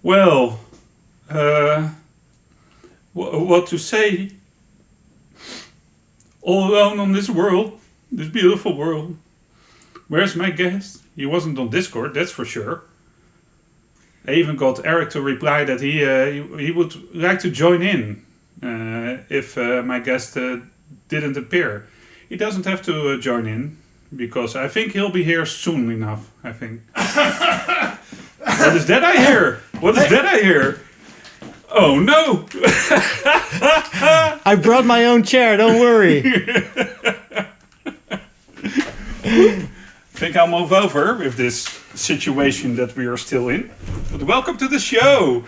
Well, what to say? All alone on this world, this beautiful world. Where's my guest? He wasn't on Discord, that's for sure. I even got Eric to reply that he would like to join in if my guest didn't appear. He doesn't have to join in because I think he'll be here soon enough. I think. What is that I hear? What is that I hear? Oh no! I brought my own chair. Don't worry. Think I'll move over with this situation that we are still in. But welcome to the show.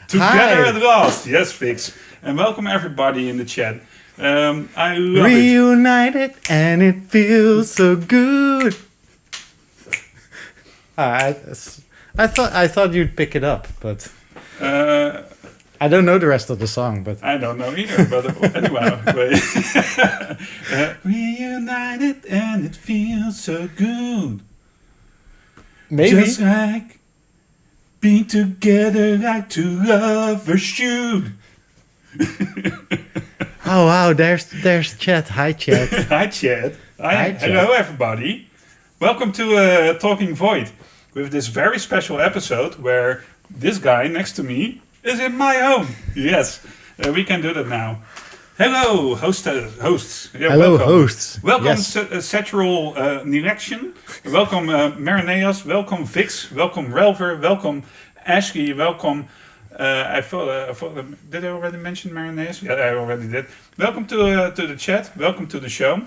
Together Hi. at last. Yes, Fix. And welcome everybody in the chat. I love it. Reunited and it feels so good. I thought you'd pick it up, but I don't know the rest of the song. But I don't know either, but anyway. Reunited and it feels so good. maybe Just like being together like two lovers should. Oh wow, there's Chat. Hi Chat. Hi, Chad. Hi, Chad. Hello, everybody. Welcome to Talking Void with this very special episode where this guy next to me is in my home. Yes, we can do that now. Hello, hosts. Yeah, Hello, welcome. hosts. Welcome, Yes. Satural Nilection. Welcome, Marineas. Welcome, Vix. Welcome, Relver. Welcome, Ashley. Welcome. I thought. Did I already mention Marineas? Yeah, I already did. Welcome to the chat. Welcome to the show.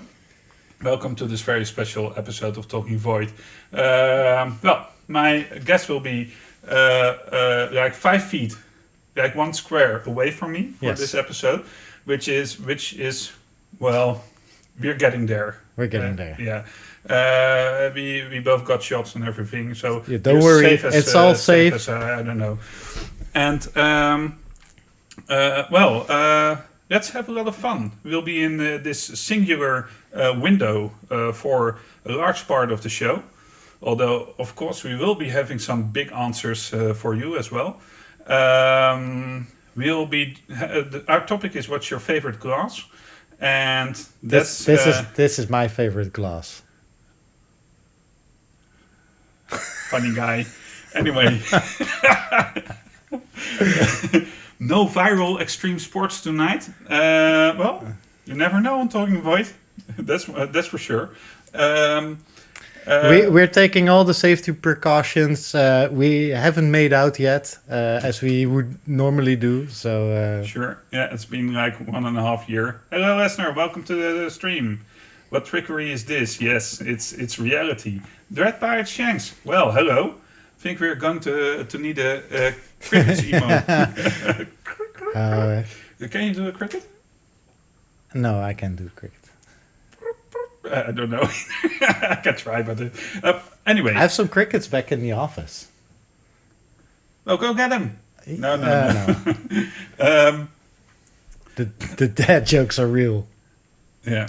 Welcome to this very special episode of Talking Void. Well, my guest will be like 5 feet, like 1 square away from me for Yes. this episode, which is well, we're getting there. We're getting there. Yeah. We both got shots and everything, so Yeah, don't we're worry, safe as, it's all safe. as, I don't know. And let's have a lot of fun. We'll be in this singular window for a large part of the show. Although, of course, we will be having some big answers for you as well. We'll be. Our topic is what's your favorite class, and that's This is my favorite glass. funny guy. Anyway, no viral extreme sports tonight. Well, you never know on Talking Void. That's for sure. We're taking all the safety precautions. We haven't made out yet, as we would normally do. So Sure. Yeah, it's been like 1.5 years. Hello, listener. Welcome to the stream. What trickery is this? Yes, it's reality. Dread Pirate Shanks. Well, hello. I think we're going to need a cricket emote. Can you do a cricket? no, I can't do cricket. I don't know. I can try, but anyway. I have some crickets back in the office. Oh, go get them. No. No. The dad jokes are real. Yeah.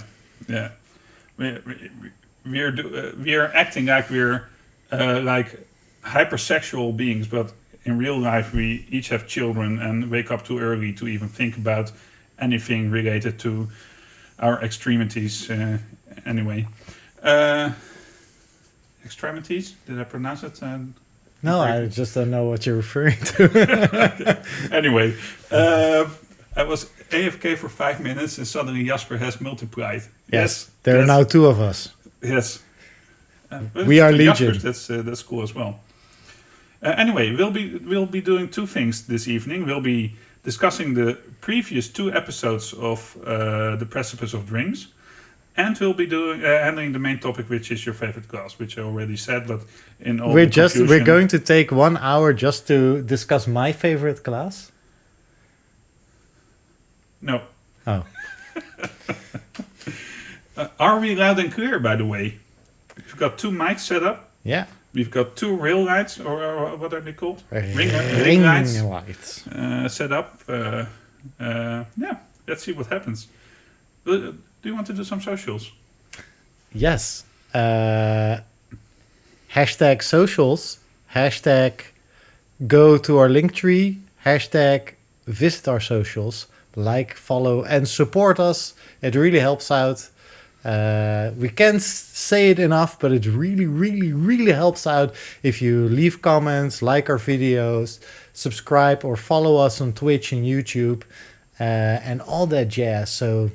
We're acting like we're like hypersexual beings, but in real life we each have children and wake up too early to even think about anything related to our extremities. Anyway, extremities. Did I pronounce it? No, I just don't know what you're referring to. Anyway, I was AFK for 5 minutes and suddenly Jasper has multiplied. Yes, there are now 2 of us. Yes. We are two legion. Jaspers, that's cool as well. Anyway, we'll be doing 2 things this evening. We'll be discussing the previous 2 episodes of the Precipice of Dreams, and we'll be doing handling the main topic, which is your favorite class, which I already said. But in all We're confusion, going to take 1 hour just to discuss my favorite class. No. Oh, Are we loud and clear? By the way, we've got 2 mics set up. yeah. We've got 2 rail lights, or what are they called? Ring lights. lights. Set up. Yeah, let's see what happens. Do you want to do some socials? Yes. Hashtag socials. Hashtag go to our link tree, hashtag visit our socials, like, follow, and support us. It really helps out. We can't say it enough, but it really, really, really helps out if you leave comments, like our videos, subscribe or follow us on Twitch and YouTube, and all that jazz. So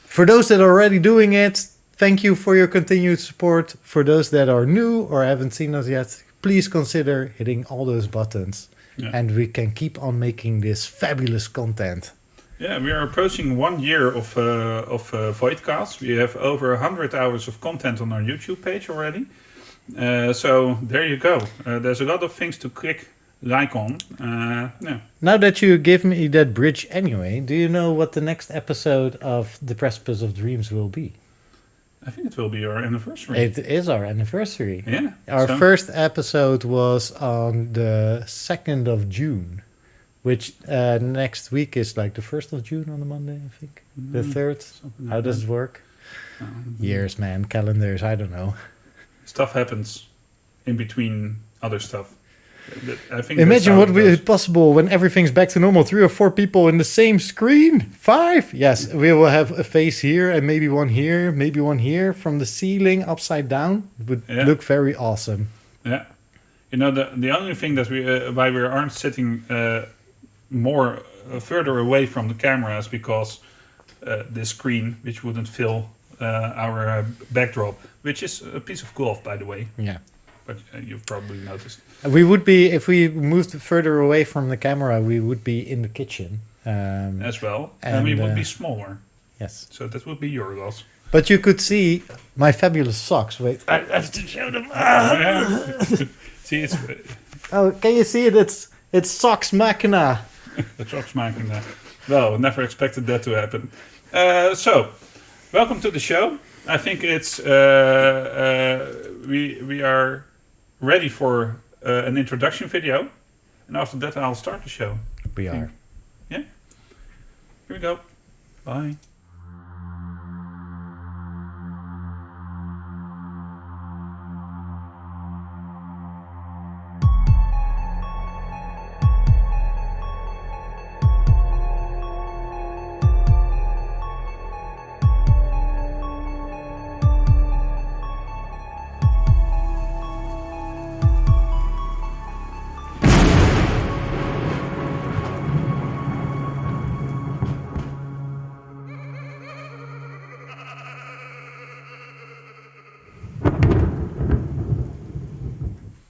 for those that are already doing it, thank you for your continued support. For those that are new or haven't seen us yet, please consider hitting all those buttons. Yeah. And we can keep on making this fabulous content. Yeah, we are approaching 1 year of Voidcast. We have over 100 hours of content on our YouTube page already. So there you go. There's a lot of things to click like on. Yeah. Now that you give me that bridge anyway, do you know what the next episode of The Precipice of Dreams will be? I think it will be our anniversary. It is our anniversary. Yeah. Our first episode was on the 2nd of June, which next week is like the 1st of June on the Monday, I think. The 3rd. Something How like does that. it work? Years, man. Calendars, I don't know. Stuff happens in between other stuff. I think Imagine that's what how will it be goes. possible when everything's back to normal. 3 or 4 people in the same screen. 5. Yes, we will have a face here and maybe one here from the ceiling upside down. It would look very awesome. Yeah. You know, the only thing that why we aren't sitting more further away from the camera is because this screen, which wouldn't fill our backdrop, which is a piece of cloth, by the way. Yeah. But you've probably noticed. We would be, if we moved further away from the camera, we would be in the kitchen. As well. And we would be smaller. Yes. So that would be your loss. But you could see my fabulous socks. Wait, I have to show them. See, it's Oh, can you see it? It's Socks Machina. the truck's making that. Well, never expected that to happen. So, welcome to the show. I think it's we are ready for an introduction video, and after that I'll start the show. We are. Yeah. Here we go. Bye.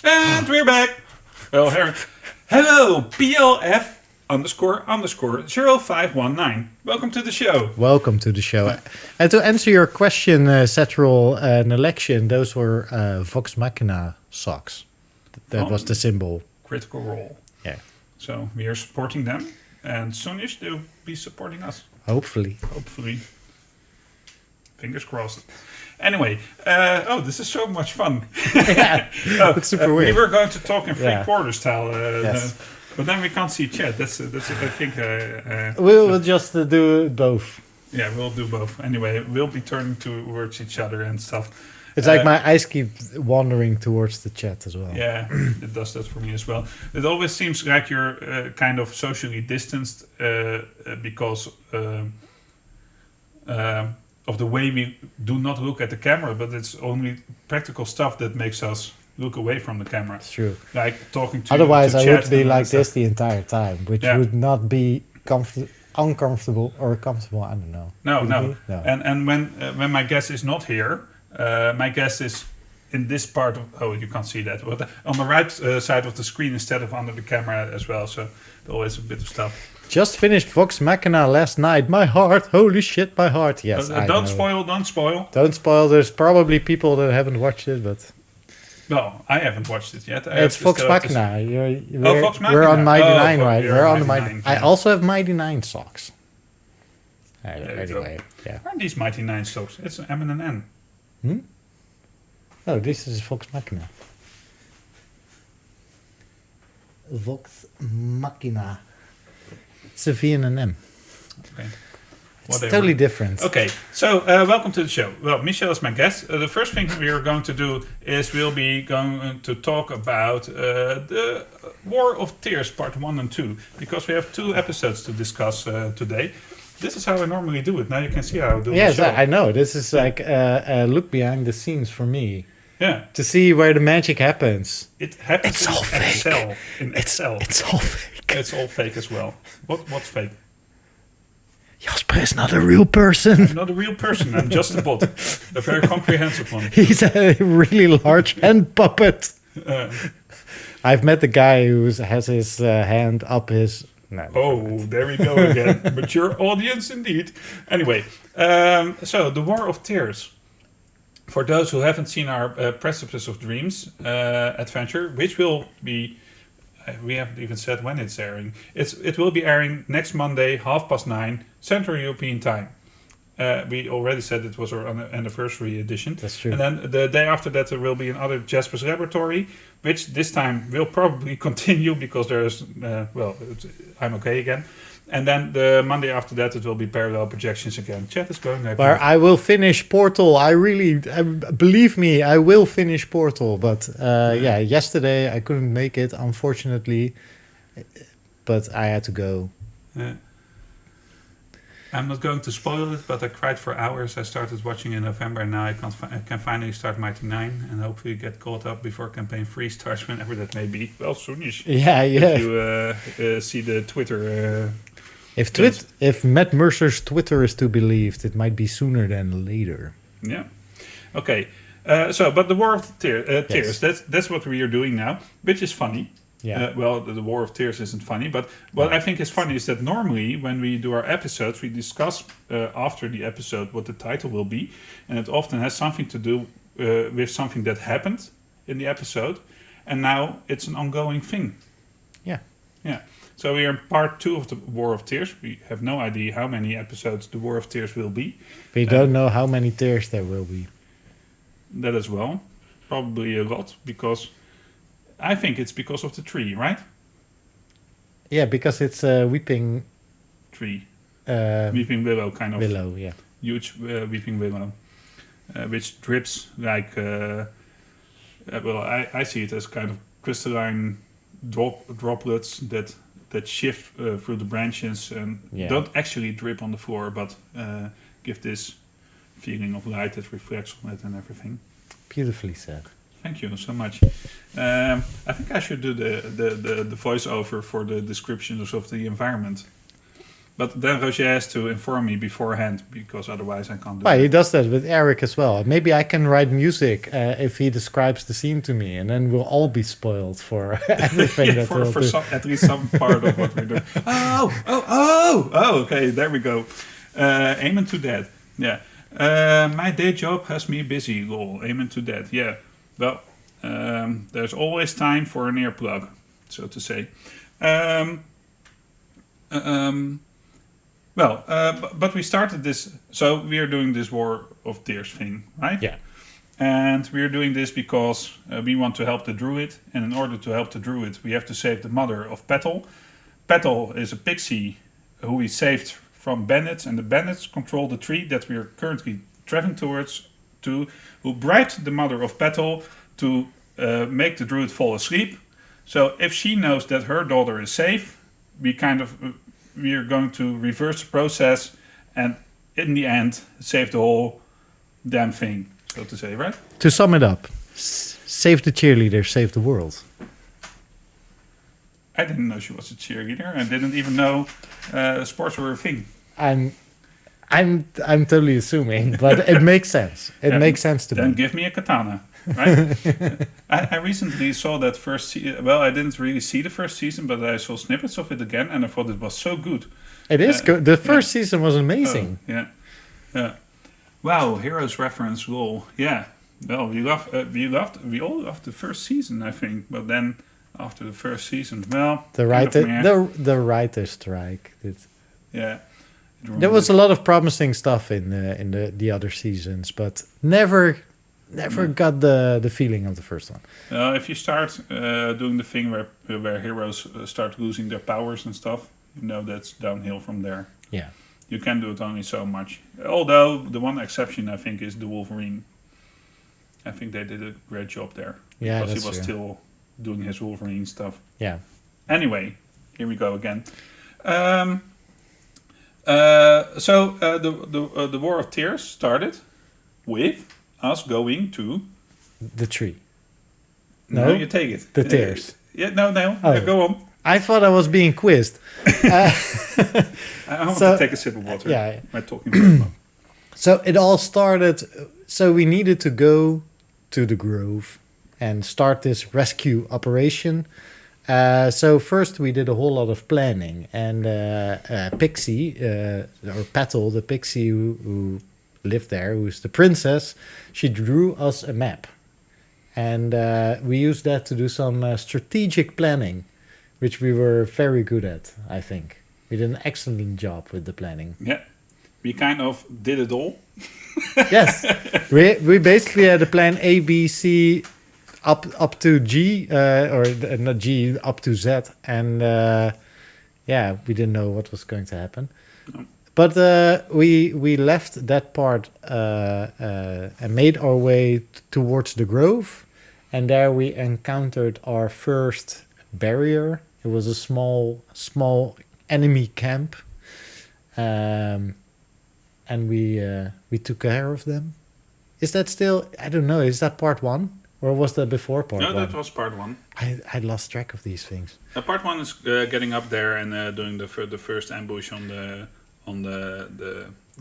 And we're back. Well, here. Hello, PLF __ 0519. Welcome to the show. Welcome to the show. And to answer your question, Setral and Election, those were Vox Machina socks. That was the symbol. Critical Role. Yeah. So we are supporting them, and soonish they'll be supporting us. Hopefully. Hopefully. Fingers crossed. Anyway, this is so much fun. Yeah, it's super weird. We were going to talk in three-quarter style, Yes. but then we can't see chat. That's I think. We'll just do both. Yeah, we'll do both. Anyway, we'll be turning towards each other and stuff. It's like my eyes keep wandering towards the chat as well. Yeah, it does that for me as well. It always seems like you're kind of socially distanced because of the way we do not look at the camera, but it's only practical stuff that makes us look away from the camera. It's true. Like talking to Otherwise, to I chat would be and like stuff. this the entire time, which would not be uncomfortable or comfortable. I don't know. No, Would it no. be? No. And when my guest is not here, my guest is in this part of. Oh, you can't see that, but on the right side of the screen instead of under the camera as well. So always a bit of stuff. Just finished Vox Machina last night. My heart, holy shit, my heart. Yes, I Don't know. spoil. Don't spoil. Don't spoil. There's probably people that haven't watched it, but No, I haven't watched it yet. it's Vox Machina. Vox Machina. We're on Mighty Oh, Nine, right? you're We're on on the Mighty Mighty. Nine, I yeah. also have Mighty Nine socks. you go. Anyway, yeah. Aren't these Mighty Nine stocks? It's an M and an N. Oh, this is Vox Machina. Vox Machina. It's a V and an M. Okay. whatever. totally different. Okay, so welcome to the show. Well, Michel is my guest. The first thing we are going to do is we'll be going to talk about the War of Tears Part 1 and 2, because we have 2 episodes to discuss today. This is how I normally do it. Now you can see how I do Yes, the show. I know. This is like a look behind the scenes for me. Yeah. To see where the magic happens. It happens It's in all fake. Excel. In Excel. It's all fake. It's all fake as well. What's fake? Jasper is not a real person. I'm not a real person. I'm just a bot. A very comprehensive one. He's a really large hand puppet. Uh, I've met the guy who has his hand up his... No, Oh, there we go again. Mature audience indeed. Anyway, so the War of Tears. For those who haven't seen our Precipice of Dreams adventure, which will be, we haven't even said when it's airing. It will be airing next Monday, 9:30 Central European Time. We already said it was our anniversary edition. That's true. And then the day after that there will be another Jasper's Laboratory, which this time will probably continue because there's, I'm okay again. And then the Monday after that it will be parallel projections again. Chat is going like Where I will finish Portal. Believe me, I will finish Portal. But yesterday I couldn't make it, unfortunately. But I had to go. I'm not going to spoil it, but I cried for hours. I started watching in November, and now I can finally start Mighty 9 and hopefully get caught up before Campaign 3 starts, whenever that may be. Well, soonish. Yeah. If you see the Twitter... If Matt Mercer's Twitter is to be believed, it might be sooner than later. Yeah. Okay. But the War of Tears, that's what we are doing now, which is funny. Yeah. The War of Tears isn't funny, but what I think is funny is that normally when we do our episodes, we discuss after the episode what the title will be, and it often has something to do with something that happened in the episode, and now it's an ongoing thing. Yeah. Yeah. So we are in part 2 of the War of Tears. We have no idea how many episodes the War of Tears will be. We don't know how many tears there will be. That as well. Probably a lot, because I think it's because of the tree, right? Yeah, because it's a weeping... Tree. Weeping willow, kind of. Willow, yeah. Huge weeping willow. Which drips like... I see it as kind of crystalline droplets that shift through the branches and don't actually drip on the floor, but give this feeling of light that reflects on it and everything. Beautifully said. Thank you so much. I think I should do the voiceover for the descriptions of the environment. But then Roger has to inform me beforehand, because otherwise I can't do Well, it. he does that with Eric as well. Maybe I can write music if he describes the scene to me, and then we'll all be spoiled for everything that we'll do. At least some part of what we're doing. Oh, okay, there we go. Amen to that. Yeah. My day job has me busy, lol. Amen to that. Yeah. Well, there's always time for an earplug, so to say. But we started this, so we are doing this War of Tears thing, right? Yeah. And we are doing this because we want to help the Druid, and in order to help the Druid, we have to save the mother of Petal. Petal is a pixie who we saved from bandits, and the bandits control the tree that we are currently traveling towards, who bribed the mother of Petal to make the Druid fall asleep. So if she knows that her daughter is safe, we are going to reverse the process and in the end save the whole damn thing, so to say, right? To sum it up, save the cheerleader, save the world. I didn't know she was a cheerleader. I didn't even know sports were a thing. I'm totally assuming, but it makes sense. It makes sense to me. Then give me a katana, right? I recently saw that first season. Well, I didn't really see the first season, but I saw snippets of it again, and I thought it was so good. It is good. The first season was amazing. Oh, yeah. Wow, heroes reference, lol. Yeah. Well, we all loved the first season, I think, but then after the first season, well, the writer strike. Yeah. There was a lot of promising stuff in the other seasons, but never got the feeling of the first one. If you start doing the thing where heroes start losing their powers and stuff, that's downhill from there. Yeah. You can do it only so much. Although the one exception I think is the Wolverine. I think they did a great job there. Yeah, because that's he was true. still doing his Wolverine stuff. Yeah. Anyway, here we go again. The War of Tears started with us going to... The tree. No, No? you take it. The tears. No. Oh. Go on. I thought I was being quizzed. I want So- to take a sip of water. Yeah. By talking about it. So it all started. So we needed to go to the grove and start this rescue operation. So first we did a whole lot of planning, and Pixie, or Petal, the pixie who lived there, who's the princess, she drew us a map. And we used that to do some strategic planning, which we were very good at, I think. We did an excellent job with the planning. Yeah. We kind of did it all. Yes, we basically had a plan A, B, C, up to G, not G, up to Z, and we didn't know what was going to happen. No. But we left that part and made our way towards the grove, and there we encountered our first barrier. It was a small enemy camp. And we took care of them. Is that still? I don't know. Is that part 1, or was that before part 1? No, that was part 1. I lost track of these things. Part 1 is getting up there and doing the first ambush on the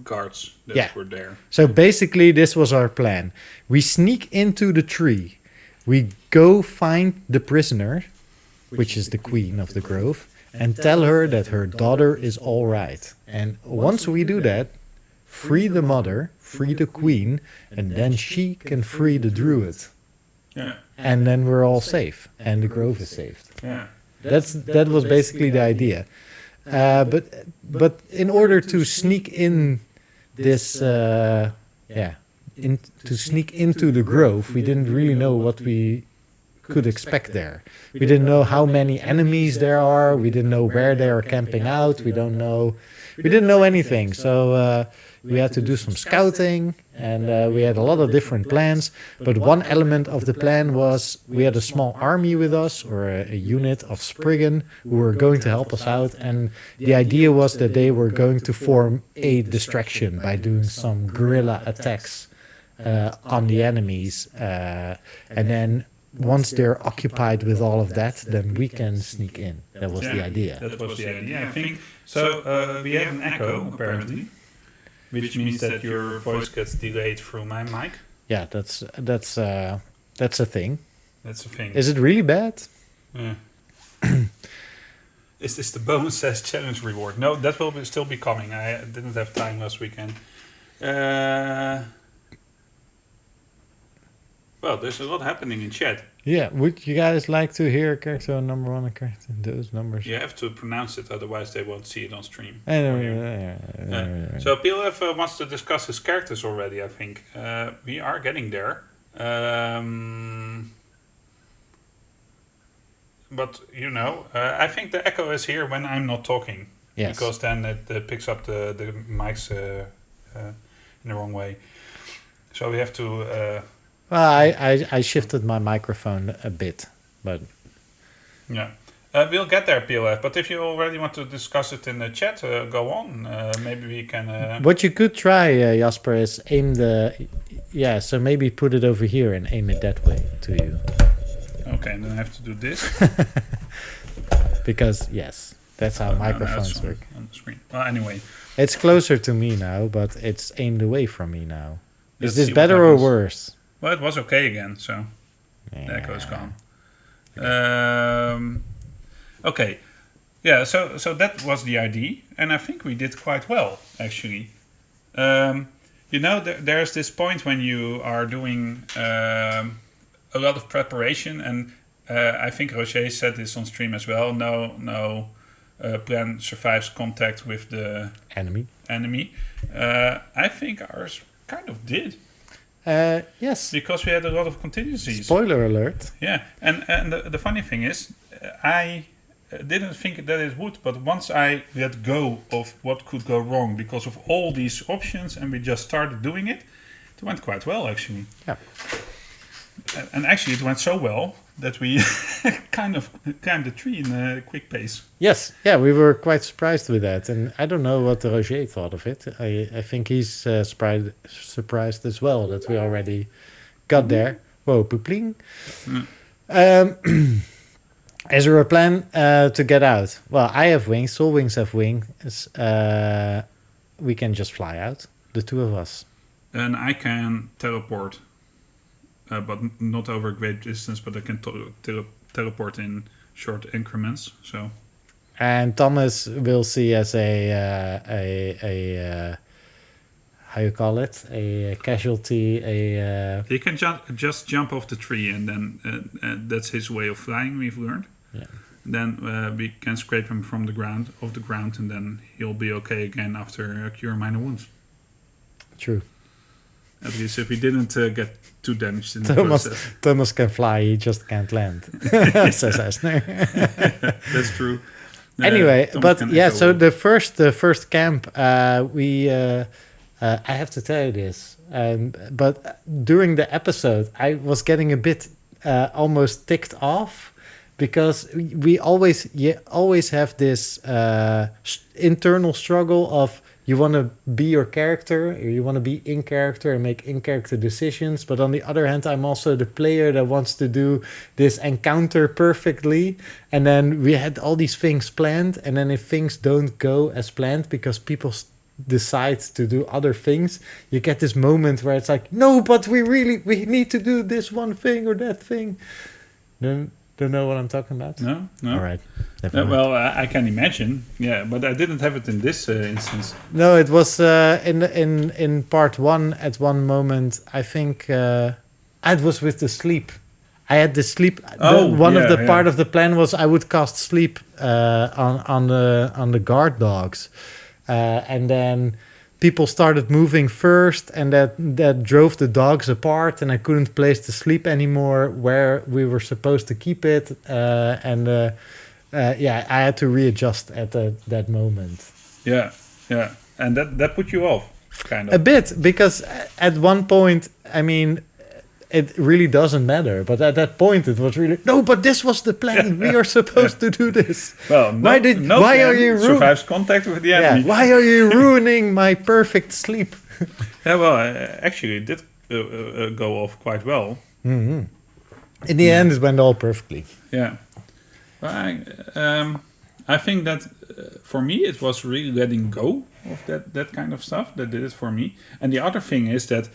guards that were there. So basically, this was our plan. We sneak into the tree. We go find the prisoner, which is the queen of the grove, and tell her that her daughter is all right. And once we do that, free the mother, free the queen, and then she can free the druid. Yeah. And then we're all safe, and the grove is saved. Yeah. That was basically the idea. But in order to sneak in this, to sneak into the grove, we didn't really know what we could expect there. We didn't know how many enemies there are. We didn't know where they are camping out. We didn't know anything. So we had to do some scouting, and we had a lot of different plans. But one element of the plan was we had a small army with us, or a unit of Spriggan, who were going to help us out. And the idea was that they were going to form a distraction by doing some guerrilla attacks on the enemies. And then once they're occupied with all of that, then we can sneak in. That was the idea. That was the idea, I think. So we have an echo, apparently, which means that your voice gets delayed through my mic. Yeah, that's a thing. That's a thing. Is it really bad? Yeah. Is this the bonus says challenge reward? No, that will still be coming. I didn't have time last weekend. Well, there's a lot happening in chat. Yeah, would you guys like to hear character number 1 and character those numbers? You have to pronounce it, otherwise they won't see it on stream. So So PLF wants to discuss his characters already, I think. We are getting there. But, I think the echo is here when I'm not talking. yes. Because then it picks up the mics in the wrong way. So we have to... Well, I shifted my microphone a bit, but yeah. We'll get there, PLF. But if you already want to discuss it in the chat, go on. Maybe we can... what you could try, Jasper, is aim the... Yeah, so maybe put it over here and aim it that way to you. Okay, then I have to do this. Because, yes, that's how microphones it's work. on the screen. Well, anyway. It's closer to me now, but it's aimed away from me now. Let's Is this see what better or happens. worse? Well, it was okay again, so the echo is gone. Okay. Yeah, so that was the idea, and I think we did quite well, actually. There's this point when you are doing a lot of preparation, and I think Roger said this on stream as well. No plan survives contact with the enemy. I think ours kind of did. Yes. Because we had a lot of contingencies. Spoiler alert. Yeah, and the funny thing is, I didn't think that it would, but once I let go of what could go wrong because of all these options and we just started doing it, it went quite well actually. Yeah. And actually it went so well that we kind of climbed the tree in a quick pace. Yes, yeah, we were quite surprised with that, and I don't know what Roger thought of it. I think he's surprised as well that we already got there. Whoa, poopling. Is there a plan to get out? Well, I have wings. Soul Wings have wings. We can just fly out, the two of us. And I can teleport, but not over a great distance, but I can teleport in short increments. So. And Thomas will see as a how you call it, a casualty, He can just jump off the tree, and then that's his way of flying. We've learned. Yeah. Then we can scrape him from the ground, and then he'll be okay again after cure minor wounds. True. At least if he didn't get too damaged in the process. Thomas can fly, he just can't land. Says Esner. That's true. Anyway, but yeah, so the first camp, we I have to tell you this, but during the episode, I was getting a bit almost ticked off because we always have this internal struggle of you want to be your character, or you want to be in character and make in-character decisions. But on the other hand, I'm also the player that wants to do this encounter perfectly. And then we had all these things planned. And then if things don't go as planned because people decide to do other things, you get this moment where it's like, no, but we need to do this one thing or that thing. Don't know what I'm talking about? No. All right. Well, I can imagine. Yeah, but I didn't have it in this instance. No, it was in part one at one moment. I think it was with the sleep. I had the sleep. Part of the plan was I would cast sleep on the guard dogs, and then people started moving first, and that drove the dogs apart, and I couldn't place the sleep anymore where we were supposed to keep it, I had to readjust at that moment. Yeah, and that put you off, kind of. A bit, because at one point, I mean, it really doesn't matter, but at that point it was really, no, but this was the plan. We are supposed to do this. Well, why are you survives contact with the enemy? Yeah, why are you ruining my perfect sleep? Yeah, well, actually it did go off quite well. Mm-hmm. In the end, it went all perfectly. Yeah. Well, I think that for me it was really letting go of that kind of stuff that did it for me. And the other thing is that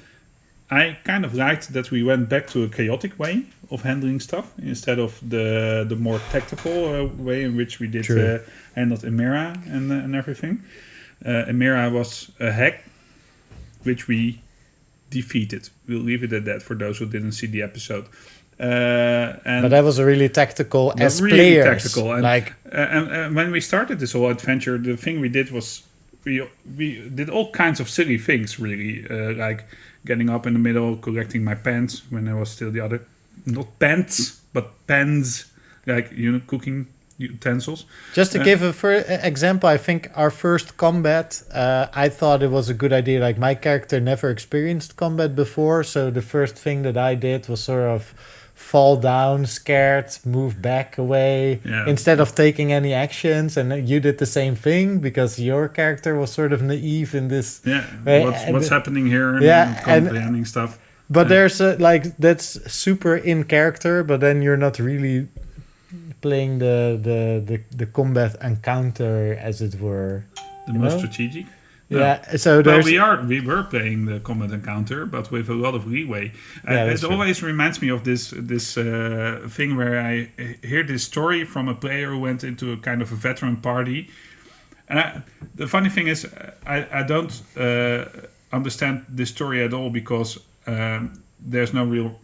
I kind of liked that we went back to a chaotic way of handling stuff instead of the more tactical way in which we did handled Emira and everything. Emira was a hack, which we defeated. We'll leave it at that for those who didn't see the episode. But that was a really tactical as really players. Tactical. And when we started this whole adventure, the thing we did was we did all kinds of silly things, really, like getting up in the middle, collecting my pants when I was still the other, not pants, but pans, like, cooking utensils. Just to give a example, I think our first combat, I thought it was a good idea. Like, my character never experienced combat before, so the first thing that I did was sort of fall down, scared, move back away, instead of taking any actions. And you did the same thing because your character was sort of naive in this. Yeah, what's happening here? And comprehending stuff. But there's that's super in character, but then you're not really playing the combat encounter, as it were. The most strategic. Yeah, so we were playing the combat encounter, but with a lot of leeway. It always reminds me of this thing where I hear this story from a player who went into a kind of a veteran party. And the funny thing is, I don't understand this story at all because there's no real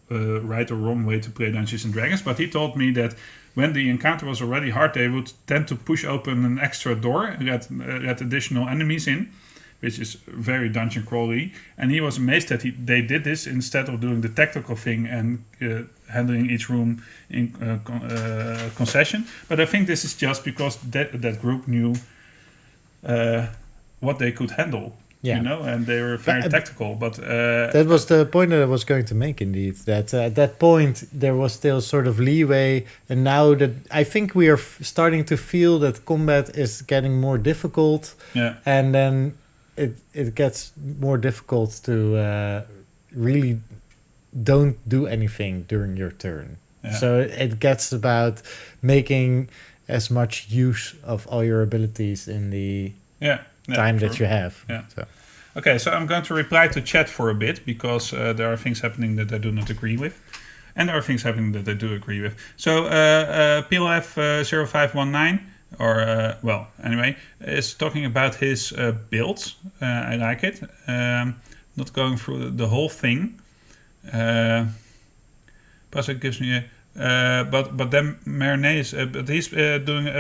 right or wrong way to play Dungeons and Dragons. But he told me that when the encounter was already hard, they would tend to push open an extra door and let additional enemies in, which is very dungeon crawly. And he was amazed that they did this instead of doing the tactical thing and handling each room in concession. But I think this is just because that group knew what they could handle. Yeah. And they were very tactical. But that was the point that I was going to make, indeed. That at that point, there was still sort of leeway. And now that I think we are starting to feel that combat is getting more difficult. Yeah. And then it gets more difficult to really don't do anything during your turn. Yeah. So it gets about making as much use of all your abilities in the... time that you have. Yeah. Okay, so I'm going to reply to chat for a bit because there are things happening that I do not agree with. And there are things happening that I do agree with. So PLF0519, anyway, is talking about his builds. I like it. Not going through the whole thing. Plus it gives me but then Marinese, but he's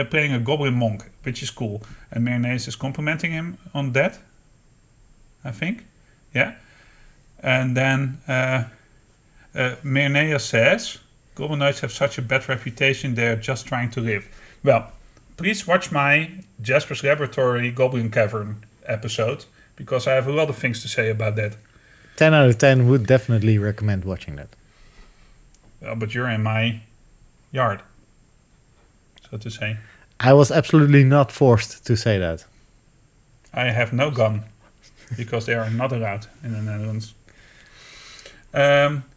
playing a goblin monk, which is cool, and Marinese is complimenting him on that, I think, yeah. And then Marinese says, "Goblin knights have such a bad reputation; they are just trying to live." Well, please watch my Jasper's Laboratory Goblin Cavern episode because I have a lot of things to say about that. 10 out of 10 would definitely recommend watching that. Well, but you're in my yard, so to say. I was absolutely not forced to say that. I have no gun, because they are not allowed in the Netherlands.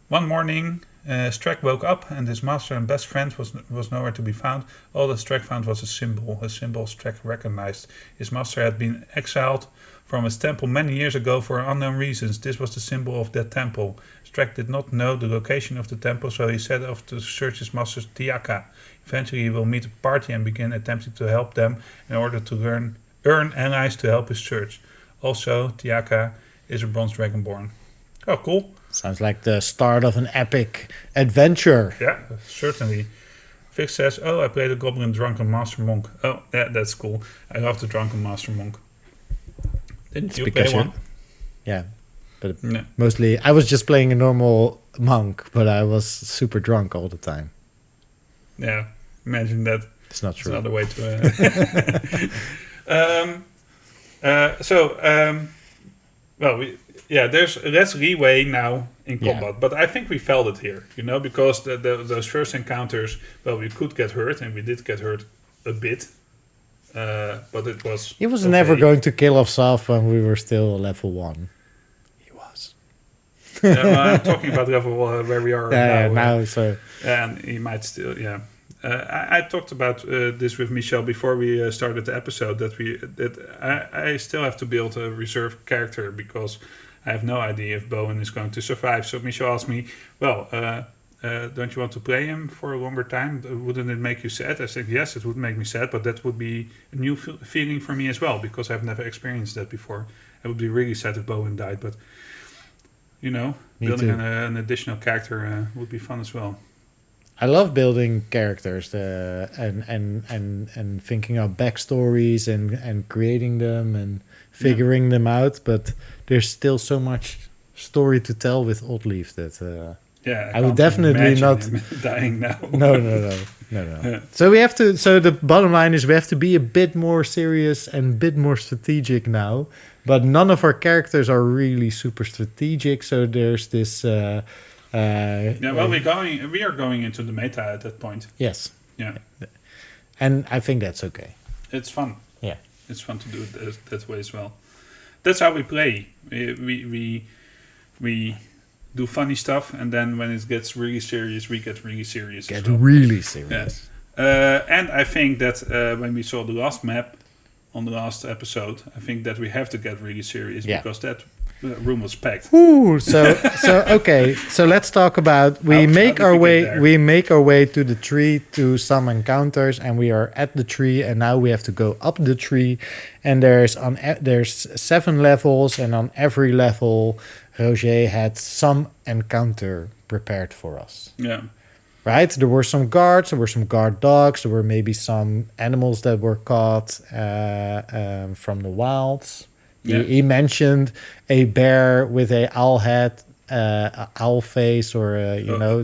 One morning, Strek woke up, and his master and best friend was nowhere to be found. All that Strek found was a symbol Strek recognized. His master had been exiled from his temple many years ago for unknown reasons. This was the symbol of that temple. Strek did not know the location of the temple, so he set off to search his master's Tiaka. Eventually he will meet a party and begin attempting to help them in order to earn allies to help his search. Also, Tiaka is a bronze dragonborn. Oh, cool. Sounds like the start of an epic adventure. Yeah, certainly. Vic says, "Oh, I played a goblin drunken master monk." Oh, yeah, that's cool. I love the drunken master monk. Didn't you play one? Yeah, but mostly I was just playing a normal monk, but I was super drunk all the time. Yeah, imagine that. It's not true. It's another way to... there's less leeway now in combat, but I think we felt it here, because those first encounters, we could get hurt, and we did get hurt a bit, but it was... He was never going to kill himself when we were still level 1. He was. I'm talking about level where we are now. So... And he might still, I talked about this with Michel before we started the episode, that I still have to build a reserve character because I have no idea if Bowen is going to survive. So Michel asked me, don't you want to play him for a longer time? Wouldn't it make you sad? I said, yes, it would make me sad, but that would be a new feeling for me as well because I've never experienced that before. It would be really sad if Bowen died, but, building an additional character would be fun as well. I love building characters and thinking of backstories and creating them and figuring them out. But there's still so much story to tell with Oddleaf that I would definitely not dying now. No. So we have to. So the bottom line is we have to be a bit more serious and a bit more strategic now. But none of our characters are really super strategic. So there's this. We are going into the meta at that point. Yes. Yeah. And I think that's okay. It's fun. Yeah. It's fun to do it that way as well. That's how we play. We do funny stuff, and then when it gets really serious, we get really serious. Really serious. Yes. And I think that when we saw the last map on the last episode, I think that we have to get really serious because that room was packed. Ooh, so okay. So let's talk about we make our way to the tree to some encounters, and we are at the tree, and now we have to go up the tree, and there's 7 levels, and on every level, Roger had some encounter prepared for us. Yeah. Right? There were some guards, there were some guard dogs, there were maybe some animals that were caught from the wilds. He mentioned a bear with a owl head, owl face, or a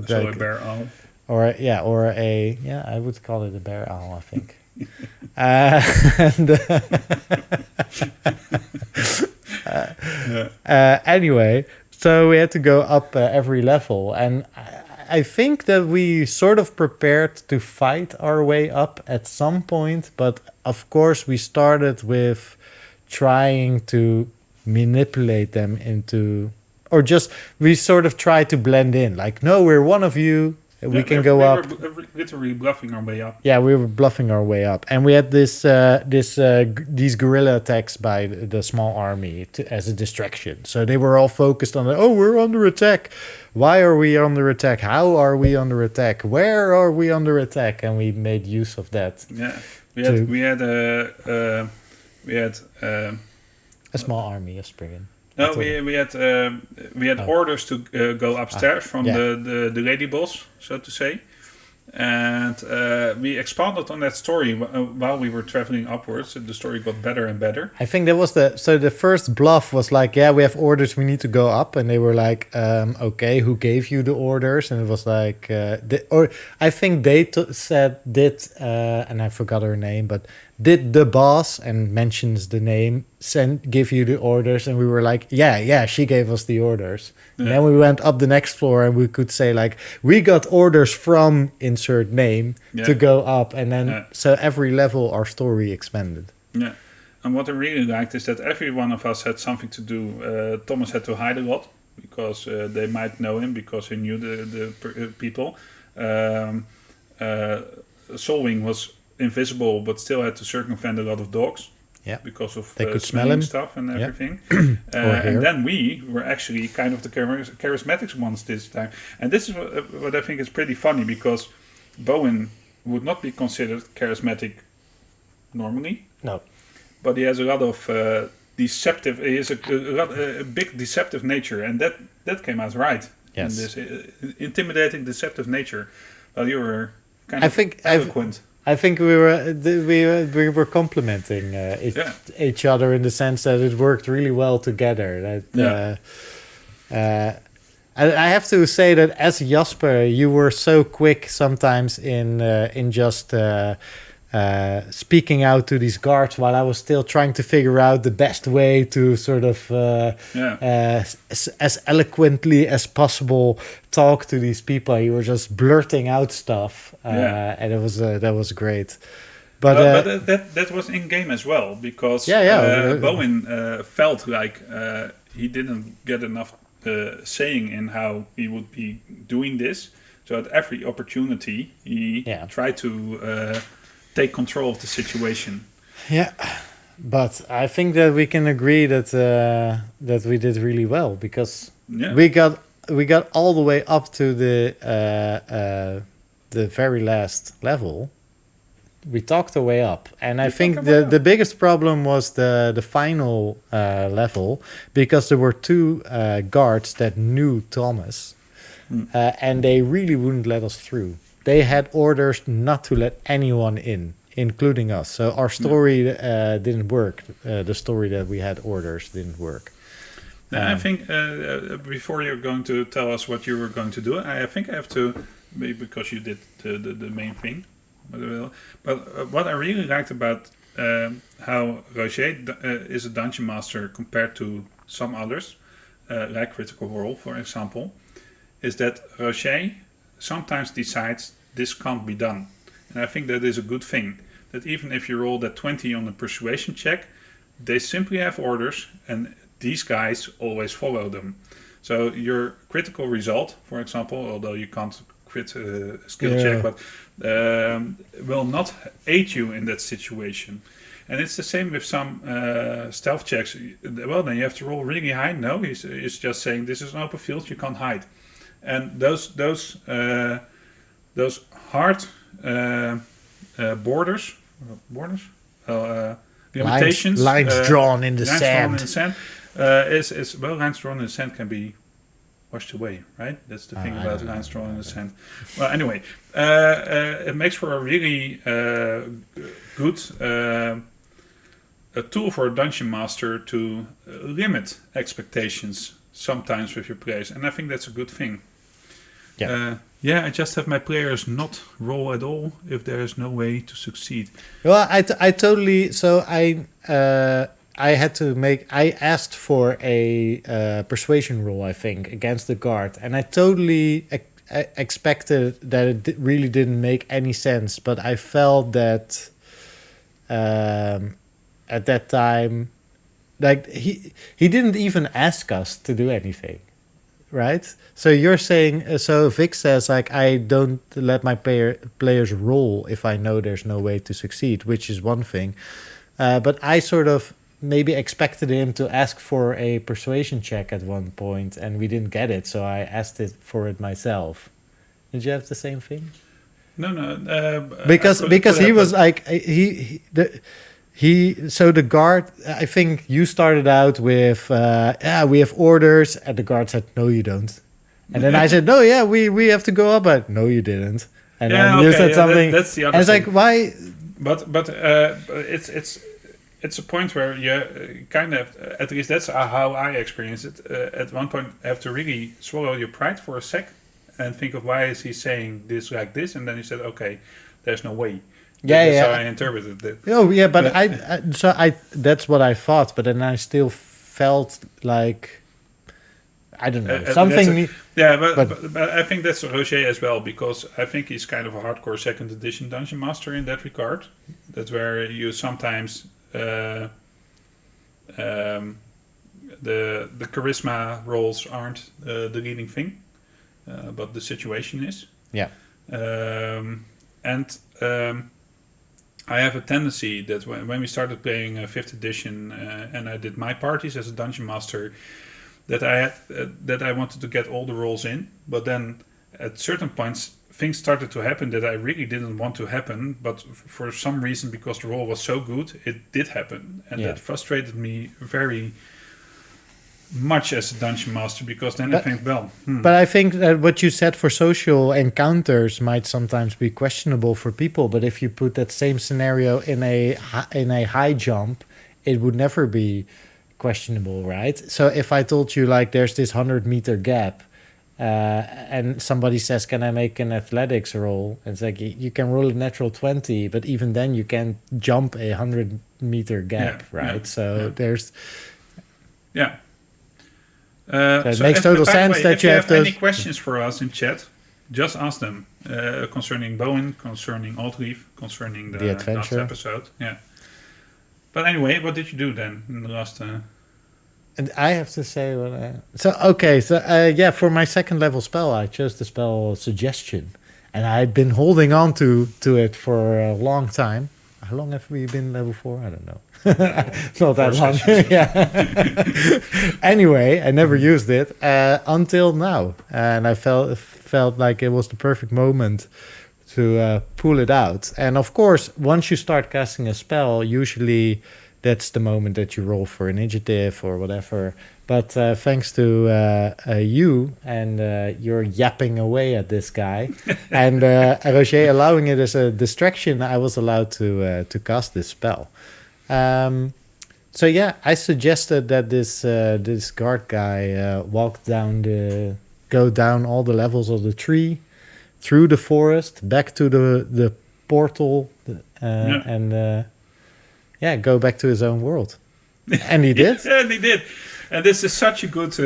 bear owl. I would call it a bear owl, I think. Anyway, so we had to go up every level, and I think that we sort of prepared to fight our way up at some point, but of course we started with trying to manipulate them into, or just we sort of tried to blend in, like, no, we're one of you, we can go up. We were literally bluffing our way up. Yeah, we were bluffing our way up, and we had these guerrilla attacks by the small army as a distraction. So they were all focused on, we're under attack. Why are we under attack? How are we under attack? Where are we under attack? And we made use of that. Yeah, we had a small army of Spriggan. No, we had orders to go upstairs from the lady boss, so to say, and we expanded on that story while we were traveling upwards. The story got better and better. I think that was the first bluff was like, yeah, we have orders, we need to go up, and they were like, okay, who gave you the orders? And it was like, I think they and I forgot her name, but did the boss, and mentions the name, give you the orders? And we were like, yeah, she gave us the orders. Yeah. And then we went up the next floor, and we could say, like, we got orders from insert name to go up, and then so every level our story expanded. Yeah, and what I really liked is that every one of us had something to do. Thomas had to hide a lot because they might know him because he knew the people. Solwing was invisible, but still had to circumvent a lot of dogs. Yeah, because of they could smell him stuff and everything. And then we were actually kind of the charismatic ones this time. And this is what I think is pretty funny, because Bowen would not be considered charismatic normally. No, but he has a lot of deceptive. He has a big deceptive nature, and that came out right. Yes, in this intimidating, deceptive nature. Well, you were kind of eloquent. I think we were complimenting each other in the sense that it worked really well together. I have to say that as Jasper, you were so quick sometimes in just speaking out to these guards, while I was still trying to figure out the best way to sort of as eloquently as possible talk to these people. You were just blurting out stuff, and that was great. But that was in game as well, because Bowen felt like he didn't get enough saying in how he would be doing this. So at every opportunity, he tried to take control of the situation. Yeah, but I think that we can agree that we did really well, because we got all the way up to the very last level. We talked our way up, and I think the biggest problem was the final level, because there were two guards that knew Thomas, and they really wouldn't let us through. They had orders not to let anyone in, including us. So our story didn't work. The story that we had orders didn't work. I think before you're going to tell us what you were going to do, I think I have to, because you did the main thing. But what I really liked about how Roger is a dungeon master compared to some others, like Critical Role, for example, is that Roger sometimes decides this can't be done. And I think that is a good thing. That even if you roll that 20 on the persuasion check, they simply have orders, and these guys always follow them. So your critical result, for example, although you can't crit a skill check, but will not aid you in that situation. And it's the same with some stealth checks. Well, then you have to roll really high. No, he's just saying this is an open field, you can't hide. And those hard borders, limitations, lines drawn in the sand. Lines drawn in the sand can be washed away, right? That's the thing about lines drawn in the sand. Well, anyway, it makes for a really good a tool for a dungeon master to limit expectations sometimes with your players, and I think that's a good thing. I just have my players not roll at all if there is no way to succeed. Well, I totally. So I had to make. I asked for a persuasion roll, I think, against the guard, and I totally expected that it really didn't make any sense. But I felt that at that time, like he didn't even ask us to do anything. Right? So you're saying, so Vic says, like, I don't let my players roll if I know there's no way to succeed, which is one thing. But I sort of maybe expected him to ask for a persuasion check at one point, and we didn't get it, so I asked for it myself. Did you have the same thing? No. Because he was like, so the guard, I think you started out with, we have orders, and the guard said, no, you don't. And then I said, no, we have to go up, but no, you didn't. And then you said something. That's the other and it's thing. like, why? But it's a point where you kind of, at least that's how I experience it. At one point, have to really swallow your pride for a sec and think of why is he saying this like this, and then he said, okay, there's no way. That's how I interpreted it. Oh yeah, but I that's what I thought, but then I still felt like I don't know something. But I think that's Roger as well, because I think he's kind of a hardcore second edition dungeon master in that regard. That's where you sometimes the charisma rolls aren't the leading thing, but the situation is. Yeah. I have a tendency that when we started playing 5th edition and I did my parties as a dungeon master, that I wanted to get all the rolls in, but then at certain points things started to happen that I really didn't want to happen, but for some reason, because the roll was so good, it did happen, and that frustrated me very much as a dungeon master, because then I think, But I think that what you said for social encounters might sometimes be questionable for people, but if you put that same scenario in a high jump, it would never be questionable, right? So if I told you, like, there's this 100-meter gap, and somebody says, can I make an athletics roll? It's like, you can roll a natural 20, but even then you can't jump a 100-meter gap, right? There's... Yeah. So it makes total sense that you have any questions for us in chat, just ask them concerning Bowen, concerning Altreef, concerning the adventure. last episode. Yeah. But anyway, what did you do then in the last... And I have to say... for my second level spell, I chose the spell Suggestion. And I've been holding on to it for a long time. How long have we been level 4? I don't know. Not that long. Anyway, I never used it until now, and I felt like it was the perfect moment to pull it out. And of course, once you start casting a spell, usually that's the moment that you roll for initiative or whatever. But thanks to you and you're yapping away at this guy, and Roger allowing it as a distraction, I was allowed to cast this spell. I suggested that this guard guy go down all the levels of the tree, through the forest, back to the portal, and go back to his own world. And he did. And he did. And this is such a good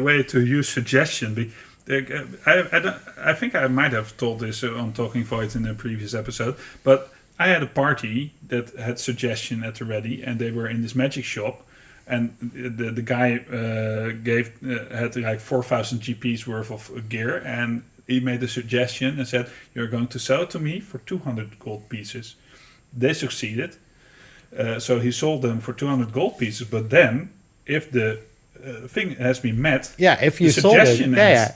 way to use suggestion. I think I might have told this on Talking Void in a previous episode, but I had a party that had suggestion at the ready, and they were in this magic shop, and the guy had like 4,000 GPs worth of gear, and he made a suggestion and said, "You're going to sell it to me for 200 gold pieces." They succeeded, so he sold them for 200 gold pieces. But then, if the thing has been met, if you the sold it, suggestion ends.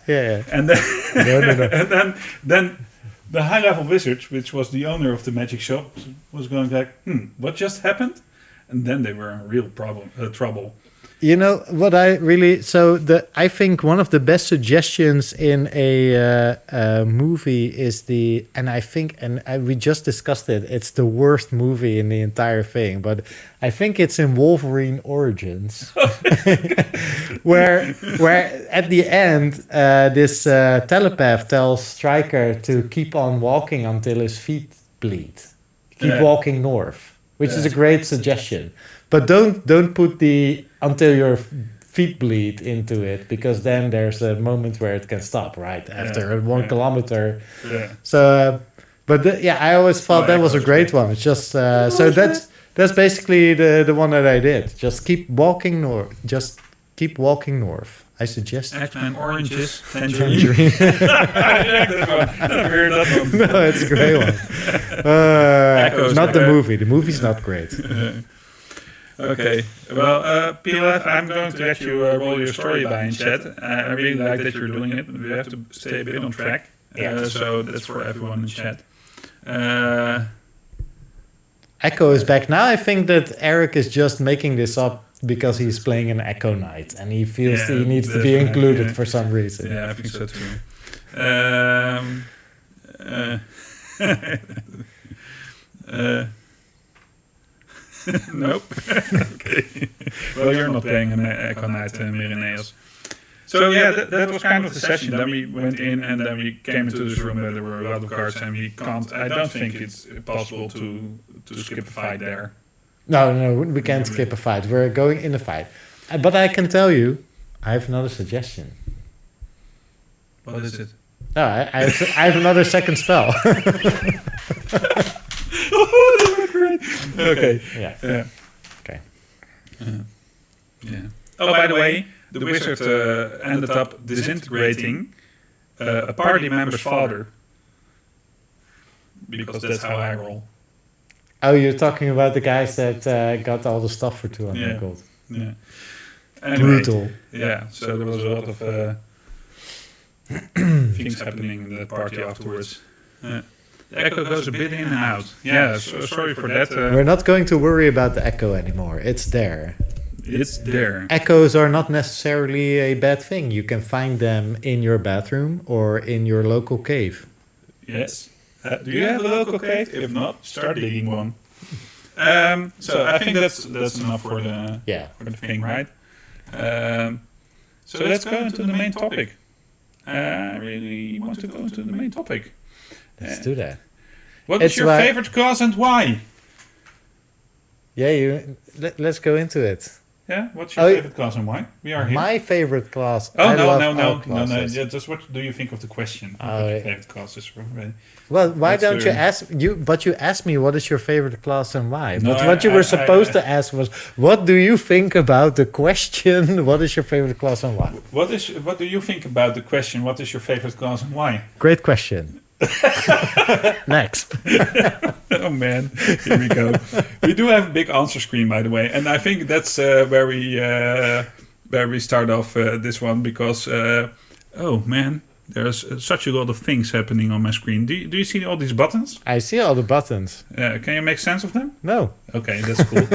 And then, and then the high-level wizard, which was the owner of the magic shop, was going like, what just happened? And then they were in real trouble. You know what I really I think one of the best suggestions in a movie is we just discussed it. It's the worst movie in the entire thing, but I think it's in Wolverine Origins, where at the end this telepath tells Stryker to keep on walking until his feet bleed, keep walking north, which is a great suggestion. But don't put the until your feet bleed into it, because then there's a moment where it can stop right after 1 kilometer. Yeah. So, I always thought that was a great one. It's just that's basically the one that I did. Just keep walking north. Just keep walking north. I suggest. X-Men Oranges, Tangerine. No, it's a great one. Not the movie. The movie's not great. Okay, well, PLF, I'm going to let you roll your story by in chat. I really like that you're doing it. We have to stay a bit on track. So that's for everyone in chat. Echo is back. Now I think that Eric is just making this up because he's playing an Echo Knight and he feels he needs to be included for some reason. Yeah, I think so too. Nope. Okay. Well, you're not playing an Echo Knight, Mirineus. So yeah, that was kind of the session. Then we went in and then we came into this room where there were a lot of cards and I don't think it's possible to skip a fight there. No, we can't skip a fight. We're going in a fight. But I can tell you, I have another suggestion. What is it? No, I have another second spell. Oh, that was great. Okay. Yeah. Okay. Yeah. Oh, by the way, the wizard ended up disintegrating a party member's father. Because that's how I roll. Oh, you're talking about the guys that got all the stuff for 200 gold. Yeah. Anyway, brutal. Yeah, so there was a lot of things happening in the party afterwards. The echo goes a bit in and out. Yeah, so sorry for that. We're not going to worry about the echo anymore. It's there. It's there. Echoes are not necessarily a bad thing. You can find them in your bathroom or in your local cave. Yes. Do you have a local cave? If not, start digging one. So I think that's enough for the thing, right? So let's go into the main topic. I really want to go into the main topic. Let's do that. What is your favorite class and why? Yeah, let's go into it. Yeah, what's your favorite class and why? We are here. My favorite class. Oh, no. Yeah, just what do you think of the question? What your favorite class is already? Well, why don't you ask you? But you asked me what is your favorite class and why. No, but what you were supposed to ask was, what do you think about the question? What is your favorite class and why? What do you think about the question? What is your favorite class and why? Great question. Next. Oh man, here we go. We do have a big answer screen, by the way, and I think that's where we start off this one because oh man, there's such a lot of things happening on my screen. Do you see all these buttons? I see all the buttons. Can you make sense of them? No. Okay, that's cool.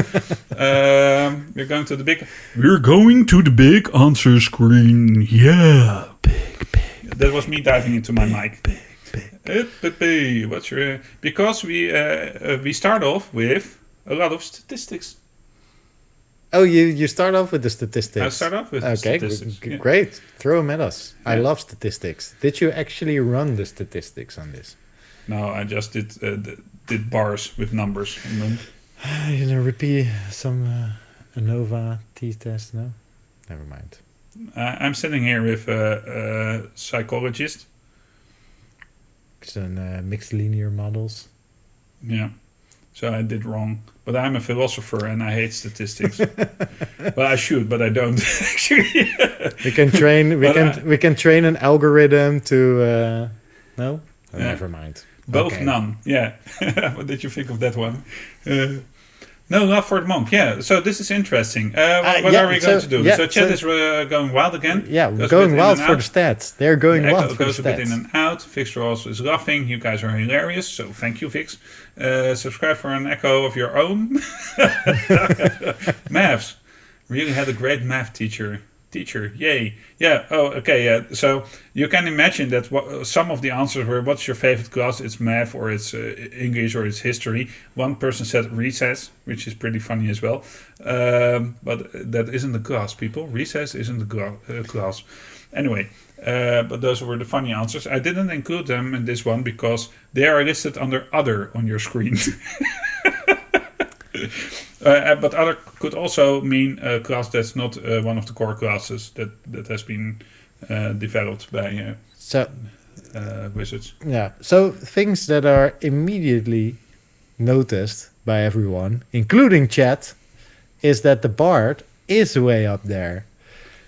We're going to the big answer screen. Yeah, big. That was me diving into my mic. Big. What's your? Because we start off with a lot of statistics. Oh, you start off with the statistics. I start off with the statistics. Great. Throw them at us. Yeah. I love statistics. Did you actually run the statistics on this? No, I just did bars with numbers. And then you know, repeat some ANOVA t-test. No, never mind. I'm sitting here with a psychologist. Some mixed linear models. Yeah, so I did wrong. But I'm a philosopher and I hate statistics. Well, I should, but I don't actually. We can train. We can train an algorithm to. No, never mind. Both none. Yeah. What did you think of that one? No, not for the monk. Yeah, so this is interesting. What are we going to do? So chat is going wild again. Yeah, we're going wild for the stats. They're going wild for the stats. Goes a bit in and out. Vixter also is laughing. You guys are hilarious. So thank you, Vix. Subscribe for an echo of your own. Mavs. Really had a great math teacher. Yay. Yeah, oh, okay, yeah. So you can imagine that some of the answers were, what's your favorite class? It's math, or it's English, or it's history. One person said recess, which is pretty funny as well. But that isn't a class, people. Recess isn't a class. Anyway, but those were the funny answers. I didn't include them in this one because they are listed under other on your screen. But other could also mean a class that's not one of the core classes that has been developed by wizards. Yeah. So things that are immediately noticed by everyone, including chat, is that the bard is way up there,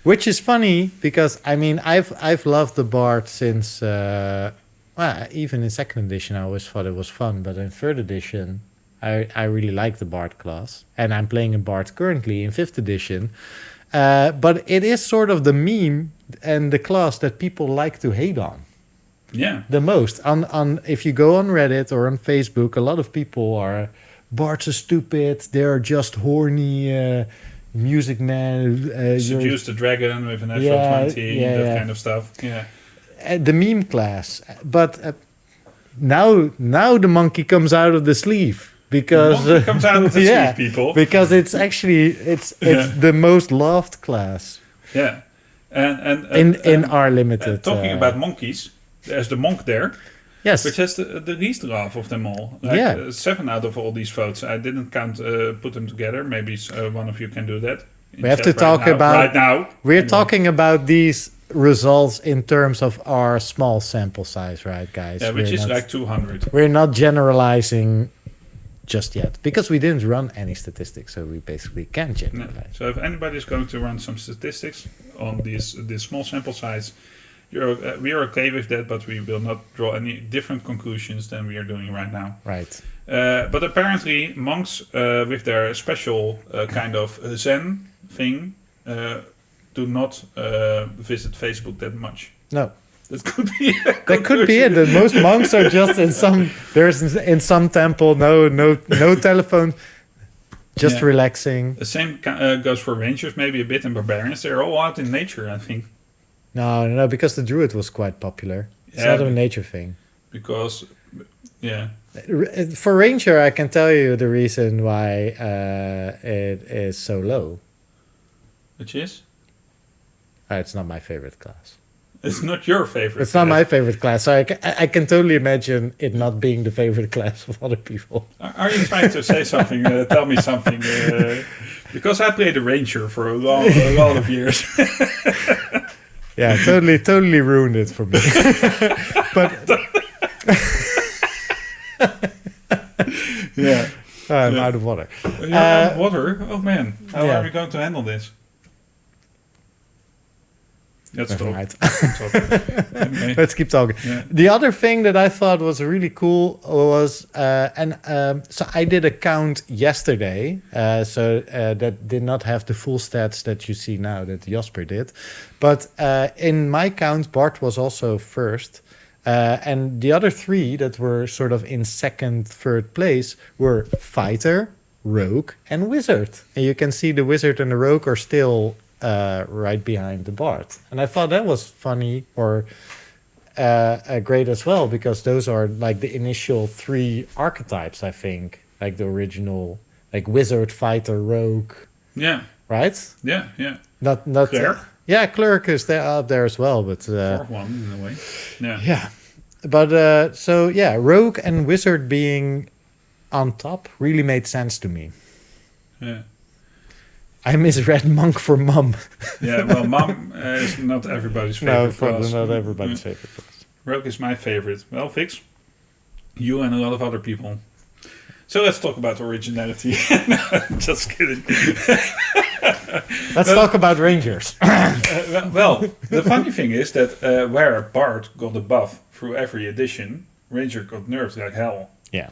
which is funny because I mean I've loved the bard since even in second edition I always thought it was fun, but in third edition I really like the bard class, and I'm playing a bard currently in 5th edition. But it is sort of the meme and the class that people like to hate on. Yeah. The most. On if you go on Reddit or on Facebook, a lot of people are, bards are stupid, they're just horny music man. Seduce the dragon with an natural 20, that kind of stuff. Yeah. The meme class. But now the monkey comes out of the sleeve. Because the monkey comes out of the sleeve, people. Because it's actually it's the most loved class. Yeah, and in our limited. Talking about monkeys, there's the monk there. Yes, which has the least love of them all. Like, 7 out of all these votes. I didn't put them together. Maybe one of you can do that. We have to talk about right now. We're talking about these results in terms of our small sample size, right, guys? Yeah, which is like 200. We're not generalizing just yet because we didn't run any statistics, so we basically can't generalize. No. So if anybody is going to run some statistics on this small sample size, we are okay with that, but we will not draw any different conclusions than we are doing right now. Right. But apparently monks with their special kind of zen thing do not visit Facebook that much. No. That could be that could be it. That most monks are just in some temple, no telephone, just relaxing. The same goes for rangers, maybe a bit, in barbarians. They're all out in nature, I think. No, because the druid was quite popular. It's not a nature thing. Because, for ranger, I can tell you the reason why it is so low. Which is? It's not my favorite class. It's not your favorite. It's not my favorite class, so I can totally imagine it not being the favorite class of other people. Are you trying to say something? Tell me something. Because I played a ranger for a lot of years. Yeah, totally ruined it for me. But yeah, I'm out of water. You're out of water? Oh man, how are we going to handle this? Let's talk. Anyway. Let's keep talking. Yeah. The other thing that I thought was really cool was, so I did a count yesterday, that did not have the full stats that you see now that Jasper did, but in my count, Bart was also first, and the other 3 that were sort of in second, third place were fighter, rogue, and wizard. And you can see the wizard and the rogue are still right behind the bard, and I thought that was funny or great as well, because those are like the initial 3 archetypes, I think, like the original, like wizard, fighter, rogue. Yeah. Right. Yeah. Not. Clerk. Clerk is there up there as well, but 4th one in a way. Yeah. Yeah, but rogue and wizard being on top really made sense to me. Yeah. I misread monk for mum. Yeah, well, mum is not everybody's favorite class. No, not everybody's favorite class. Rogue is my favorite. Well, Fix, you and a lot of other people. So let's talk about originality. Just kidding. Let's talk about rangers. Well, the funny thing is that where Bard got a buff through every edition, Ranger got nerfed like hell. Yeah.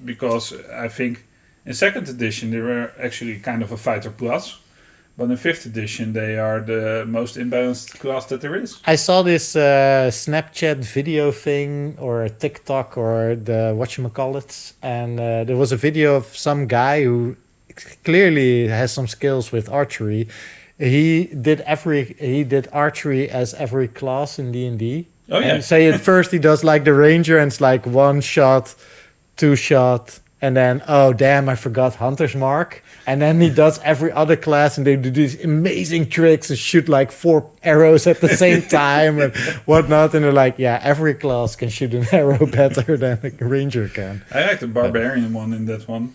Because I think in 2nd edition they were actually kind of a fighter plus, but in 5th edition they are the most imbalanced class that there is. I saw this Snapchat video thing or TikTok or the whatchamacallits, and there was a video of some guy who clearly has some skills with archery. He did archery as every class in D&D. Oh, yeah. And say at first he does like the ranger and it's like 1 shot, 2 shot, and then, oh damn, I forgot Hunter's Mark. And then he does every other class and they do these amazing tricks and shoot like 4 arrows at the same time and whatnot. And they're like, yeah, every class can shoot an arrow better than a ranger can. I like the Barbarian one in that one.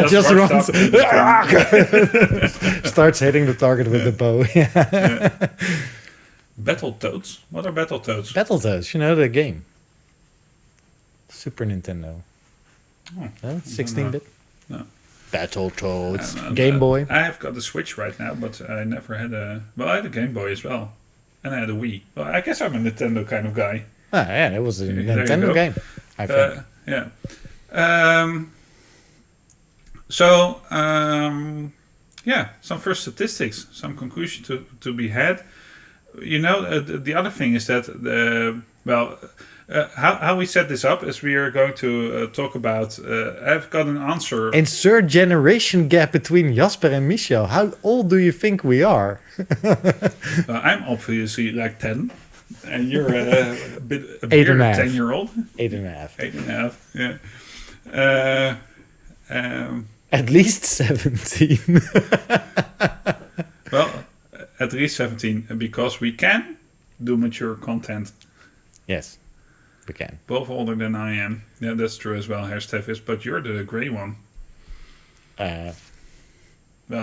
Just runs. Starts hitting the target with the bow. Yeah. Battletoads? What are Battletoads? Battletoads, you know, the game. Super Nintendo. Oh, 16-bit? No. Battletoads. Game Boy. I have got the Switch right now, but I never had a... Well, I had a Game Boy as well. And I had a Wii. Well, I guess I'm a Nintendo kind of guy. Ah, yeah, it was a Nintendo game, I think. Yeah. Some first statistics, some conclusion to be had. You know, the other thing is that how we set this up is we are going to talk about. I've got an answer. Insert generation gap between Jasper and Michel. How old do you think we are? I'm obviously like 10, and you're a bit 10-year-old. 8.5. 8.5. Yeah. At least 17. Well, at least 17, because we can do mature content. Yes, we can. Both older than I am. Yeah, that's true as well, Herstef, but you're the grey one. Well,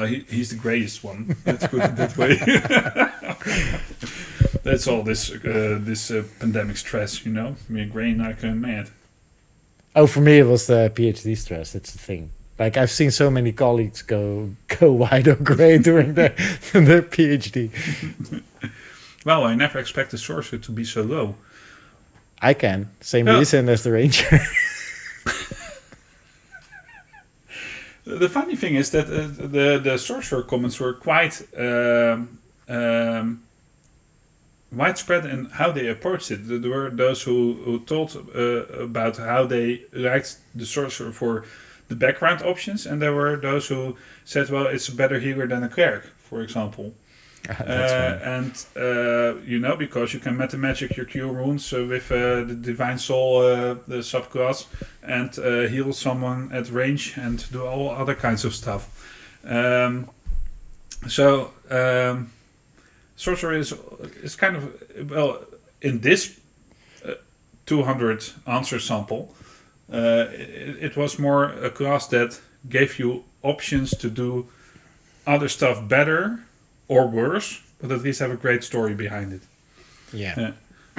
he's the greyest one. Let's put it that way. That's all this pandemic stress, you know? We're greying like mad. Oh, for me it was the PhD stress. It's the thing. Like, I've seen so many colleagues go white or grey during their PhD. Well, I never expected Sorcery to be so low. I can. Same reason as the Ranger. The funny thing is that the Sorcerer comments were quite widespread in how they approached it. There were those who told about how they liked the Sorcerer for the background options, and there were those who said, well, it's a better healer than a cleric, for example. You know, because you can meta magic your cure wounds with the Divine Soul the subclass, and heal someone at range and do all other kinds of stuff. Sorcery is kind of, well, in this 200 answer sample, it was more a class that gave you options to do other stuff better or worse, but at least have a great story behind it. Yeah.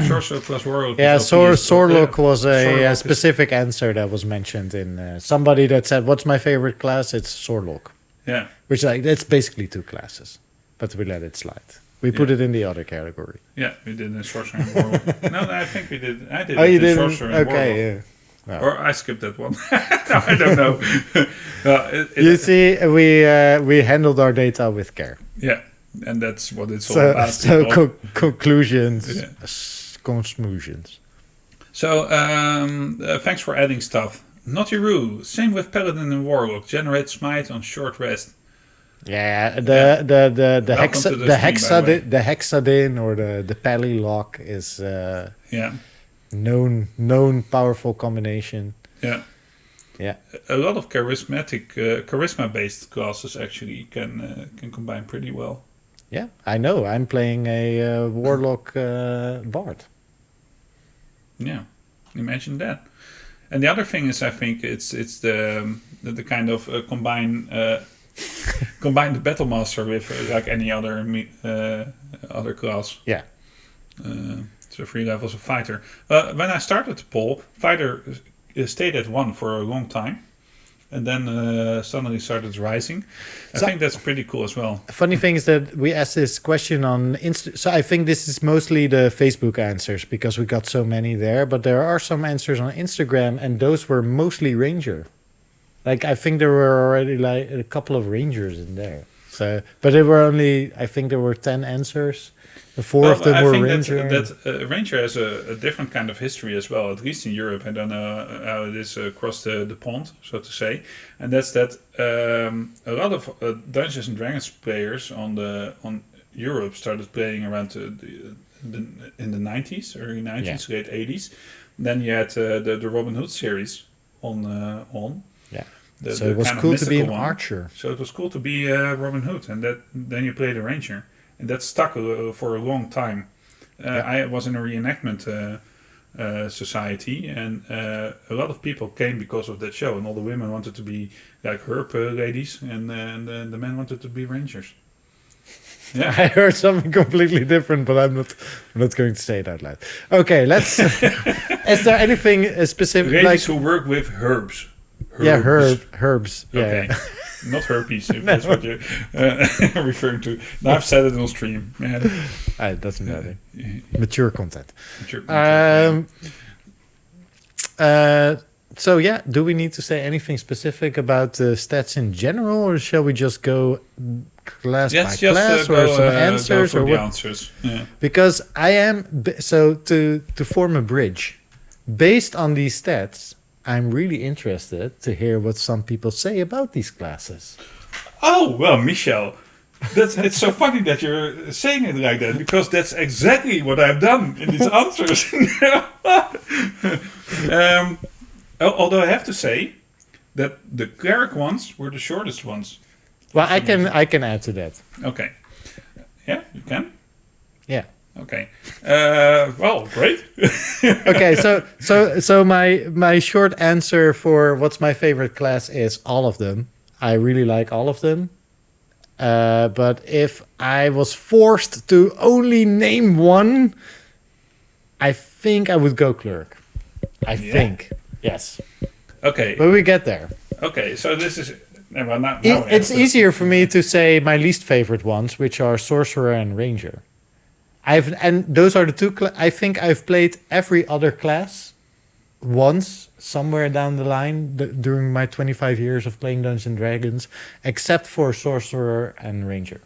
Sorcerer plus Warlock. Yeah, Sorlock was a specific answer that was mentioned in somebody that said, "What's my favorite class?" It's Sorlock. Yeah. Which that's basically 2 classes, but we let it slide. We put it in the other category. Yeah, we did in Sorcerer and Warlock. No, I think we did. I did. Oh, you did. Sorcerer and Warlock. Yeah. No. Or I skipped that one. No, I don't know. You see, we handled our data with care. Yeah, and that's what it's all about. So conclusions, conclusions. So thanks for adding stuff. Notiru, same with Paladin and Warlock. Generate smite on short rest. Yeah, the hexadin or the pally lock is known powerful combination. Yeah. A lot of charisma based classes actually can combine pretty well. Yeah, I know. I'm playing a Warlock bard. Yeah, imagine that. And the other thing is, I think it's the kind of combine the battle master with like any other class. Yeah. So 3 levels of fighter. When I started the poll, fighter stayed at 1 for a long time, and then suddenly started rising. I think that's pretty cool as well. Funny thing is that we asked this question on Insta. So I think this is mostly the Facebook answers because we got so many there. But there are some answers on Instagram, and those were mostly Ranger. Like, I think there were already like a couple of Rangers in there. So, but there were only, I think there were 10 answers. The 4 of them I were think Ranger. that Ranger has a different kind of history as well, at least in Europe. I don't know how it is across the pond, so to say. And that's that a lot of Dungeons and Dragons players on Europe started playing around in the 90s, early 90s, late 80s. Then you had the Robin Hood series on. Yeah. So it was cool to be an archer. So it was cool to be Robin Hood, and then you played a ranger, and that stuck for a long time. I was in a reenactment society, and a lot of people came because of that show, and all the women wanted to be like herb ladies, and the men wanted to be rangers. Yeah, I heard something completely different, but I'm not going to say it out loud. Okay, let's. Is there anything specific? Ladies who work with herbs. Yeah, herbs. Yeah. Okay. Not herpes, if that's what you're referring to. Now I've said it on stream. Man. It doesn't matter. Mature content. So yeah, do we need to say anything specific about the stats in general, or shall we just go class by class, or some answers, or what? The answers? Yeah. Because I am to form a bridge, based on these stats. I'm really interested to hear what some people say about these classes. Oh, well, Michel, it's so funny that you're saying it like that, because that's exactly what I've done in these answers. Although I have to say that the cleric ones were the shortest ones. Well, I can add to that. Okay. Yeah, you can? Yeah. Okay. Well, great. Okay, so my short answer for what's my favorite class is all of them. I really like all of them. But if I was forced to only name one, I think I would go cleric. I think. Yes. Okay. But we get there. Okay, so this is... Well, now it's easier for me to say my least favorite ones, which are Sorcerer and Ranger. And those are the two. I think I've played every other class once somewhere down the line during my 25 years of playing Dungeons and Dragons, except for Sorcerer and Ranger.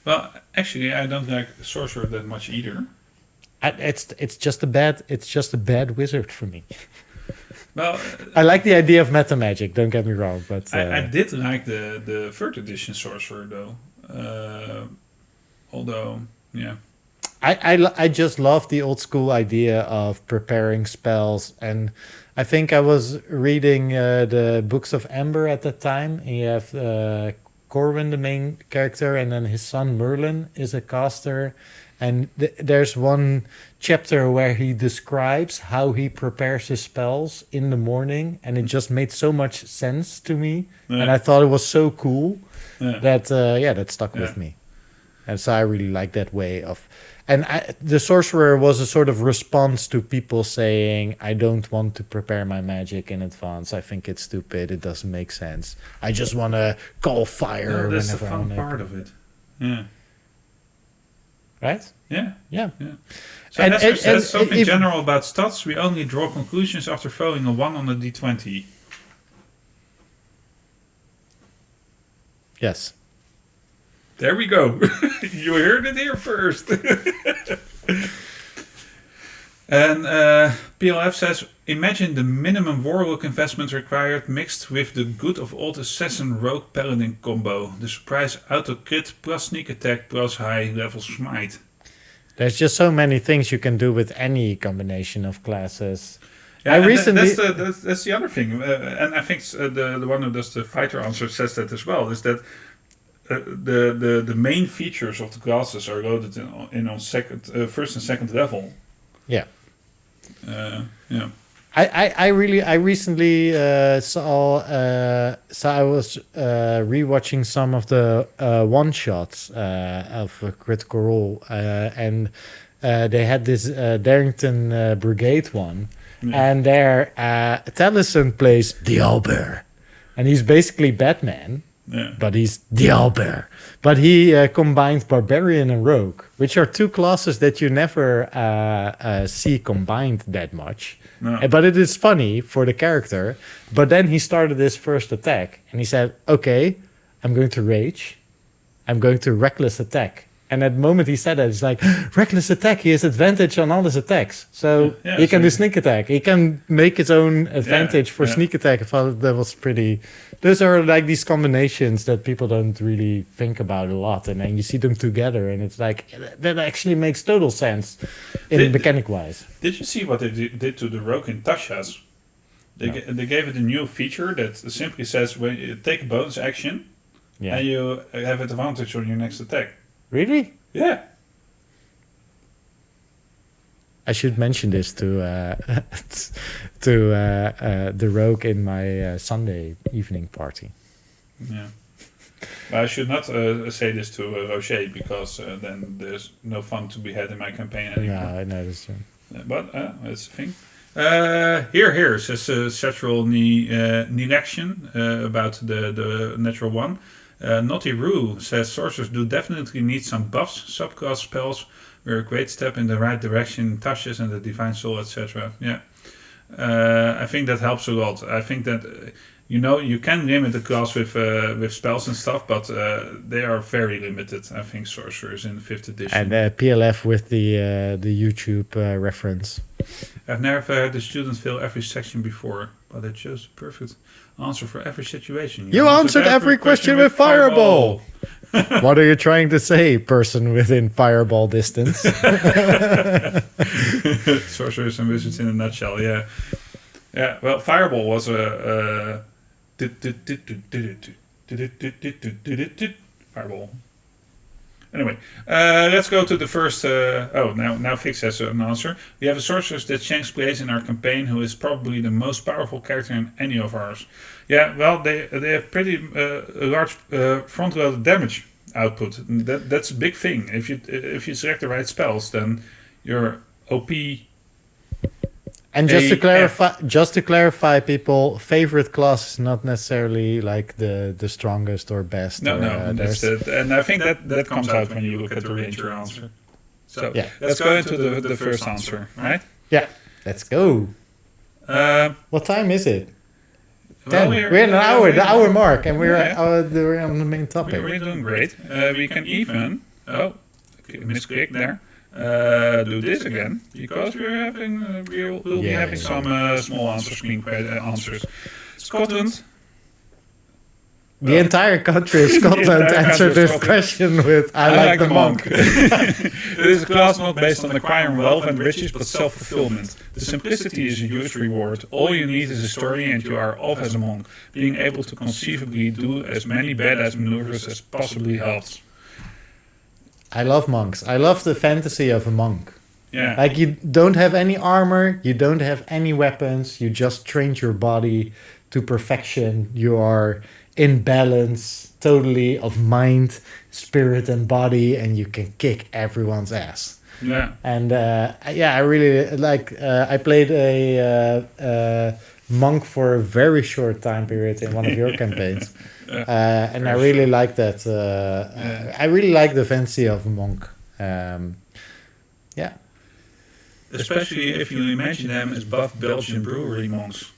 Well, actually, I don't like Sorcerer that much either. It's just a bad wizard for me. Well, I like the idea of meta magic. Don't get me wrong, but I did like the third edition Sorcerer though. Although, yeah. I just love the old school idea of preparing spells, and I think I was reading the Books of Amber at that time. And you have Corwin, the main character, and then his son Merlin is a caster. And there's one chapter where he describes how he prepares his spells in the morning, and it just made so much sense to me, and I thought it was so cool that that stuck with me. And so I really like that way of... And the Sorcerer was a sort of response to people saying, I don't want to prepare my magic in advance. I think it's stupid. It doesn't make sense. I just want to call fire. No, that's the fun part of it. Yeah. Right? Yeah. Yeah. So as says something general about stats, we only draw conclusions after throwing a 1 on a d20. Yes. There we go. You heard it here first. And PLF says, imagine the minimum Warlock investment required mixed with the good of old Assassin Rogue Paladin combo. The surprise auto crit plus sneak attack plus high level smite. There's just so many things you can do with any combination of classes. Yeah, that's the other thing. And I think the one who does the fighter answer says that as well, is that the main features of the classes are loaded in on first and second level. Yeah. Yeah. I recently saw so I was rewatching some of the one shots of Critical Role, and they had this Darrington Brigade one, and there Taliesin plays the Owlbear, and he's basically Batman. Yeah. But he's the Owlbear. But he combined Barbarian and Rogue, which are two classes that you never see combined that much. No. But it is funny for the character. But then he started his first attack, and he said, okay, I'm going to rage. I'm going to reckless attack. And at the moment he said that, it's like, reckless attack, he has advantage on all his attacks. So he can do sneak attack. He can make his own advantage for sneak attack. I thought that was pretty... Those are like these combinations that people don't really think about a lot. And then you see them together and it's like, that actually makes total sense in mechanic-wise. Did you see what they did to the rogue in Tasha's? They gave it a new feature that simply says, when you take a bonus action, and you have advantage on your next attack. Really? Yeah. I should mention this to the rogue in my Sunday evening party. Yeah. Well, I should not say this to Rocher because then there's no fun to be had in my campaign anymore. Yeah, I know that's true. But that's the thing. Here says sexual election about the natural one. Naughty Roo says sorcerers do definitely need some buffs. Subclass spells were a great step in the right direction. Touches and the divine soul, etc. Yeah, I think that helps a lot. I think that you can limit the class with spells and stuff, but they are very limited. I think sorcerers in the 5th edition. And PLF with the YouTube reference. I've never had a student fail every section before, but I chose the perfect answer for every situation. You answered every question with Fireball! What are you trying to say, person within Fireball distance? Sorcerers and wizards in a nutshell, yeah. Yeah, well, Fireball was a... Fireball. Anyway, let's go to the first... now Fix has an answer. We have a sorceress that Shanks plays in our campaign who is probably the most powerful character in any of ours. Yeah, well, they have pretty large front-loaded damage output. That's a big thing. If you select the right spells, then you're OP. And just to clarify, people, favorite class is not necessarily like the strongest or best. No, that's it. And I think that comes out when you look at the Ranger answer. So let's go into the first answer, right? Yeah, let's go. What time is it? Well, 10. We're in an hour, the hour mark, and we're on the main topic. We're doing great. We can even misclick there. Do this again because we'll be having some small answer screen answers. Scotland. The entire country of Scotland answered this question with I like the monk. It is a class not based on acquiring wealth and riches but self-fulfillment. The simplicity is a huge reward. All you need is a story and you are off as a monk. Being able to conceivably do as many badass maneuvers as possibly helps. I love monks. I love the fantasy of a monk. Yeah. Like you don't have any armor, you don't have any weapons, you just trained your body to perfection. You are in balance totally of mind, spirit and body, and you can kick everyone's ass. Yeah. And I really like I played a monk for a very short time period in one of your campaigns. And I really like that. I really like the fantasy of a monk. Yeah. Especially if you imagine them as buff Belgian brewery monks.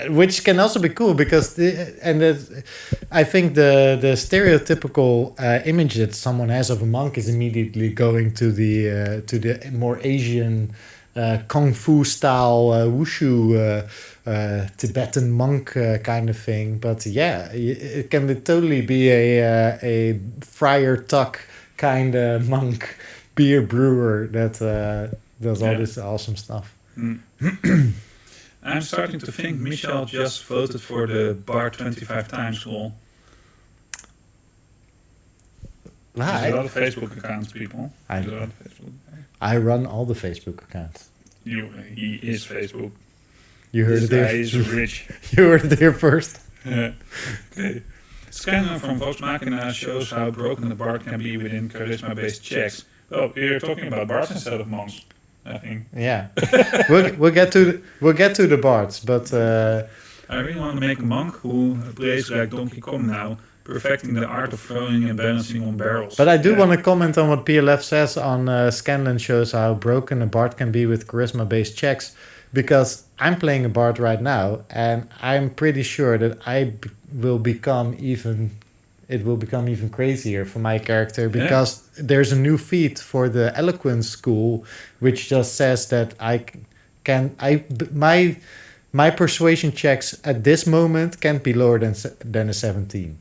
Which can also be cool because I think the stereotypical image that someone has of a monk is immediately going to the more Asian kung fu style wushu Tibetan monk kind of thing. But yeah, it can totally be a Friar Tuck kind of monk beer brewer that does all this awesome stuff. I'm starting to think Michel just voted for the bar 25 times rule. There's a lot of Facebook accounts, people. I run all the Facebook accounts. He is Facebook. You heard it here. He is rich. You heard it here first. Okay. Scanner from Volksmakina shows how broken the bard can be within charisma-based checks. Oh, you're talking about bards instead of monks, I think. Yeah, we'll get to the bards, but I really want to make a monk who plays like Donkey Kong now, perfecting the art of throwing and balancing on barrels. But I do want to comment on what PLF says on Scanlan shows how broken a bard can be with charisma-based checks, because I'm playing a bard right now, and I'm pretty sure that I will become even it will become even crazier for my character because there's a new feat for the eloquence school, which just says that my persuasion checks at this moment can't be lower than a 17.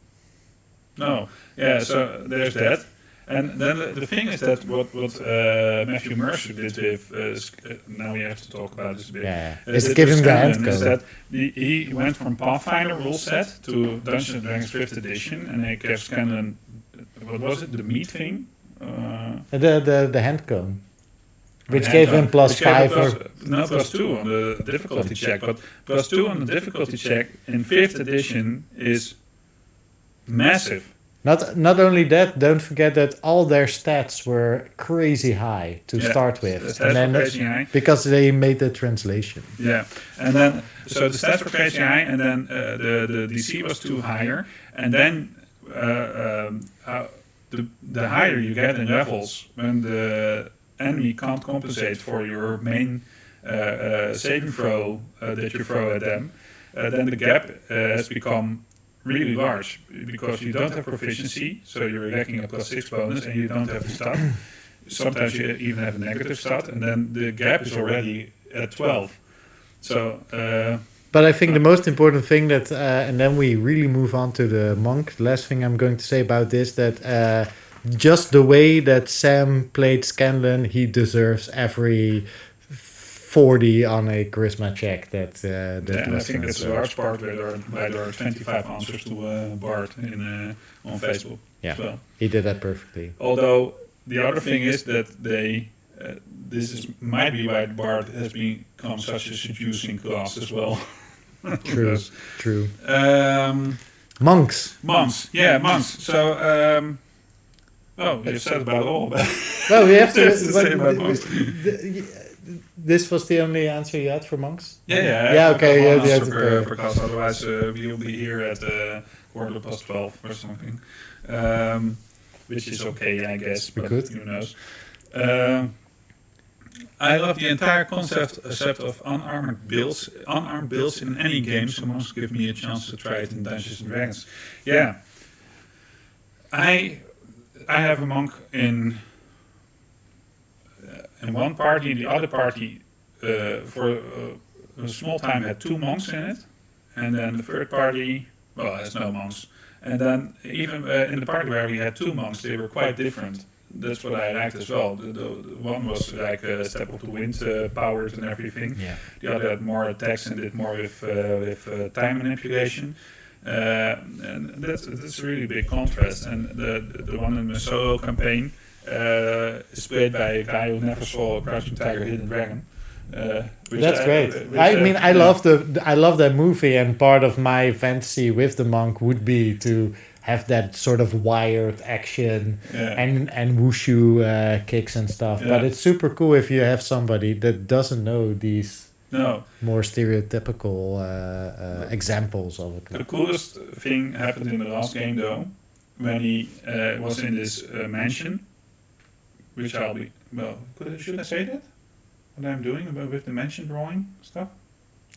No, yeah. So there's that, and then the thing is that what Matthew Mercer did with now we have to talk about this a bit. Yeah, it's giving the hand is code. that he went from Pathfinder rule set to Dungeons and Dragons 5th edition, and he gave Scanlan what was it, the meat thing? The hand cone. Which gave him +5 no, +2 on the difficulty check, but +2 on the difficulty check in 5th edition is massive. Not only that, don't forget that all their stats were crazy high to start with. The stats were crazy high. Because they made the translation. Yeah, and then so the stats were crazy high, and then the DC was too higher, and then the higher you get in levels, when the enemy can't compensate for your main saving throw that you throw at them, then the gap has become really large because you don't have proficiency, so you're lacking a +6 bonus, and you don't have a stat. Sometimes you even have a negative stat, and then the gap is already at 12. So. But I think the most important thing that, and then we really move on to the monk. The last thing I'm going to say about this, that just the way that Sam played Scanlan, he deserves every 40 on a charisma check. That I think that's a large part where there are 25 answers to Bart on Facebook. Yeah, well. He did that perfectly. Although the other thing is that might be why Bart has become such a seducing class as well. True. Monks. Monks. So, you've said about all. No, we have to say about monks. This was the only answer you had for monks? Yeah. Okay. Because otherwise we'll be here at 12:15 or something. Which is okay, I guess, but who knows. I love the entire concept of unarmed builds in any game, so must give me a chance to try it in Dungeons and Dragons. Yeah. I have a monk in one party, the other party for a small time had 2 monks in it, and then the third party, has no monks. And then even in the party where we had 2 monks, they were quite different. That's what I liked as well. The one was like a step of the wind powers and everything. Yeah. The other had more attacks and did more with time manipulation. And that's a really big contrast. And the one in the solo campaign is played by a guy who never saw a Crouching Tiger, Hidden Dragon. That's great. I love that movie, and part of my fantasy with the monk would be to have that sort of wired action and wushu kicks and stuff. But it's super cool if you have somebody that doesn't know these more stereotypical examples of it. The coolest thing happened in the last game, though, when he was in this mansion, which should I say that? What I'm doing with the mansion drawing stuff?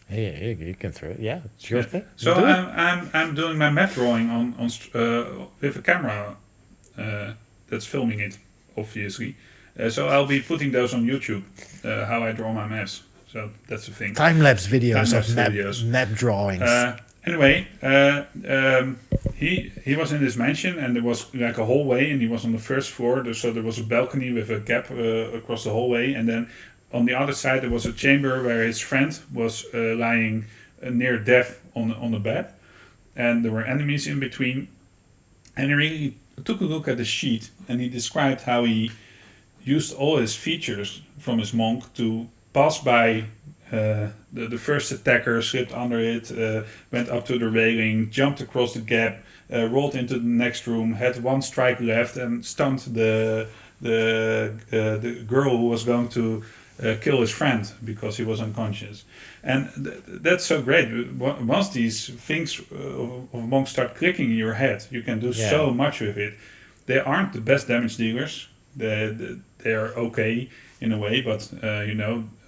Hey, you can throw it. Yeah, it's your thing. So I'm doing my map drawing on with a camera that's filming it, obviously. So I'll be putting those on YouTube, how I draw my maps. So that's the thing. Time-lapse videos of map drawings. Anyway, he was in this mansion, and there was like a hallway, and he was on the first floor. So there was a balcony with a gap across the hallway, and then on the other side there was a chamber where his friend was lying near death on the bed, and there were enemies in between. And he really took a look at the sheet, and he described how he used all his features from his monk to pass by the first attacker, slipped under it, went up to the railing, jumped across the gap, rolled into the next room, had 1 strike left, and stunned the girl who was going to kill his friend because he was unconscious. And that's so great. Once these things of monks start clicking in your head, you can do so much with it. They aren't the best damage dealers. They are okay in a way, but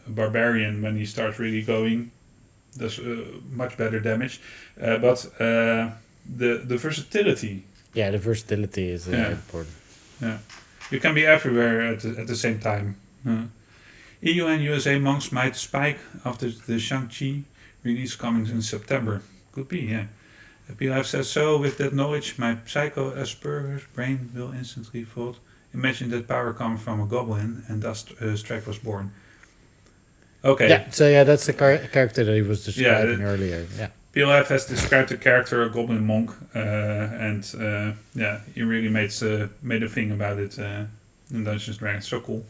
Barbarian, when he starts really going, does much better damage. But the versatility Yeah, the versatility is important. Yeah. You can be everywhere at the same time. EU and USA monks might spike after the Shang-Chi release coming in September. Could be, yeah. PLF says, so with that knowledge, my psycho Asperger's brain will instantly thought, imagine that power coming from a goblin, and thus Strike was born. Okay. Yeah, so yeah, that's the character that he was describing earlier. Yeah. PLF has described the character a goblin monk, and he really made a thing about it in Dungeons & Dragons. So cool.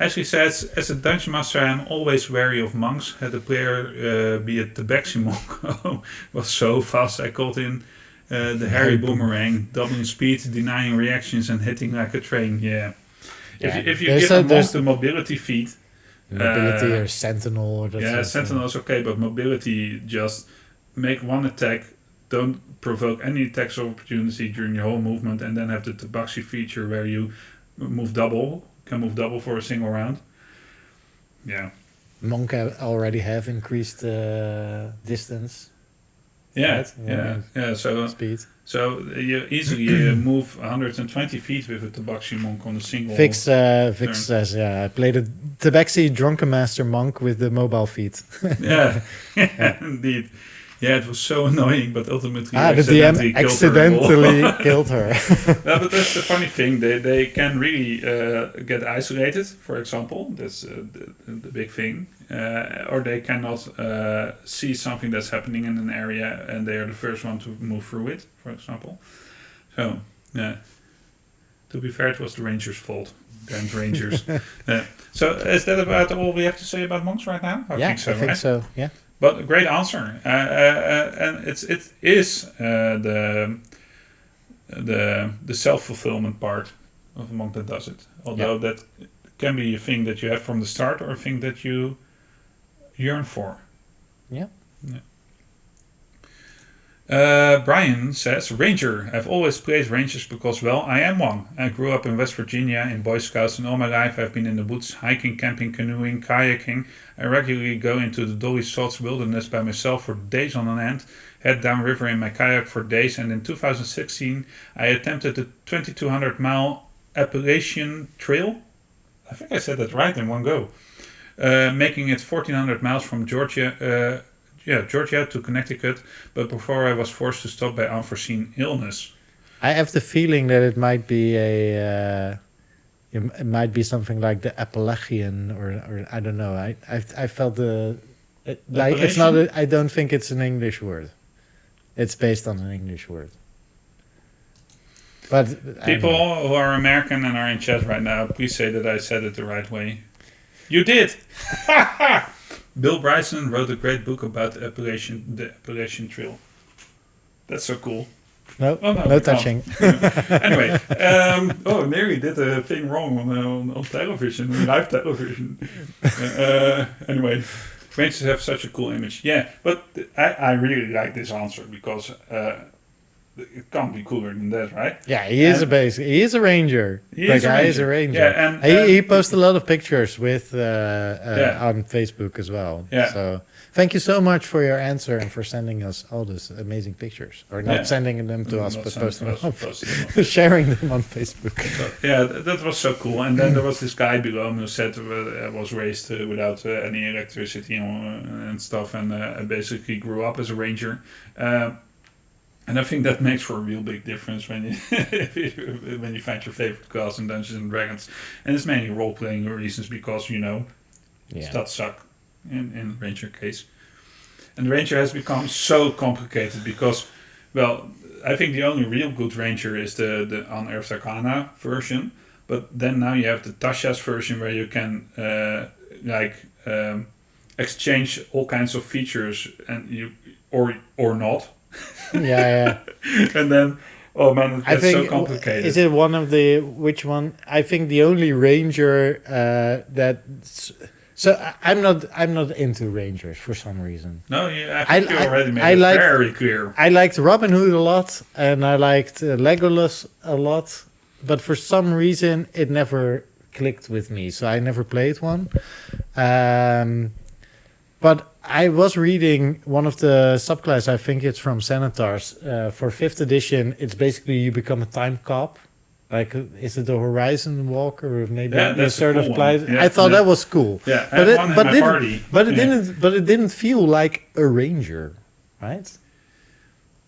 Ashley says, as a dungeon master, I'm always wary of monks. Had a player be a tabaxi monk. Was so fast. I called in the Harry Boomerang, doubling speed, denying reactions, and hitting like a train. Yeah. If you give a monk the mobility feat, mobility or sentinel. Or sentinel is okay, but mobility, just make one attack, don't provoke any attacks of opportunity during your whole movement, and then have the tabaxi feature where you can move double for a single round. Yeah. Monk already have increased distance. Yeah, right? So speed. So you easily move 120 feet with a Tabaxi monk on a single. Vix says, I played a Tabaxi Drunken Master monk with the mobile feet. yeah, indeed. Yeah, it was so annoying, but ultimately the DM accidentally killed her. Yeah, but that's the funny thing. They can really get isolated, for example. That's the big thing. Or they cannot see something that's happening in an area, and they are the first one to move through it, for example. So, yeah. To be fair, it was the Rangers' fault. Damn Rangers. So, is that about all we have to say about monks right now? I think so. Yeah. But a great answer, and it is the self-fulfillment part of a monk that does it. Although that can be a thing that you have from the start, or a thing that you yearn for. Yeah. Brian says, Ranger. I've always played Rangers because, well, I am one. I grew up in West Virginia in Boy Scouts, and all my life I've been in the woods, hiking, camping, canoeing, kayaking. I regularly go into the Dolly Salts wilderness by myself for days on end, head downriver in my kayak for days, and in 2016 I attempted the 2,200-mile Appalachian Trail. I think I said that right in one go. Making it 1,400 miles from Georgia to Connecticut, but before I was forced to stop by unforeseen illness. I have the feeling that it might be it might be something like the Appalachian, or I don't know. I felt it's not. I don't think it's an English word. It's based on an English word. But people who are American and are in chat right now, please say that I said it the right way. You did. Bill Bryson wrote a great book about the Appalachian Trail. That's so cool. No touching. Anyway, Mary did a thing wrong on television, on live television. Anyway, Rangers have such a cool image. Yeah, but I really like this answer because it can't be cooler than that, right? Yeah, he is a ranger. The guy is a ranger. Yeah, and he posts a lot of pictures with on Facebook as well. Yeah. So thank you so much for your answer and for sending us all these amazing pictures, or not sending them to us, but posting them, sharing them on Facebook. So, that was so cool. And then there was this guy below who said I was raised without any electricity and stuff, and basically grew up as a ranger. And I think that makes for a real big difference when you find your favorite class in Dungeons and Dragons. And it's mainly role-playing reasons because, stats suck in Ranger case. And Ranger has become so complicated because, well, I think the only real good Ranger is the Unearthed Arcana version. But then now you have the Tasha's version where you can, exchange all kinds of features and you or not. Yeah. And then, oh man, it's so complicated. Is it one of the, which one? I think the only ranger so I'm not into rangers for some reason. No, I think you already made it very clear. I liked Robin Hood a lot, and I liked Legolas a lot, but for some reason it never clicked with me, so I never played one. But I was reading one of the subclasses, I think it's from Senators. For 5th edition, it's basically you become a time cop. Like, is it a Horizon Walker or maybe that's sort a of cool play? one. Yeah, I thought that was cool. Yeah, I had one in my party. But it didn't feel like a ranger, right?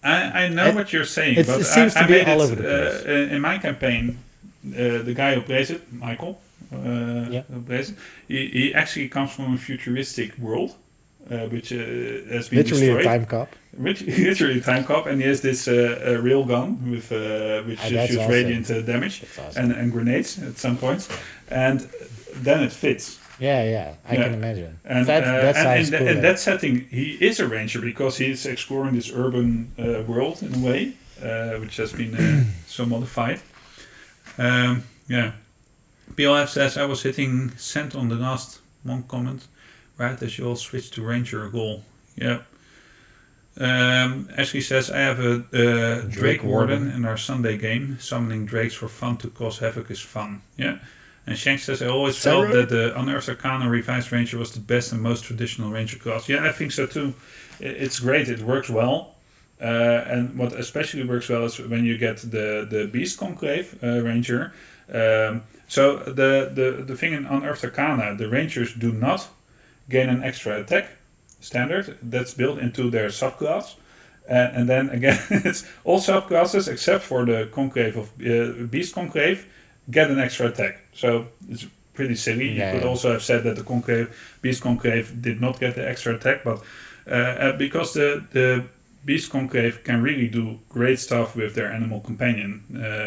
I know what you're saying, but it seems to I be made all it over the place. in my campaign. The guy who plays it, Michael, who plays it, he actually comes from a futuristic world, which has been literally destroyed. a time cop. Literally a time cop, and he has this rail gun with which shoots awesome. radiant damage Awesome. and grenades at some points, and then it fits. Yeah, I can imagine. And that sounds cool. In that setting, he is a ranger because he's exploring this urban world in a way, which has been so modified. PLF says, I was hitting send on the last one comment, right as you all switch to ranger goal. Yeah. Ashley says, I have a Drake Warden in our Sunday game. Summoning drakes for fun to cause havoc is fun. Yeah. And Shank says, I always felt that the Unearthed Arcana Revised Ranger was the best and most traditional Ranger class. Yeah, I think so too. It's great. It works well. And what especially works well is when you get the Beast Conclave Ranger. So the thing in Unearthed Arcana, the Rangers do not gain an extra attack standard. That's built into their subclass. And then again, it's all subclasses except for the Conclave of Beast Conclave get an extra attack. So it's pretty silly. You could also have said that the Beast Conclave did not get the extra attack, but because the Beast Conclave can really do great stuff with their animal companion,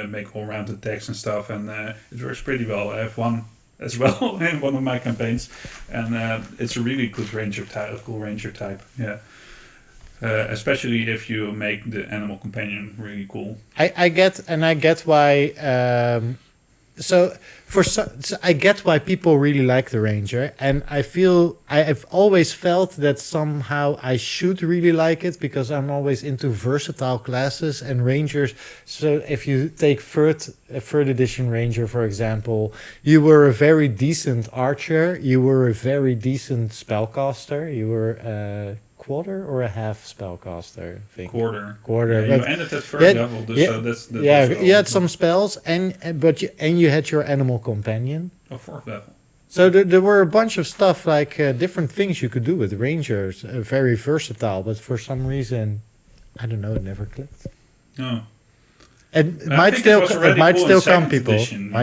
make all round attacks and stuff, and it works pretty well. I have one as well in one of my campaigns, and it's a really good ranger type, a cool ranger type. Yeah. Especially if you make the animal companion really cool. I get why. So I get why people really like the ranger, and I've always felt that somehow I should really like it because I'm always into versatile classes and rangers. So if you take third edition ranger, for example, you were a very decent archer, you were a very decent spellcaster, you were quarter or a half spellcaster, I think. Quarter. Yeah, you ended at third level, so that's you had some spells, and you had your animal companion. Oh, fourth level. So there were a bunch of stuff like different things you could do with rangers, very versatile. But for some reason, I don't know, it never clicked. No. And it might still come, people. Edition,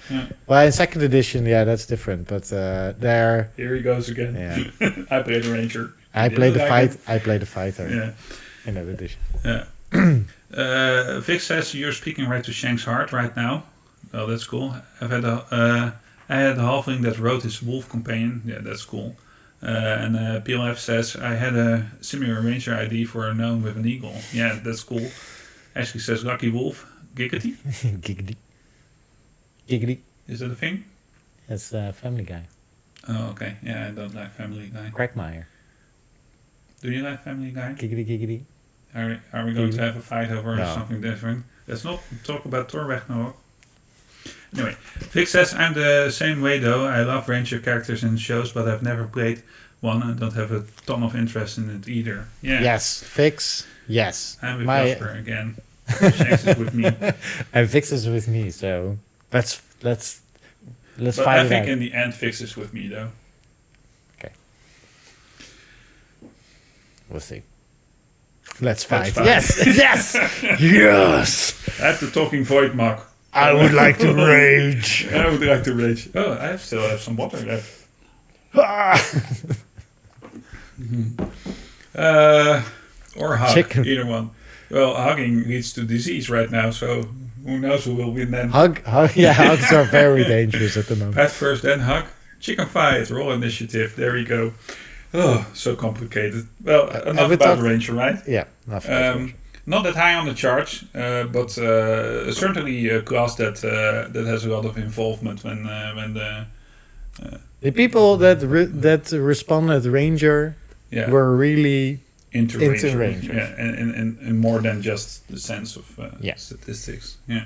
Yeah. Well, in second edition, that's different. But there. Here he goes again. Yeah. I played a ranger. I played the fighter. Yeah. In that edition. Yeah. Vic says you're speaking right to Shank's heart right now. Oh, that's cool. I had a halfling that wrote his wolf companion. Yeah, that's cool. And PLF says I had a similar ranger ID for a gnome with an eagle. Yeah, that's cool. Ashley says lucky wolf. Giggity. Giggity. Is that a thing? It's Family Guy. Oh, okay. Yeah, I don't like Family Guy. Quagmire. Do you like Family Guy? Giggity. Are we going to have a fight over something different? Let's not talk about Thor Ragnarok. Anyway, Vic says, I'm the same way though. I love ranger characters in shows, but I've never played one and don't have a ton of interest in it either. Yeah. Yes, Vix. Yes. I'm with Jasper again. Shanks is with me. And Vix is with me, so let's but fight it out. I think in the end Vix is with me though. Okay. We'll see. Let's fight. Yes! Yes! Yes! I have the talking void, Mark. I would like to rage. I would like to rage. Oh, I still have some water left. Or hug, Chicken. either one. Well, hugging leads to disease right now, so who knows who will win then. Hugs are very dangerous at the moment. Pet first, then hug. Chicken fight, roll initiative. There we go. Oh, so complicated. Well, enough about Ranger, right? Yeah, enough about Ranger. Not that high on the chart, but certainly a class that has a lot of involvement when the people that responded Ranger were really into Ranger. Yeah, and more than just the sense of statistics. Yeah.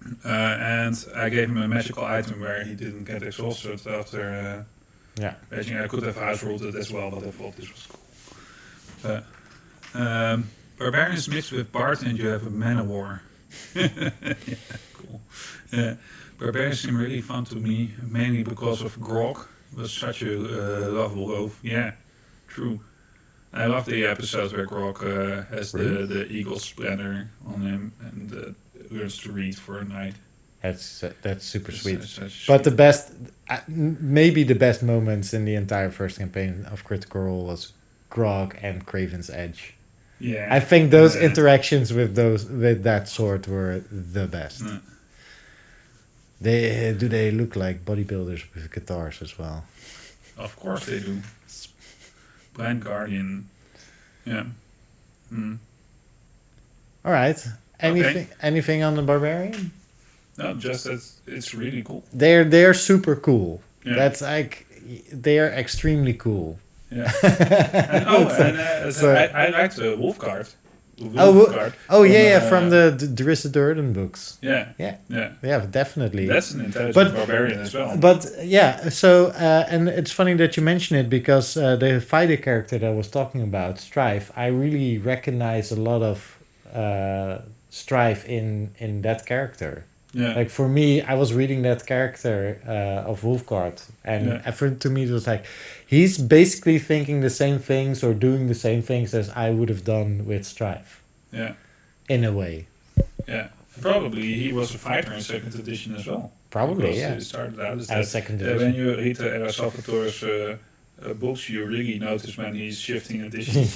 And I gave him a magical item where he didn't get exhausted after raging. I could have house ruled it as well, but I thought this was cool. Barbarians mixed with Bard and you have a man of war. Yeah, cool. Yeah. Barbarians seem really fun to me, mainly because of Grog. It was such a lovable oath. Yeah, true. I love the episode where Grog has the eagle spreader on him and learns to read for a night. That's super sweet. But the best, maybe the best moments in the entire first campaign of Critical Role was Grog and Craven's Edge. Yeah, I think those interactions with that sword were the best. They look like bodybuilders with guitars as well? Of course they do. Blind Guardian. Yeah. All right. Anything on the Barbarian? No, just that it's really cool. They're super cool. Yeah. That's like they're extremely cool. Yeah. I liked the wolf card. From the Drissa Durden books. Yeah, definitely. That's an intelligent barbarian as well. But yeah, so and it's funny that you mention it because the fighter character that I was talking about, Strife, I really recognize a lot of Strife in that character. Yeah. Like for me, I was reading that character of Wolfguard, and to me it was like he's basically thinking the same things or doing the same things as I would have done with Strife. Yeah. In a way. Yeah. Probably he was a fighter in second edition as well. Probably, because he started out as second edition. When you read Era Salvatore's books, you really notice when he's shifting editions.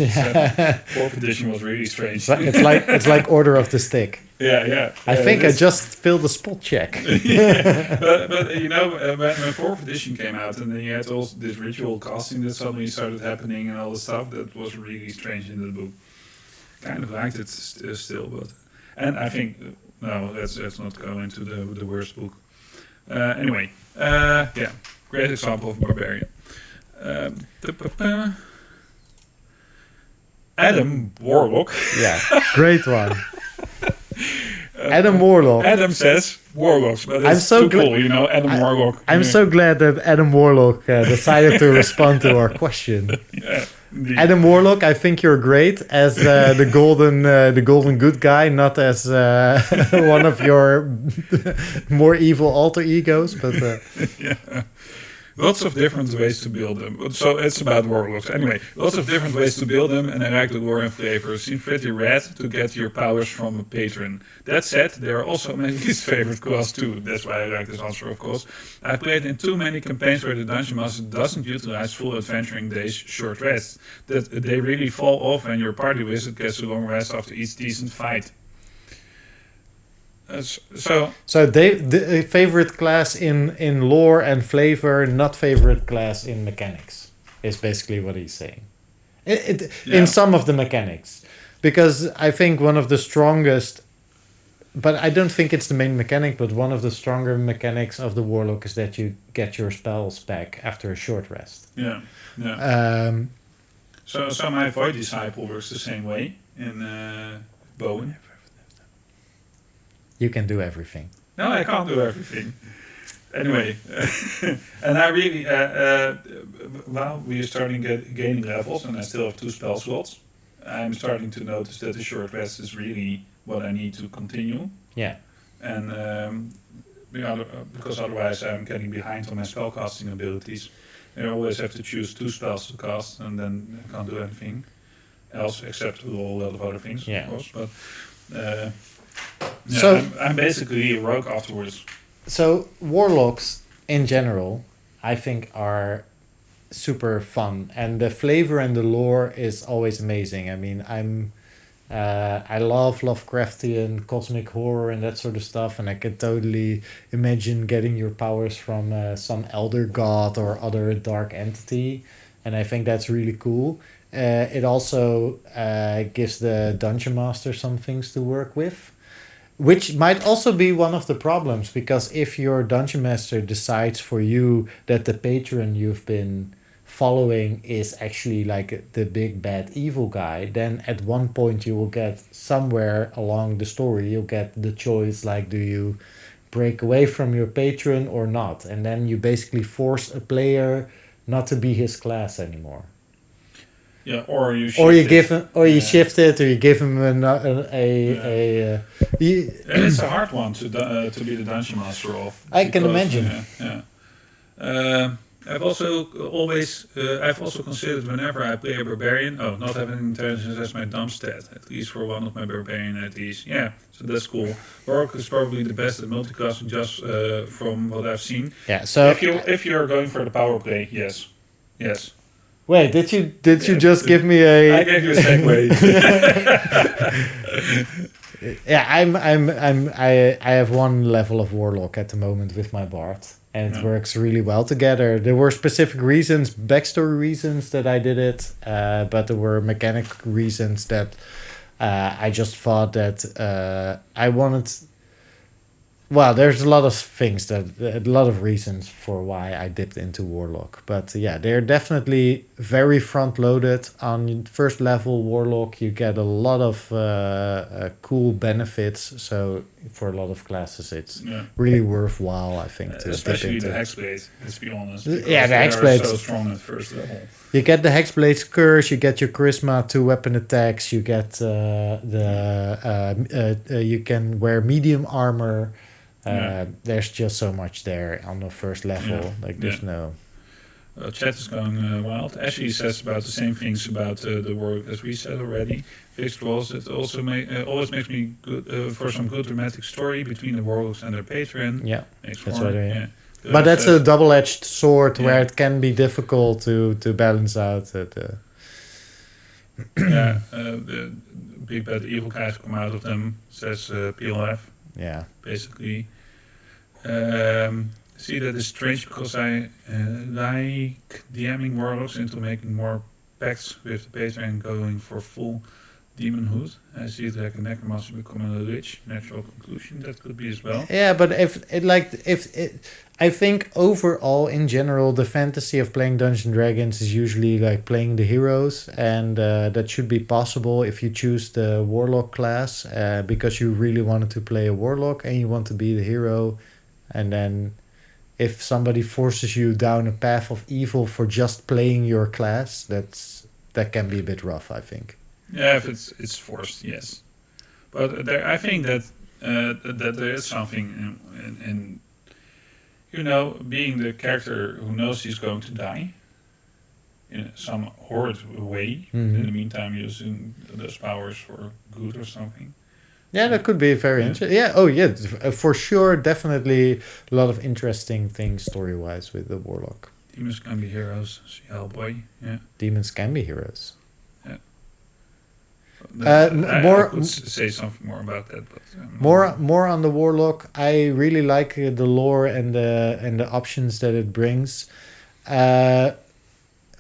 Fourth edition was really strange. It's like Order of the Stick. Yeah. I think I just filled a spot check. but you know, when fourth edition came out, and then you had all this ritual casting that suddenly started happening and all the stuff that was really strange in the book. Kind of liked it still, but and I think let's not go into the worst book. Anyway, great example of Barbarian. Adam Warlock. Yeah, great one. Adam Warlock. Adam says Warlocks, but it's too cool, you know, Adam Warlock. I'm so glad that Adam Warlock decided to respond to our question. Yeah, indeed. Adam Warlock, I think you're great as the golden good guy, not as one of your more evil alter egos, but yeah. Lots of different ways to build them. So it's about warlocks. Anyway, lots of different ways to build them, and I like the dwarven flavor. Seems pretty rad to get your powers from a patron. That said, there are also my least favorite class too. That's why I like this answer, of course. I've played in too many campaigns where the Dungeon Master doesn't utilize full adventuring days short rests. That they really fall off when your party wizard gets a long rest after each decent fight. So the favorite class in lore and flavor, not favorite class in mechanics, is basically what he's saying. In some of the mechanics, because I think one of the strongest, but I don't think it's the main mechanic, but one of the stronger mechanics of the Warlock is that you get your spells back after a short rest. Yeah. So my Void Disciple works the same way in Bowen. You can do everything. No, I can't do everything. Anyway, and I really, while we are starting gaining levels, and I still have 2 spell slots, I'm starting to notice that the short rest is really what I need to continue. Yeah. And because otherwise I'm getting behind on my spellcasting abilities. I always have to choose 2 spells to cast, and then I can't do anything else except do a whole lot of other things, of course. But I'm basically a rogue afterwards. So Warlocks in general, I think, are super fun, and the flavor and the lore is always amazing. I mean, I love Lovecraftian cosmic horror and that sort of stuff, and I can totally imagine getting your powers from some elder god or other dark entity, and I think that's really cool. It also gives the Dungeon Master some things to work with, which might also be one of the problems, because if your Dungeon Master decides for you that the patron you've been following is actually like the big bad evil guy, then at one point you will get somewhere along the story, you'll get the choice like, do you break away from your patron or not? And then you basically force a player not to be his class anymore. Yeah, or you Or you shift give it. him, or you Yeah. shift it, or you give him It's a hard one to be the dungeon master of. I can imagine. I've also considered whenever I play a barbarian, not having intelligence as my dump stat, at least for one of my barbarian at least. Yeah, so that's cool. Warlock is probably the best at multiclassing, just from what I've seen. Yeah. So if you're going for the power play, yes. wait, did you just give me a? I gave you a segue. Yeah, I have one level of Warlock at the moment with my Bard, and it works really well together. There were specific reasons, backstory reasons that I did it, but there were mechanic reasons that I just thought that I wanted. Well, there's a lot of things a lot of reasons for why I dipped into Warlock, but yeah, they're definitely very front loaded. On first level Warlock, you get a lot of cool benefits. So for a lot of classes, it's really worthwhile, I think, to especially dip into the Hexblade. Let's be honest. Yeah, the they Hexblade. are so strong at first level. You get the Hexblade's Curse, you get your Charisma, 2 weapon attacks, you get you can wear medium armor. There's just so much there on the first level. There's no. Chat is going wild. Ashley says about the same things about the work as we said already. Fixed walls. It also always makes me good for some good dramatic story between the Warlocks and their patron. Yeah, makes that's more, what I mean. But that's a double-edged sword where it can be difficult to balance out. The big bad evil guys come out of them, says PLF. Yeah. Basically. See, that is strange because I like DMing Warlocks into making more pacts with the patron and going for full demonhood. I see it like a necromancer becoming a lich. Natural conclusion that could be as well. Yeah, but I think overall in general the fantasy of playing Dungeons and Dragons is usually like playing the heroes, and that should be possible if you choose the Warlock class because you really wanted to play a Warlock and you want to be the hero, and then if somebody forces you down a path of evil for just playing your class, that can be a bit rough, I think. Yeah, if it's forced, yes. But I think that there is something in being the character who knows he's going to die in some horrid way. Mm-hmm. In the meantime, using those powers for good or something. Yeah, that could be very interesting. Yeah, oh yeah, for sure, definitely a lot of interesting things story-wise with the Warlock. Demons can be heroes. See, Hellboy. Yeah. Demons can be heroes. I could say something more about that, but more on the Warlock. I really like the lore and the options that it brings.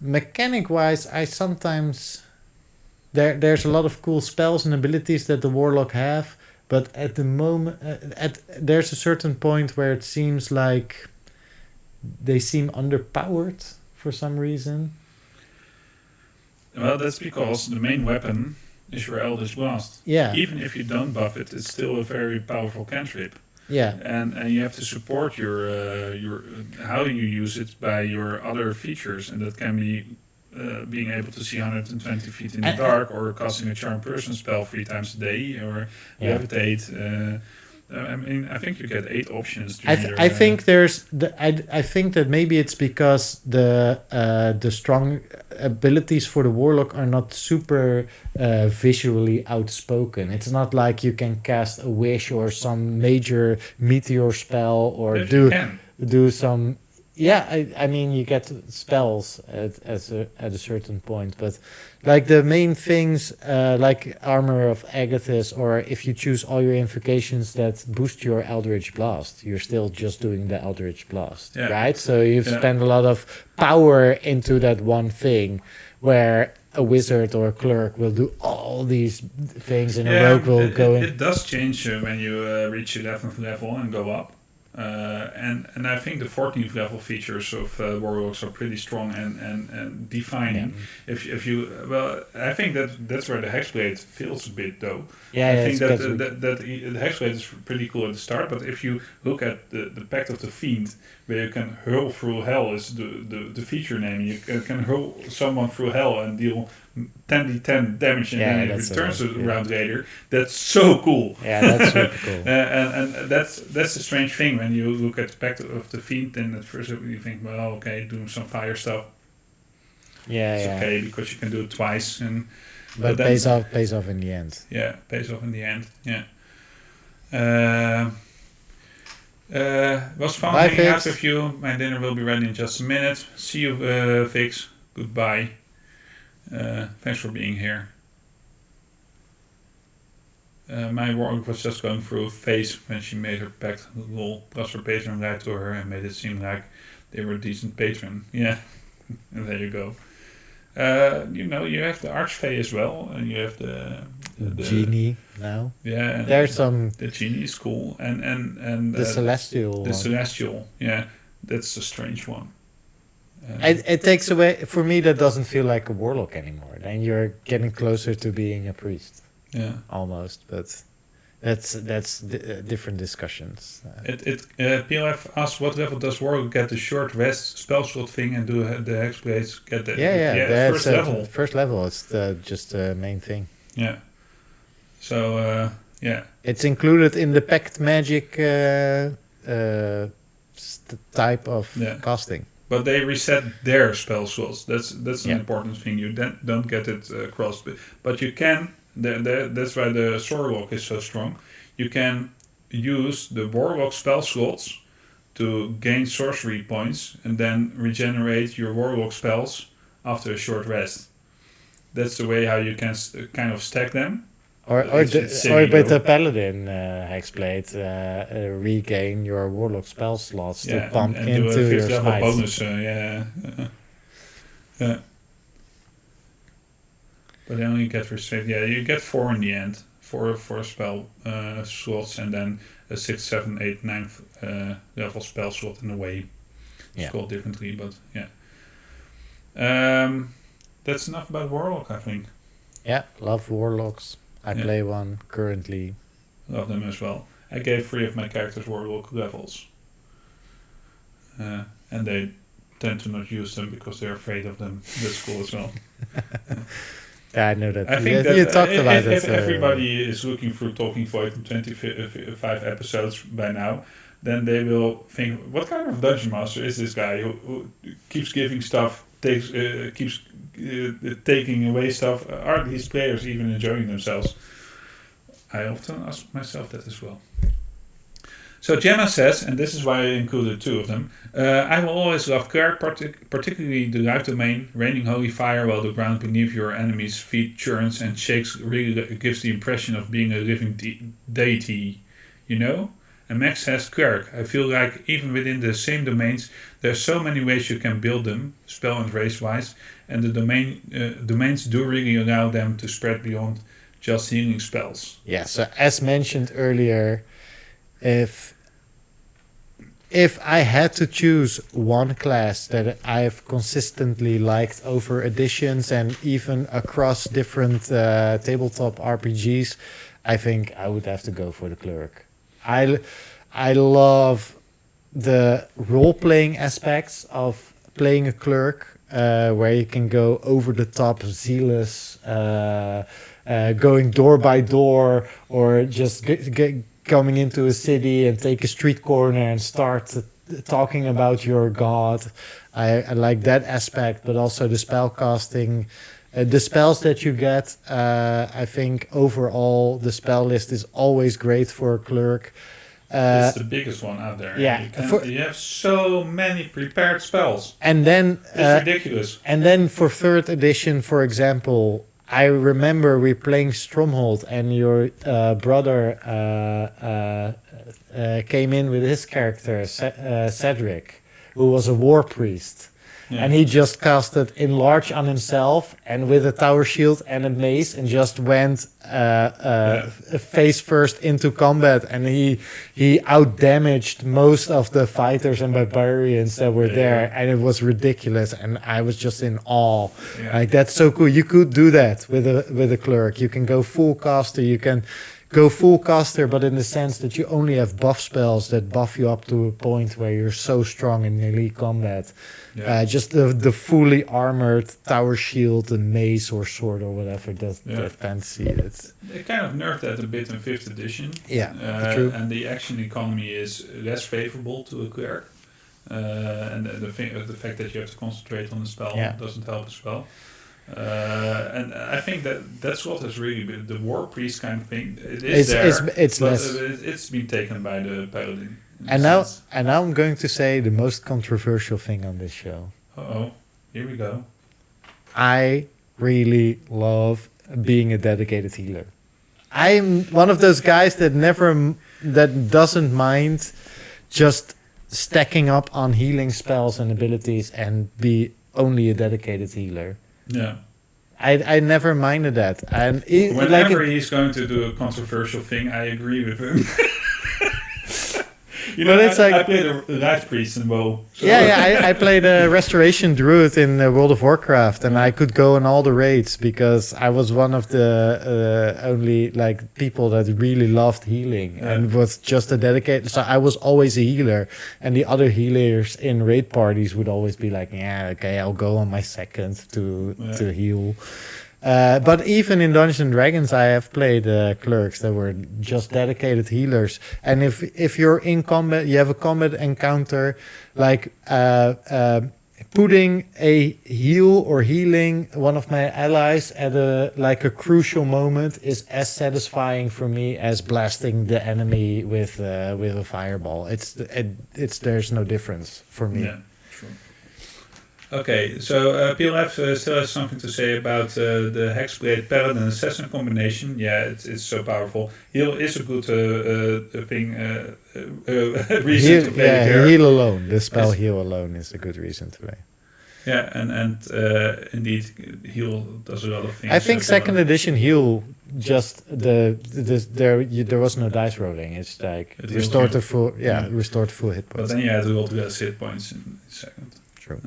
Mechanic wise, I sometimes there's a lot of cool spells and abilities that the Warlock have, but at the moment, there's a certain point where it seems like they seem underpowered for some reason. Well, that's because the main weapon is your Eldritch Blast. Yeah. Even if you don't buff it, it's still a very powerful cantrip. Yeah. And you have to support your how you use it by your other features, and that can be being able to see 120 feet in the dark, or casting a charm person spell 3 times a day, or levitate. I think you get 8 options. I think there's I think that maybe it's because the strong abilities for the Warlock are not super visually outspoken. It's not like you can cast a wish or some major meteor spell or do some. Yeah, I mean you get spells at a certain point, but like the main things like Armor of Agathis, or if you choose all your invocations that boost your Eldritch Blast, you're still just doing the Eldritch Blast, right? So you've spent a lot of power into that one thing, where a wizard or a clerk will do all these things and a rogue will go in. It does change when you reach 11th level and go up. And I think the 14th level features of Warlocks are pretty strong and defining. Yeah. If you I think that's where the Hexblade feels a bit though. Yeah, I yeah, think it's the Hexblade is pretty cool at the start, but if you look at the Pact of the Fiend, where you can hurl through hell is the feature name. You can hurl someone through hell and deal 10d10 damage and then it returns to round later. That's so cool. Yeah, that's super cool. And that's the strange thing when you look at the Pact of the Fiend, and at first you think, well, okay, doing some fire stuff. Yeah, it's okay because you can do it twice, but then, pays off in the end. Yeah, pays off in the end. Yeah. Was fun Bye, hanging out Vix. with you. My dinner will be ready in just a minute. See you, Vix. Goodbye. Thanks for being here. My Warlock was just going through a phase when she made her pact. Lol, plus her patron lied to her and made it seem like they were a decent patron. Yeah, and there you go. You have the Archfey as well, and you have the Genie now. Yeah, there's some. The Genie is cool, and the Celestial. The Celestial, yeah, that's a strange one. It takes away for me. That doesn't feel like a Warlock anymore. Then you're getting closer to being a priest. Yeah, almost, but that's different discussions. PLF asks, what level does Warlock get the short rest spell slot thing and do the Hexblades get that? Yeah, first level. First level, it's just the main thing. Yeah. So, it's included in the Pact Magic type of casting. But they reset their spell slots. That's an important thing. You don't get it crossed. But you can... that's why the Warlock is so strong. You can use the Warlock spell slots to gain sorcery points and then regenerate your Warlock spells after a short rest. That's the way how you can kind of stack them. Or with the Paladin Hexblade, regain your Warlock spell slots to pump and into do a your level smites. bonus. But then you get restricted. Yeah, you get 4 in the end. 4 spell slots, and then a 6, 7, 8, 9 level spell slot in a way. It's called differently, but yeah. That's enough about Warlock, I think. Yeah, love Warlocks. I play one currently. Love them as well. I gave 3 of my characters Warlock levels. And they tend to not use them because they're afraid of them. That's cool as well. Yeah, I know that. I think that you talked about it. If everybody is looking through Talking Void in 25 episodes by now, then they will think, what kind of dungeon master is this guy who keeps giving stuff, keeps taking away stuff? Are these players even enjoying themselves? I often ask myself that as well. So Gemma says, and this is why I included 2 of them, I will always love cleric, particularly the life domain. Raining holy fire while the ground beneath your enemy's feet churns and shakes really gives the impression of being a living deity, you know? And Max says, cleric, I feel like even within the same domains, there's so many ways you can build them, spell and race-wise, and the domains do really allow them to spread beyond just healing spells. Yeah, so as mentioned earlier, if I had to choose one class that I've consistently liked over editions and even across different tabletop RPGs, I think I would have to go for the cleric. I love the role-playing aspects of playing a cleric, where you can go over the top, zealous, going door by door, or just coming into a city and take a street corner and start talking about your god. I like that aspect, but also the spell casting. The spells that you get, I think overall the spell list is always great for a cleric. It's the biggest one out there. Yeah, you have so many prepared spells. And then it's ridiculous. And then for 3rd edition, for example, I remember we playing Stromhold, and your brother came in with his character, Cedric, who was a war priest. And he just casted Enlarge on himself and with a tower shield and a mace and just went face first into combat. And he out-damaged most of the fighters and barbarians that were there. And it was ridiculous. And I was just in awe. Yeah. Like, that's so cool. You could do that with a cleric. You can go full caster. You can go full caster, but in the sense that you only have buff spells that buff you up to a point where you're so strong in melee combat. Yeah. Just the fully armored tower shield and mace or sword or whatever, that fantasy. They kind of nerfed that a bit in 5th edition. Yeah, true. And the action economy is less favorable to a cleric. And the fact that you have to concentrate on the spell doesn't help as well. And I think that's what has really been the war priest kind of thing. It's less. It's been taken by the paladin. And now I'm going to say the most controversial thing on this show. Here we go. I really love being a dedicated healer. I'm one of those guys that doesn't mind just stacking up on healing spells and abilities and be only a dedicated healer. Yeah. I never minded that. And whenever he's going to do a controversial thing, I agree with him. I played a light priest in WoW. So. I played a restoration druid in World of Warcraft, and I could go on all the raids because I was one of the only people that really loved healing and was just a dedicated. So I was always a healer, and the other healers in raid parties would always be like, "Yeah, okay, I'll go on my second to heal." But even in Dungeons and Dragons, I have played clerics that were just dedicated healers. And if you're in combat, you have a combat encounter, putting a heal or healing one of my allies at a crucial moment is as satisfying for me as blasting the enemy with a fireball. There's no difference for me. Yeah, true. Okay, so PLF still has something to say about the Hexblade Paladin Assassin combination. Yeah, it's so powerful. Heal is a good reason to play the hero. Heal alone. The spell heal alone is a good reason to play. Yeah, and indeed, heal does a lot of things. I think second edition heal just there was no dice rolling. It's like restored to full hit points. But then you had to roll the hit points in second. True.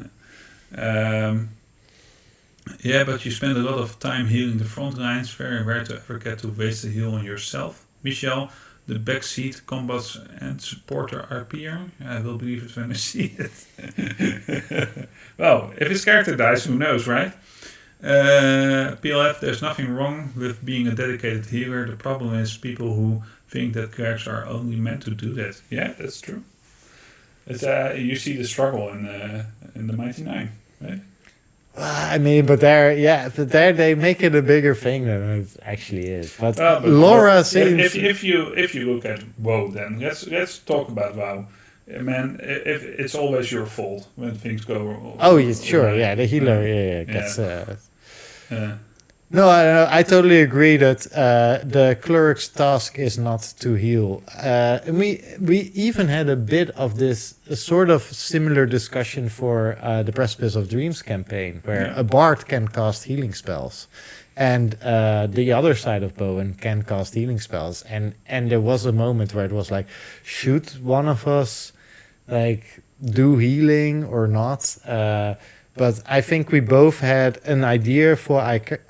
But you spend a lot of time healing the front lines. Very rare to ever get to waste the heal on yourself. Michel, the backseat combats and supporter RPer. I will believe it when I see it. Well, if his character dies, who knows, right? PLF, there's nothing wrong with being a dedicated healer. The problem is people who think that characters are only meant to do that. Yeah, that's true. It's you see the struggle in the Mighty Nine, right? I mean, but there they make it a bigger thing than it actually is. But Laura seems. If you look at WoW, then let's talk about WoW. Man, if it's always your fault when things go wrong. Oh, sure, yeah, the healer gets. No, I totally agree that the cleric's task is not to heal. We even had a bit of this sort of similar discussion for the Precipice of Dreams campaign, where a bard can cast healing spells, and the other side of Bowen can cast healing spells. And there was a moment where it was like, should one of us do healing or not? But I think we both had an idea for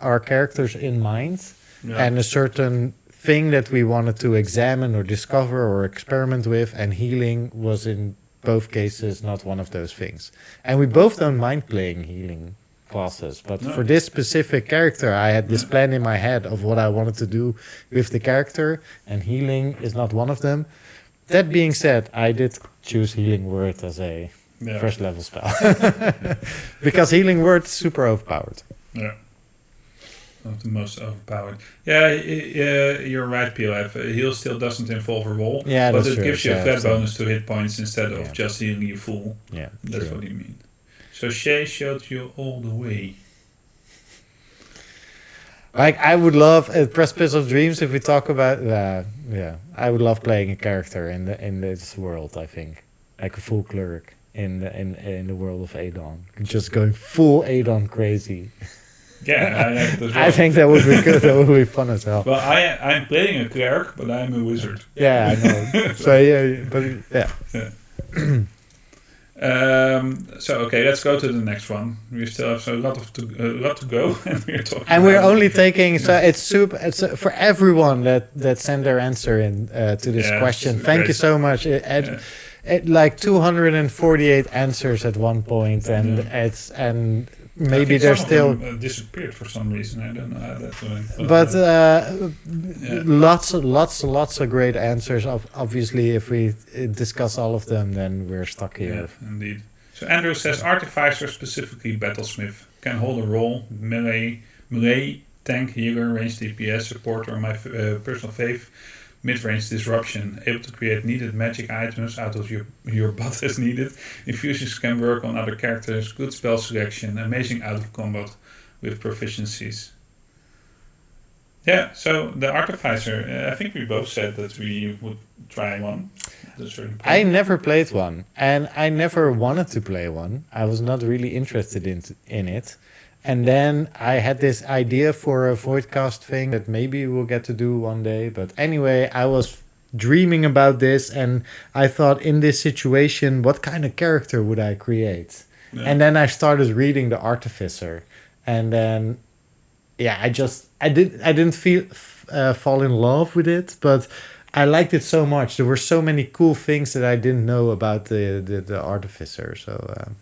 our characters in mind and a certain thing that we wanted to examine or discover or experiment with. And healing was in both cases not one of those things. And we both don't mind playing healing classes. But for this specific character, I had this plan in my head of what I wanted to do with the character. And healing is not one of them. That being said, I did choose Healing Word as a... first level spell. Because Healing Word is super overpowered. Yeah. One of the most overpowered. Yeah, you're right, PLF. Heal still doesn't involve a roll. Yeah, but it gives you a flat bonus to hit points instead of just healing you full. Yeah. That's what you mean. So Shay showed you all the way. I would love Precipice of Dreams if we talk about I would love playing a character in this world, I think. Like a full cleric in the world of Adon. Just going full Adon crazy. Yeah, I like it as well. I think that would be good. That would be fun as hell. Well, I'm playing a cleric, but I'm a wizard. Yeah, I know. So yeah, but yeah. So okay, let's go to the next one. We still have a lot to go, and we're talking. And we're only taking, so it's super. It's for everyone that sent their answer in to this question. Thank you so much. It like 248 answers at one point, and maybe they're still disappeared for some reason. I don't know how that went. But lots of great answers. Obviously, if we discuss all of them, then we're stuck here. Yeah, indeed. So Andrew says, Artificer, specifically Battlesmith, can hold a role, melee, tank, healer, range DPS, support, or my personal fave, mid-range disruption, able to create needed magic items out of your butt as needed. Infusions can work on other characters, good spell selection, amazing out of combat with proficiencies. Yeah, so the Artificer, I think we both said that we would try one. I never played one, and I never wanted to play one. I was not really interested in it. And then I had this idea for a Voidcast thing that maybe we'll get to do one day. But anyway, I was dreaming about this, and I thought, in this situation, what kind of character would I create? Yeah. And then I started reading the Artificer, and then I didn't fall in love with it, but I liked it so much. There were so many cool things that I didn't know about the Artificer. So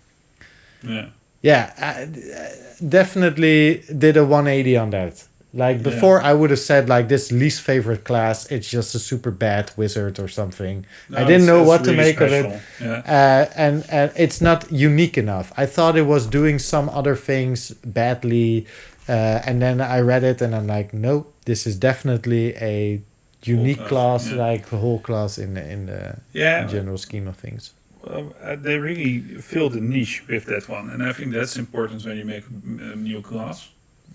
yeah, I definitely did a 180 on that. Like before, I would have said like this least favorite class. It's just a super bad wizard or something. No, I didn't know what really to make special. Of it, and it's not unique enough. I thought it was doing some other things badly, and then I read it and I'm like, nope, this is definitely a unique class, like the whole class in the general scheme of things. They really filled the niche with that one, and I think that's important when you make a new class.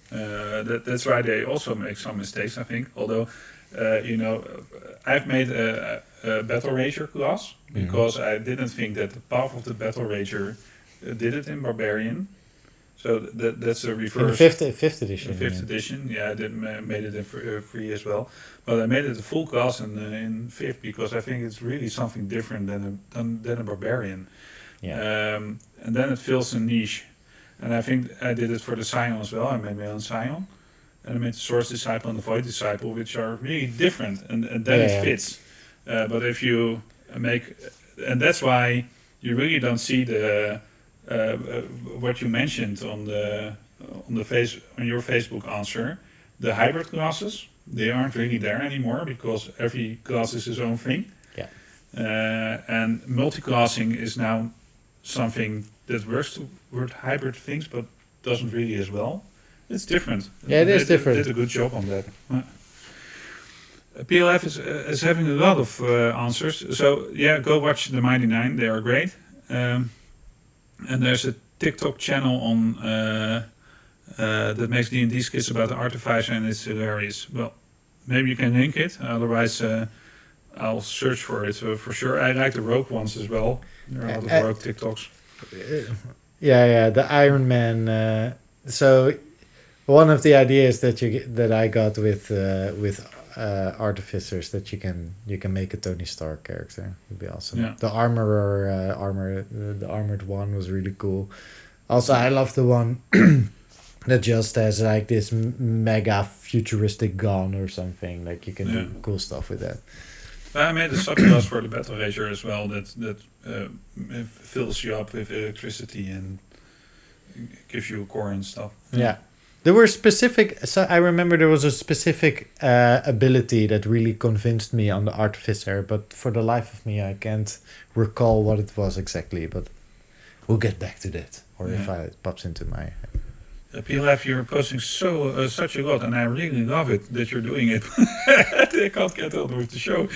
That's why they also make some mistakes, I think. Although, I've made a Battle Ranger class because I didn't think that the path of the Battle Ranger did it in Barbarian. So that's a reverse. In the fifth edition. Fifth edition, I made it in free as well. But I made it a full class in fifth because I think it's really something different than a Barbarian. Yeah. And then it fills a niche. And I think I did it for the Scion as well. I made my own Scion. And I made the Source Disciple and the Void Disciple, which are really different. And then it fits. But if you make... And that's why you really don't see the... what you mentioned on your Facebook answer, the hybrid classes, they aren't really there anymore because every class is its own thing. Yeah. And multi-classing is now something that works toward hybrid things, but doesn't really as well. It's different. Yeah, it is different. They did a good job on that. PLF is having a lot of answers. So go watch the Mighty Nine. They are great. And there's a TikTok channel on that makes D&D skits about the Artificer, and it's hilarious. Well, maybe you can link it. Otherwise, I'll search for it for sure. I like the Rogue ones as well. There are a lot of Rogue TikToks. The Iron Man. So one of the ideas that I got with Artificers that you can make a Tony Stark character. Would be awesome. Yeah. The the armored one was really cool. Also, I love the one that just has like this mega futuristic gun or something. Like you can do cool stuff with that. I made a subclass for the Battle Ranger as well that fills you up with electricity and gives you a core and stuff. Yeah. There were specific... So I remember there was a specific ability that really convinced me on the Artificer, but for the life of me, I can't recall what it was exactly, but we'll get back to that, or if it pops into my head. PLF, you're posting such a lot, and I really love it that you're doing it. I can't get on with the show.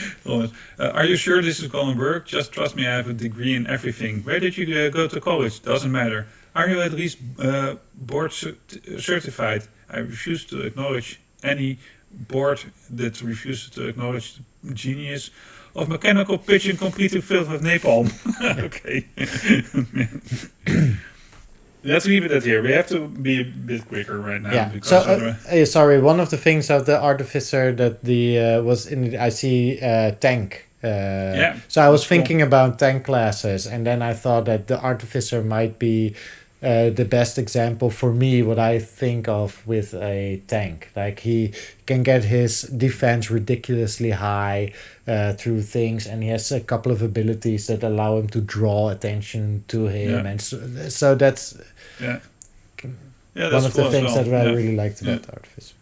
Are you sure this is going to work? Just trust me, I have a degree in everything. Where did you go to college? Doesn't matter. Are you at least board certified? I refuse to acknowledge any board that refuses to acknowledge genius of mechanical pigeon completely filled with napalm. Okay. Let's leave it at here. We have to be a bit quicker right now. Yeah. Because So, sorry. One of the things of the Artificer that the was in the, I see tank. Yeah, So I was that's cool. thinking about tank classes, and then I thought that the Artificer might be the best example for me. What I think of with a tank, like he can get his defense ridiculously high through things, and he has a couple of abilities that allow him to draw attention to him, Yeah. and so that's. Yeah. Yeah, that's one of cool the as things well. that I Yeah. really liked about Yeah. Artificer.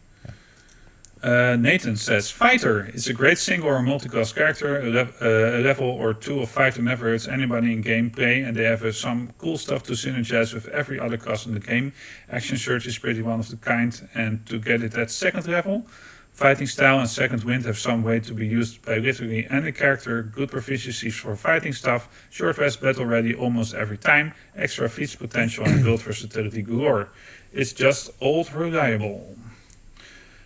Nathan says, Fighter is a great single or multiclass character. A level or two of Fighter never hurts anybody in gameplay, and they have some cool stuff to synergize with every other class in the game. Action Surge is pretty one of the kind, and to get it at second level, Fighting Style and Second Wind have some way to be used by literally any character, good proficiencies for fighting stuff, short rest, battle ready almost every time, extra feats potential and build versatility galore. It's just old reliable.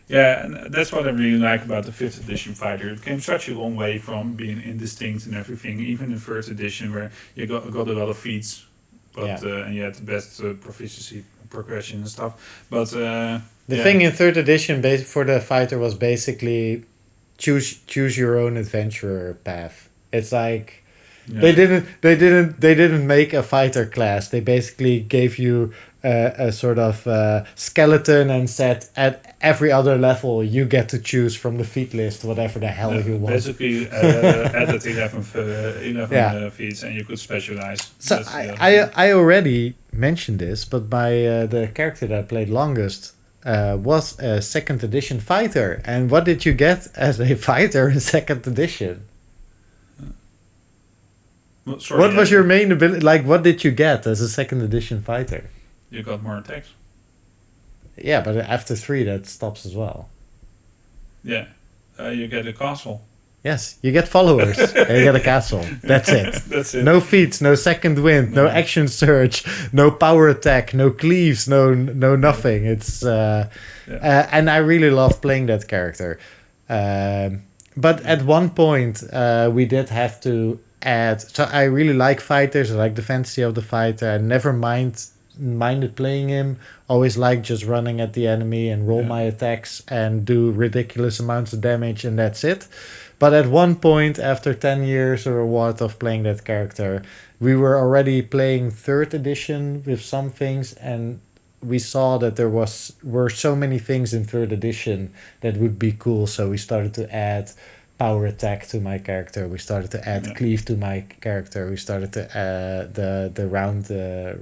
Yeah, and that's what I really like about the 5th edition fighter. It came such a long way from being indistinct and everything, even in 3rd edition where you got a lot of feats, but and you had the best proficiency progression and stuff. But The thing in 3rd edition for the fighter was basically choose your own adventurer path. It's like they didn't make a fighter class. They basically gave you a sort of skeleton and said at every other level you get to choose from the feat list whatever the hell you want. Basically added 11 feats and you could specialize. So I already mentioned this, but the character that I played longest was a 2nd edition fighter. And what did you get as a fighter in 2nd edition? Well, sorry, what was your main ability? Like, what did you get as a 2nd edition fighter? You got more attacks. Yeah, but after 3 that stops as well. Yeah, you get a castle. Yes, you get followers. And you get a castle. That's it. That's it. No feats, no second wind, no action surge, no power attack, no cleaves, no nothing. It's and I really love playing that character. But at one point we did have to add. So I really like fighters. I like the fantasy of the fighter. I never minded playing him. Always liked just running at the enemy and roll my attacks and do ridiculous amounts of damage, and that's it. But at one point, after 10 years or what of playing that character, we were already playing 3rd edition with some things, and we saw that there were so many things in 3rd edition that would be cool. So we started to add power attack to my character. We started to add cleave to my character. We started to the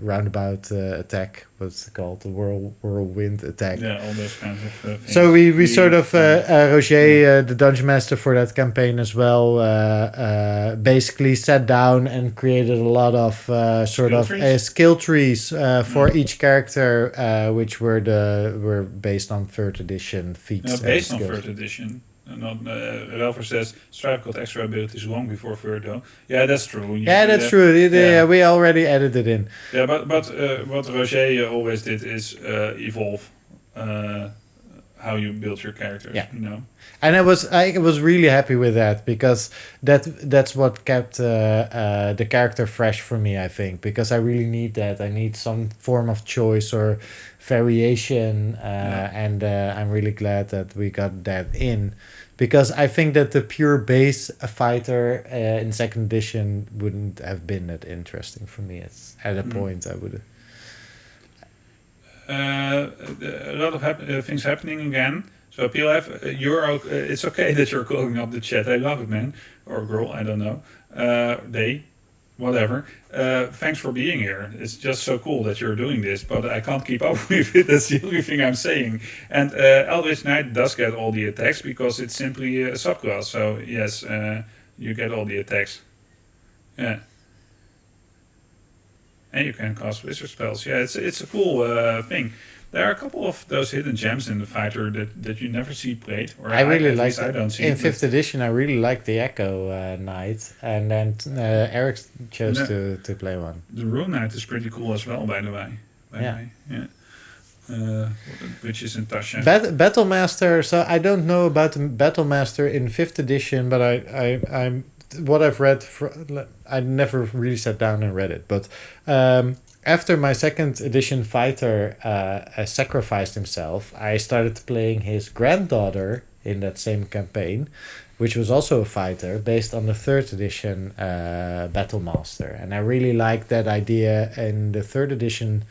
roundabout attack. What's it called? The whirlwind attack. Yeah, all those kinds of things. So we sort of Roger, the dungeon master for that campaign as well, basically sat down and created a lot of skill trees for each character, which were based on 3rd edition feats. No, based on 3rd edition. Relfer says Strife got extra abilities long before 3rd though. Yeah, that's true. That's true. We already added it in. Yeah, but what Roger always did is evolve how you build your characters. Yeah. You know. And I was really happy with that, because that's what kept the character fresh for me, I think, because I really need that. I need some form of choice or variation, and I'm really glad that we got that in, because I think that the pure base fighter in 2nd edition wouldn't have been that interesting for me. At a point I would. A lot of things happening again. So PLF, it's okay that you're calling up the chat. I love it, man, or girl, I don't know. They, whatever. Thanks for being here. It's just so cool that you're doing this, but I can't keep up with it. That's the only thing I'm saying. And Eldritch Knight does get all the attacks because it's simply a subclass. So yes, you get all the attacks. Yeah. And you can cast wizard spells. Yeah, it's a cool thing. There are a couple of those hidden gems in the fighter that you never see played. Or I really like I don't see in it, 5th edition. I really like the Echo Knight, and then Eric chose to play one. The Rune Knight is pretty cool as well, by the way. Which is in Tasha. Battlemaster. So I don't know about the Battlemaster in 5th edition, but I what I've read. I never really sat down and read it, but after my second edition fighter sacrificed himself, I started playing his granddaughter in that same campaign, which was also a fighter based on the third edition Battle Master, and I really liked that idea. In the third edition,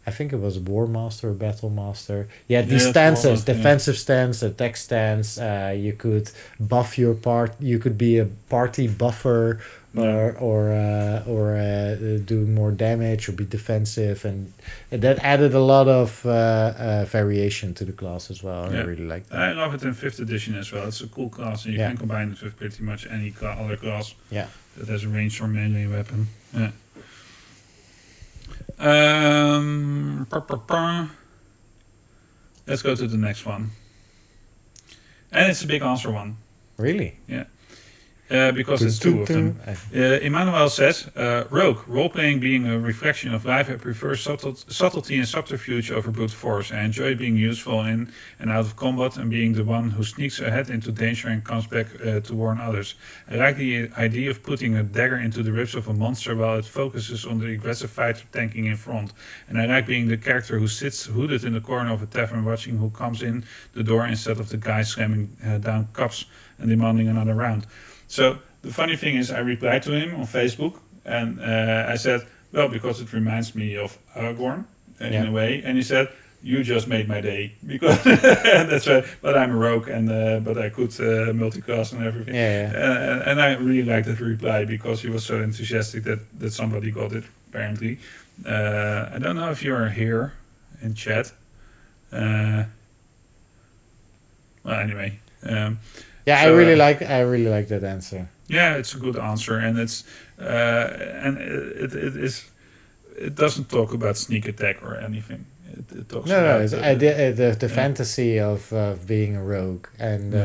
I think it was War Master or Battle Master. Yeah, these stances, defensive stance, attack stance. You could buff your part. You could be a party buffer, or do more damage, or be defensive, and that added a lot of variation to the class as well. I really like that. I love it in 5th edition as well. It's a cool class, and you can combine it with pretty much any other class that has a ranged or melee weapon. Yeah. Let's go to the next one. And it's a big answer one. Really? Yeah. Because it's two of them. Emmanuel says, Rogue, role-playing being a reflection of life, I prefer subtlety and subterfuge over brute force. I enjoy being useful in and out of combat and being the one who sneaks ahead into danger and comes back to warn others. I like the idea of putting a dagger into the ribs of a monster while it focuses on the aggressive fighter tanking in front. And I like being the character who sits hooded in the corner of a tavern watching who comes in the door instead of the guy slamming down cups and demanding another round. So the funny thing is, I replied to him on Facebook, and I said, well, because it reminds me of Aragorn in a way. And he said, you just made my day, because that's right. But I'm a rogue, and but I could multiclass and everything. And I really liked that reply because he was so enthusiastic that somebody got it. Apparently, I don't know if you are here in chat. Well, anyway. Yeah, so, I really like that answer. Yeah, it's a good answer, and it doesn't talk about sneak attack or anything. It talks about it's the fantasy of being a rogue, and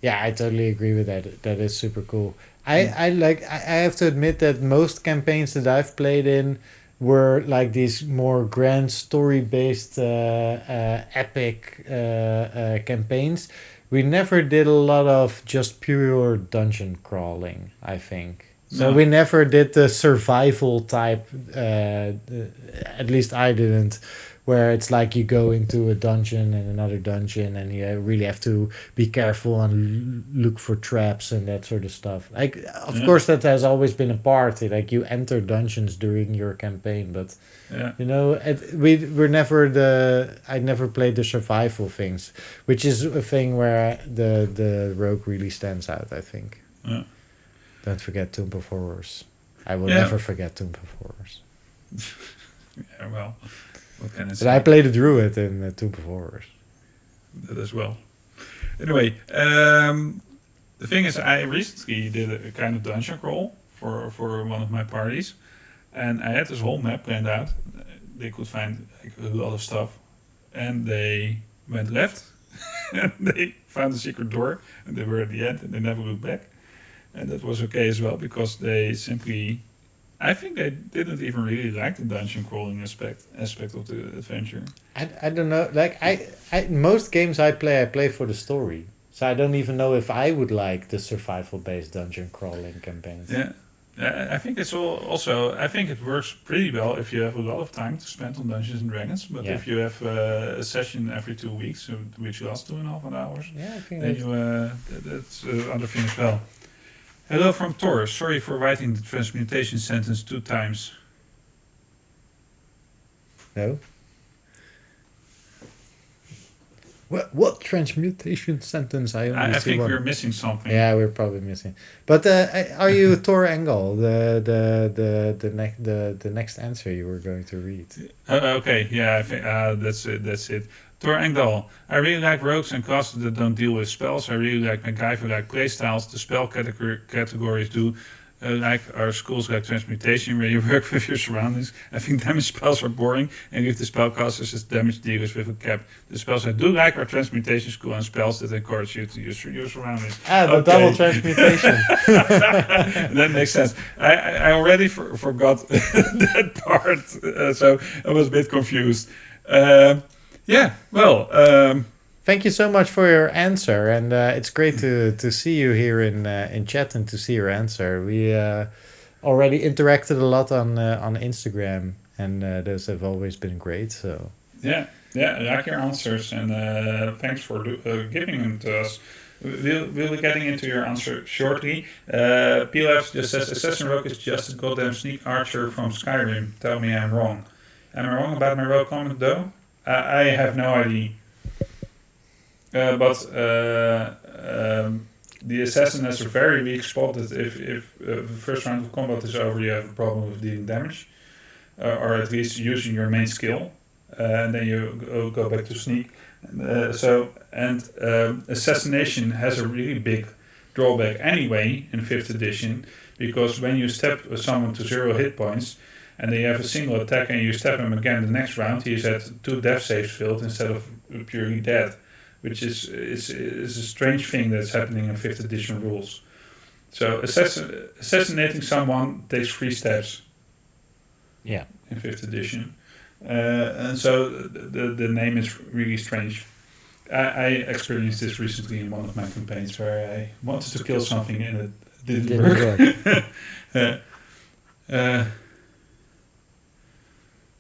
I totally agree with that. That is super cool. I have to admit that most campaigns that I've played in were like these more grand story based epic campaigns. We never did a lot of just pure dungeon crawling, I think. So we never did the survival type, at least I didn't, where it's like you go into a dungeon and another dungeon and you really have to be careful and look for traps and that sort of stuff. Like, of course, that has always been a part. Like, you enter dungeons during your campaign, but you know, I never played the survival things, which is a thing where the rogue really stands out, I think. Yeah. Don't forget Tomb of Horrors. I will never forget Tomb of Horrors. Yeah, well, what can I say? But I played a Druid in Tomb of Horrors. That as well. Anyway, the thing is, I recently did a kind of dungeon crawl for one of my parties. And I had this whole map planned out. They could find like a lot of stuff. And they went left. And they found a secret door. And they were at the end and they never looked back. And that was okay as well because they simply... I think they didn't even really like the dungeon crawling aspect of the adventure. I don't know. Like I most games I play for the story. So I don't even know if I would like the survival-based dungeon crawling campaigns. Yeah. I think it's also... I think it works pretty well if you have a lot of time to spend on Dungeons and Dragons. But if you have a session every 2 weeks, which lasts 2.5 hours, I think then that's other thing as well. Hello from Taurus. Sorry for writing the transmutation sentence 2 times. No. What transmutation sentence? I think we're missing something. Yeah, we're probably missing. But are you Tor Engel, the next answer you were going to read? Okay, yeah, I think that's it. Tor Engel. I really like rogues and classes that don't deal with spells. I really like MacGyver-like playstyles. The spell categories do like our schools like transmutation, where you work with your surroundings. I think damage spells are boring and leave the spellcasters as damage dealers with a cap. The spells I do like are transmutation school and spells that encourage you to use your surroundings. The double transmutation. That makes sense. I already forgot that part, so I was a bit confused. thank you so much for your answer, and it's great to see you here in chat and to see your answer. We already interacted a lot on Instagram, and those have always been great. So Yeah, I like your answers, and thanks for giving them to us. We'll be getting into your answer shortly. PLF just says Assassin Rogue is just a goddamn sneak archer from Skyrim. Tell me I'm wrong. Am I wrong about my rogue comment though? I have no idea. But the assassin has a very weak spot that if the first round of combat is over, you have a problem with dealing damage, or at least using your main skill, and then you go back to sneak. Assassination has a really big drawback anyway in 5th edition, because when you step someone to 0 hit points, and then you have a single attack and you step him again the next round, he's at 2 death saves failed instead of purely dead, which is a strange thing that's happening in 5th edition rules. So assassinating someone takes 3 steps. Yeah. In 5th edition. And so the name is really strange. I experienced this recently in one of my campaigns where I wanted to kill something and it didn't work.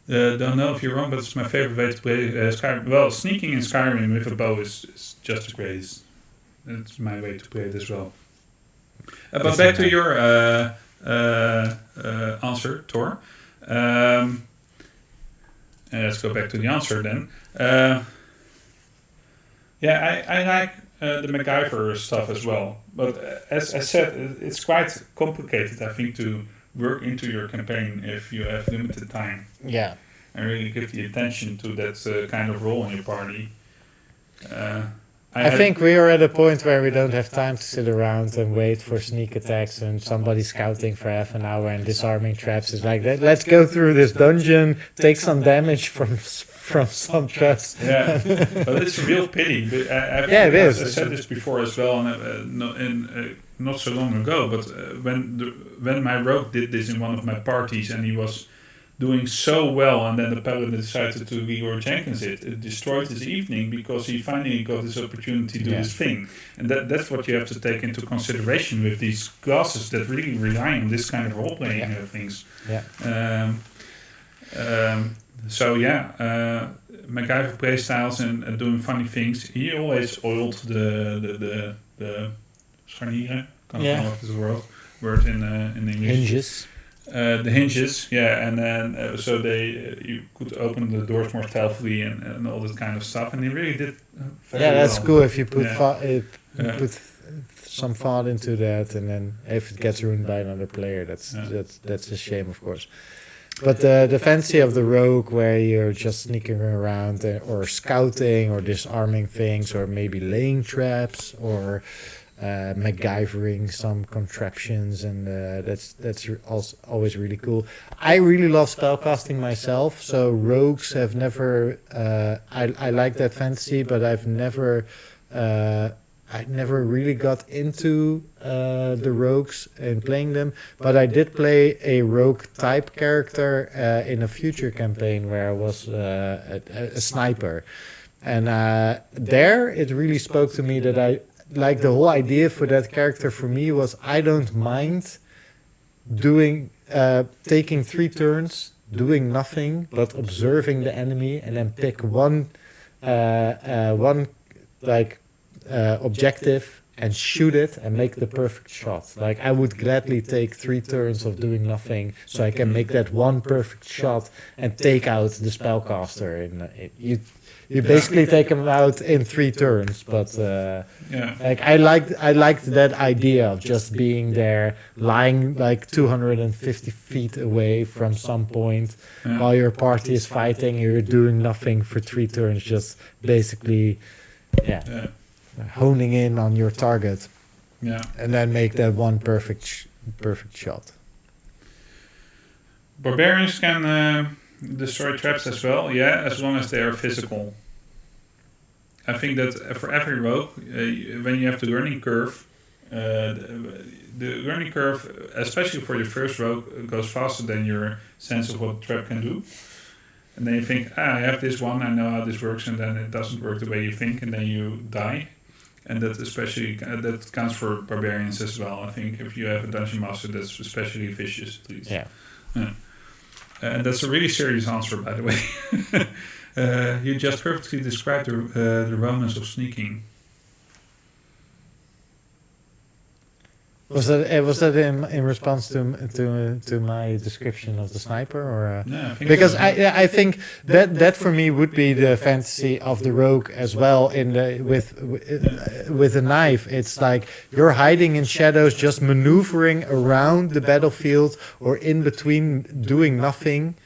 Don't know if you're wrong, but it's my favorite way to play Skyrim. Well, sneaking in Skyrim with a bow is just great. It's my way to play it as well. But back to your answer, Tor. Let's go back to the answer then. I like the MacGyver stuff as well. But as I said, it's quite complicated, I think, to work into your campaign if you have limited time. Yeah. And really give the attention to that kind of role in your party. I think we are at a point where we don't have time to sit around and wait for sneak attacks and somebody scouting for half an hour and disarming traps. It's like, let's go through this dungeon, take some damage from some traps. Yeah, but it's a real pity. But it is. I said this before as well, not so long ago. But when my rogue did this in one of my parties, and he was doing so well, and then the paladin decided to Leroy Jenkins it destroyed his evening because he finally got this opportunity to do his thing. And that's what you have to take into consideration with these classes that really rely on this kind of role-playing things. Yeah. MacGyver playstyles and doing funny things. He always oiled the scharnieren, can't come up with the word in English. Hinges. The hinges, and then so you could open the doors more stealthily and all that kind of stuff, and he really did very that's well. cool if you put put some thought into that, and then if it gets ruined by another player, that's a shame, of course. But the fancy of the rogue, where you're just sneaking around or scouting or disarming things, or maybe laying traps or MacGyvering some contraptions, and that's also always really cool. I really love spellcasting myself, so rogues have never I like that fantasy, but I never really got into the rogues and playing them, but I did play a rogue type character in a future campaign where I was a sniper, and there it really spoke to me that I like the whole idea for that character. For me was I don't mind doing taking 3 turns doing nothing but observing the enemy, and then pick one objective and shoot it and make the perfect shot. Like I would gladly take 3 turns of doing nothing so I can make that one perfect shot and take out the spellcaster. And you basically take him out in 3 turns, but like I liked that idea of just being there, lying like 250 feet away from some point while your party is fighting. You're doing nothing for 3 turns, just basically, honing in on your target, and then make that one perfect shot. Barbarians can destroy traps as well, as long as they are physical. I think that for every rogue, when you have the learning curve, the learning curve, especially for your first rogue, goes faster than your sense of what the trap can do. And then you think, I have this one, I know how this works, and then it doesn't work the way you think, and then you die. And that especially that counts for barbarians as well. I think if you have a dungeon master that's especially vicious, at least. Yeah. And that's a really serious answer, by the way. You just perfectly described the romance of sneaking. Was that in response to my description of the sniper, or Yeah, I think because so. I think that for me would be the fantasy of the rogue as well. In the with a knife, it's like you're hiding in shadows, just maneuvering around the battlefield or in between, doing nothing,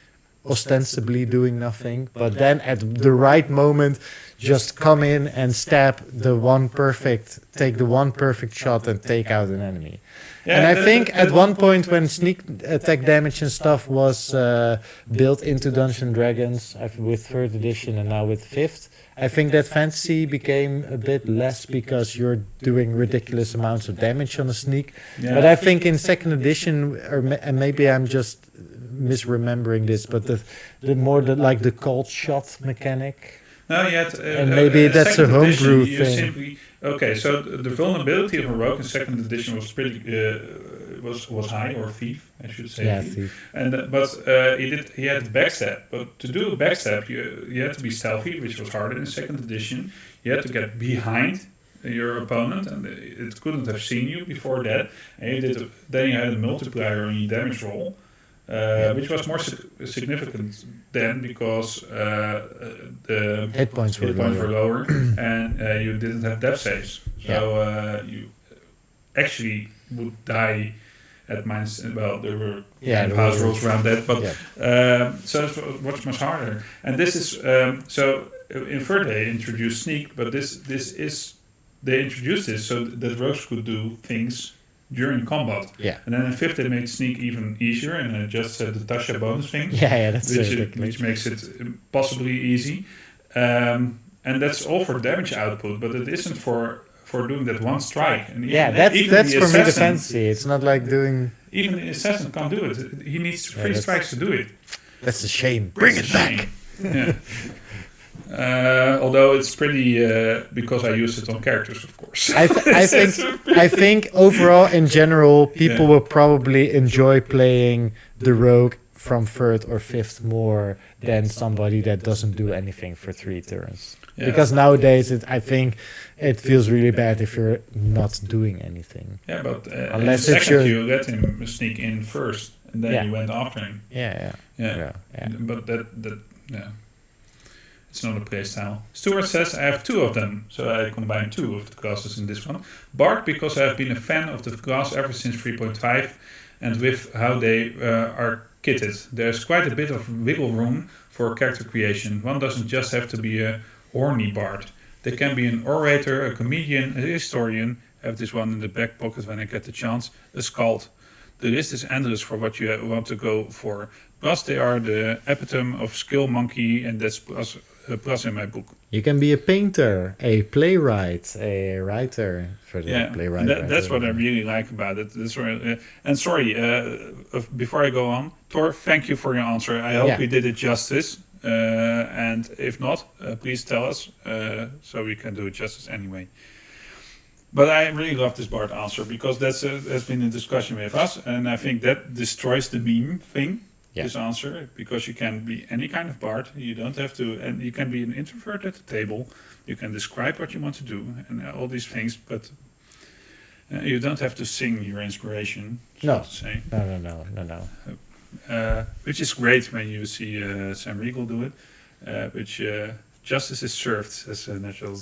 ostensibly doing nothing, but then at the right moment just come in and take the one perfect shot and take out an enemy. Yeah, And I think at one point when sneak attack damage and stuff was built into Dungeons and Dragons with 3rd edition and now with 5th, I think that fantasy became a bit less because you're doing ridiculous amounts of damage on a sneak. Yeah. But I think in 2nd edition, and maybe I'm just misremembering this, but the cold shot mechanic. No, yet, And maybe that's a homebrew thing. So the vulnerability of a rogue in 2nd edition was pretty was high, or thief, I should say. Yeah, thief. thief. And he had backstab, but to do a backstab, you had to be stealthy, which was harder in 2nd edition. You had to get behind your opponent, and it couldn't have seen you before that. And then you had a multiplier on your damage roll. Which was more significant then because the Hit points were lower and you didn't have death saves. So you actually would die at minus. Well, there were house rules around that, but so it was much harder. And this is so in 3rd they introduced sneak, but this is they introduced this so that rogues could do things during combat. Yeah. And then in 5th they made sneak even easier, and I just said the Tasha bonus thing. Yeah, that's which makes it possibly easy. And that's all for damage output, but it isn't for doing that one strike. And that's for me the fantasy. It's not like doing. Even the assassin can't do it. He needs 3 strikes to do it. That's a shame. Bring it back. Yeah. Although it's pretty because I use it on characters, of course. I think overall in general people will probably enjoy playing the rogue from 3rd or 5th more than somebody that doesn't do anything for 3 turns. Yeah. Because nowadays I think it feels really bad if you're not doing anything. Yeah, but unless in second you let him sneak in first, and then you went after him. Yeah. But that it's not a play style. Stuart says, I have 2 of them, so I combine 2 of the classes in this one. Bard, because I have been a fan of the class ever since 3.5, and with how they are kitted. There's quite a bit of wiggle room for character creation. One doesn't just have to be a horny bard. They can be an orator, a comedian, a historian. I have this one in the back pocket when I get the chance. A skald. The list is endless for what you want to go for. Plus, they are the epitome of skill monkey, and that's plus in my book. You can be a painter, a playwright, a writer for the playwright. That's what I really like about it. That's where, and sorry, before I go on, Thor, thank you for your answer. I hope we did it justice. And if not, please tell us so we can do it justice anyway. But I really love this Bard answer because that's has been a discussion with us, and I think that destroys the meme thing. Yeah. This answer, because you can be any kind of bard. You don't have to, and you can be an introvert at the table. You can describe what you want to do and all these things, but you don't have to sing your inspiration. So to say. No. Which is great when you see Sam Riegel do it. Which justice is served as a natural.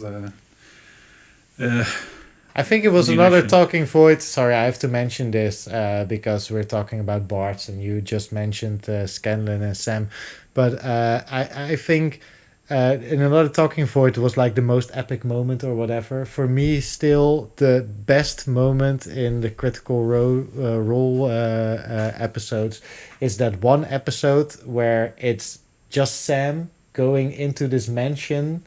I think it was another talking void. Sorry, I have to mention this because we're talking about bards and you just mentioned Scanlan and Sam. But I think in another talking void was like the most epic moment or whatever. For me, still the best moment in the Critical Role episodes is that one episode where it's just Sam going into this mansion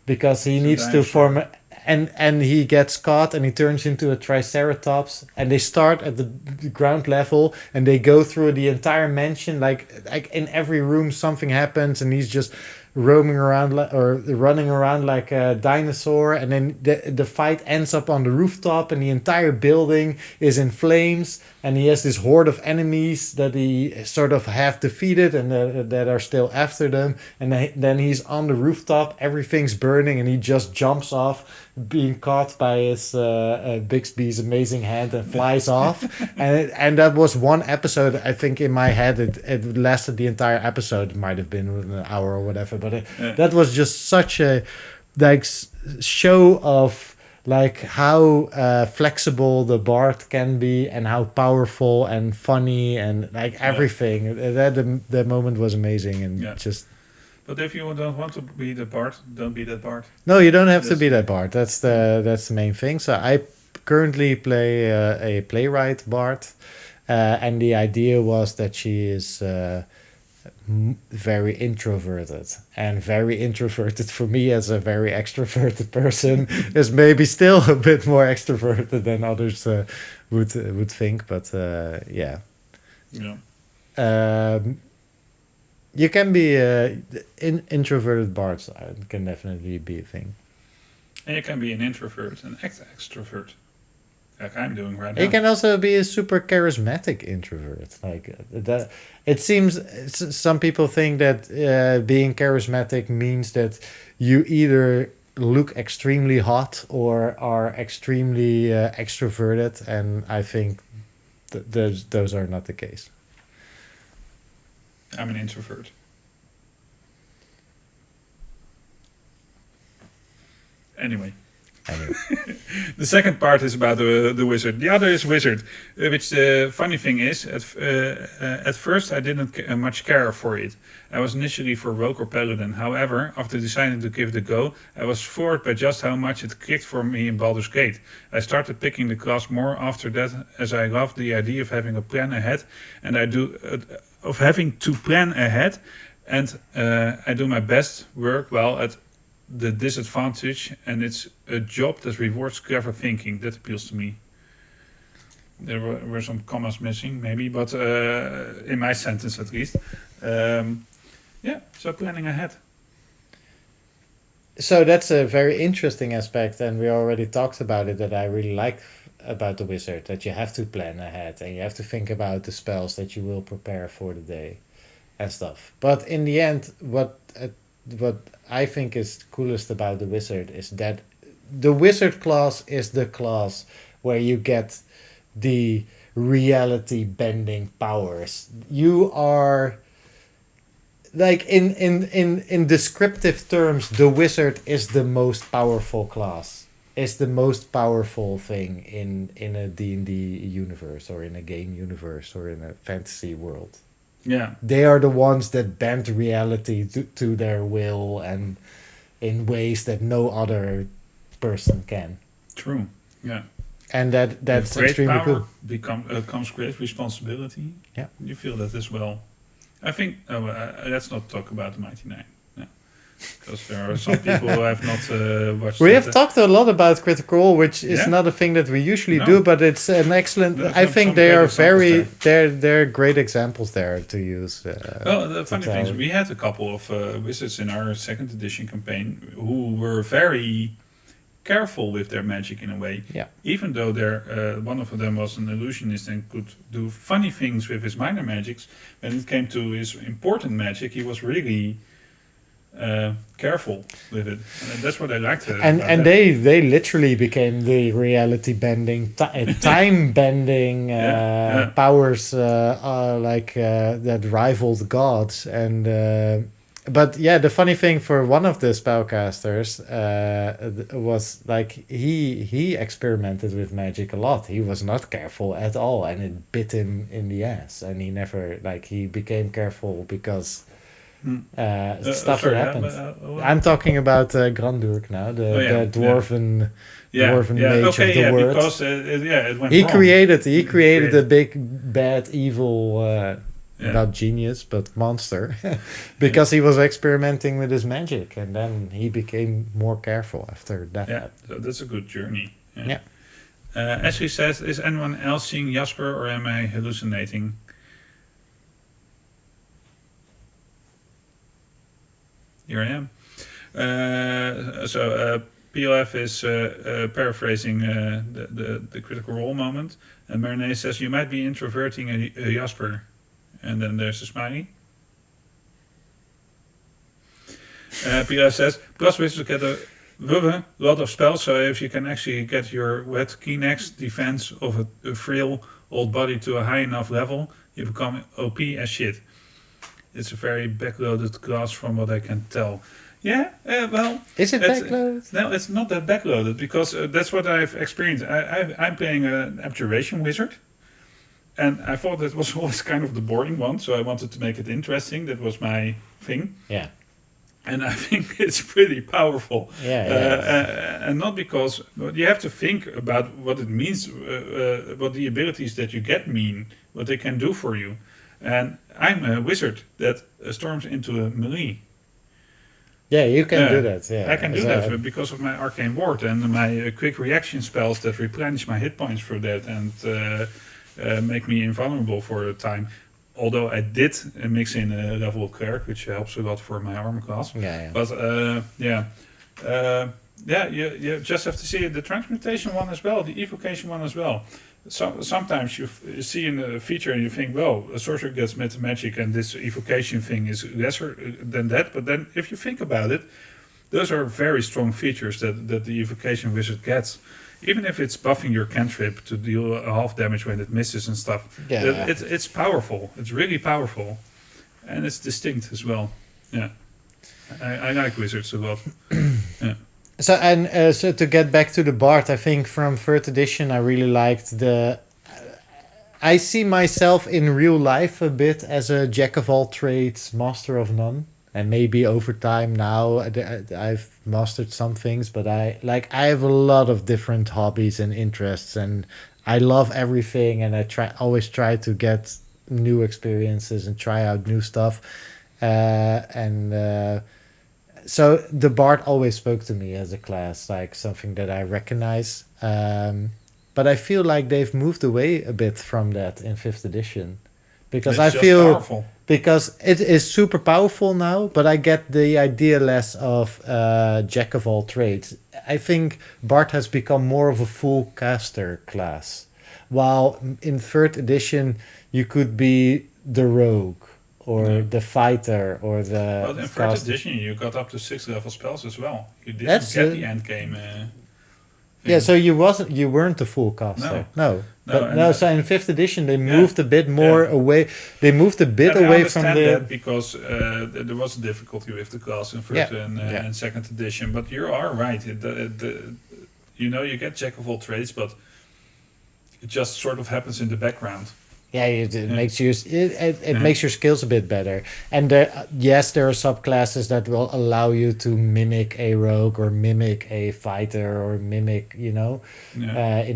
because he needs to form and he gets caught and he turns into a triceratops, and they start at the ground level and they go through the entire mansion, like in every room something happens and he's just roaming around or running around like a dinosaur, and then the fight ends up on the rooftop and the entire building is in flames, and he has this horde of enemies that he sort of have defeated and that are still after them, and then he's on the rooftop, everything's burning, and he just jumps off, being caught by his Bixby's amazing hand, and flies off. And that was one episode. I think in my head it lasted the entire episode. It might have been an hour or whatever, but that was just such a show of like how flexible the bard can be and how powerful and funny and like everything. The moment was amazing, and just. But if you don't want to be the bard, don't be that bard. No, you don't have to be that bard. That's the main thing. So I currently play a playwright bard, and the idea was that she is very introverted, and very introverted for me as a very extroverted person is maybe still a bit more extroverted than others would think. But yeah. You can be introverted bards. Can definitely be a thing. And you can be an introvert and extrovert, like I'm doing right now. You can also be a super charismatic introvert. Like that. It seems some people think that being charismatic means that you either look extremely hot or are extremely extroverted, and I think those are not the case. I'm an introvert. Anyway. The second part is about the wizard. The other is wizard, which the funny thing is, at first I didn't much care for it. I was initially for rogue or paladin. However, after deciding to give it a go, I was floored by just how much it clicked for me in Baldur's Gate. I started picking the class more after that, as I loved the idea of having a plan ahead, and I do my best work while at the disadvantage, and it's a job that rewards clever thinking. That appeals to me. There were some commas missing, maybe, but in my sentence at least. So planning ahead. So that's a very interesting aspect, and we already talked about it, that I really like about the wizard, that you have to plan ahead and you have to think about the spells that you will prepare for the day and stuff. But in the end, what I think is coolest about the wizard is that the wizard class is the class where you get the reality bending powers. You are like in descriptive terms, the wizard is the most powerful class. It's the most powerful thing in a D&D universe, or in a game universe, or in a fantasy world. Yeah. They are the ones that bend reality to their will, and in ways that no other person can. True. Yeah. And that's extremely cool. Comes great responsibility. Yeah. You feel that as well. I think let's not talk about the Mighty Nine. Because there are some people who have not watched. We have talked a lot about Critical Role, which is not a thing that we usually do, but it's an excellent. I think they are they're great examples there to use. Well, the funny thing is, we had a couple of wizards in our second edition campaign who were very careful with their magic in a way. Yeah. Even though one of them was an illusionist and could do funny things with his minor magics, when it came to his important magic, he was really careful with it, and that's what I liked. And they literally became the reality bending, time bending powers, that rivaled gods. And but yeah, the funny thing for one of the spellcasters was like he experimented with magic a lot. He was not careful at all, and it bit him in the ass. And he never he became careful because. Stuff that happened. I'm talking about Grandurk now, the dwarven mage of the word. Because it went he wrong. created a big bad evil Yeah. Not genius, but monster. Because he was experimenting with his magic, and then he became more careful after that. Yeah, so that's a good journey. Yeah. Ashley says, is anyone else seeing Jasper or am I hallucinating? Here I am. PLF is paraphrasing the critical role moment. And Marinee says, you might be introverting a Jasper. And then there's a smiley. PLF says, plus wizards get a lot of spells, so if you can actually get your wet Kinex defense of a frail old body to a high enough level, you become OP as shit. It's a very backloaded class from what I can tell. Yeah, well... Is it backloaded? No, it's not that backloaded, because that's what I've experienced. I'm playing an Abjuration Wizard, and I thought that was always kind of the boring one, so I wanted to make it interesting. That was my thing. Yeah. And I think it's pretty powerful. And not because... You have to think about what it means, what the abilities that you get mean, what they can do for you. And I'm a wizard that storms into a melee. Yeah, you can do that. Yeah, I can do that because of my arcane ward and my quick reaction spells that replenish my hit points for that and make me invulnerable for a time. Although I did mix in a level of cleric, which helps a lot for my armor class. Yeah. But you just have to see the transmutation one as well, the evocation one as well. So sometimes you see in a feature and you think, well, a sorcerer gets meta magic and this evocation thing is lesser than that. But then if you think about it, those are very strong features that the evocation wizard gets. Even if it's buffing your cantrip to deal a half damage when it misses and stuff. Yeah. It's powerful. It's really powerful. And it's distinct as well. Yeah. I like wizards a lot. Yeah. So to get back to the Bard, I think from 3rd edition I really liked I see myself in real life a bit as a jack of all trades, master of none. And maybe over time now I've mastered some things, but I have a lot of different hobbies and interests, and I love everything, and I always try to get new experiences and try out new stuff. So the Bard always spoke to me as a class, like something that I recognize. But I feel like they've moved away a bit from that in 5th edition. Because it's powerful. Because it is super powerful now, but I get the idea less of jack of all trades. I think Bard has become more of a full caster class. While in 3rd edition, you could be the rogue, or the fighter, or the... Well, in 3rd edition, you got up to 6th level spells as well. You didn't get the end game... Yeah, so you weren't the full caster. No. So in 5th edition they moved a bit more away. They moved a bit away from the... that because there was a difficulty with the class in 1st and 2nd edition. But you are right. You get jack of all trades, but it just sort of happens in the background. Yeah, it makes you makes your skills a bit better. And there are subclasses that will allow you to mimic a rogue or mimic a fighter or mimic, in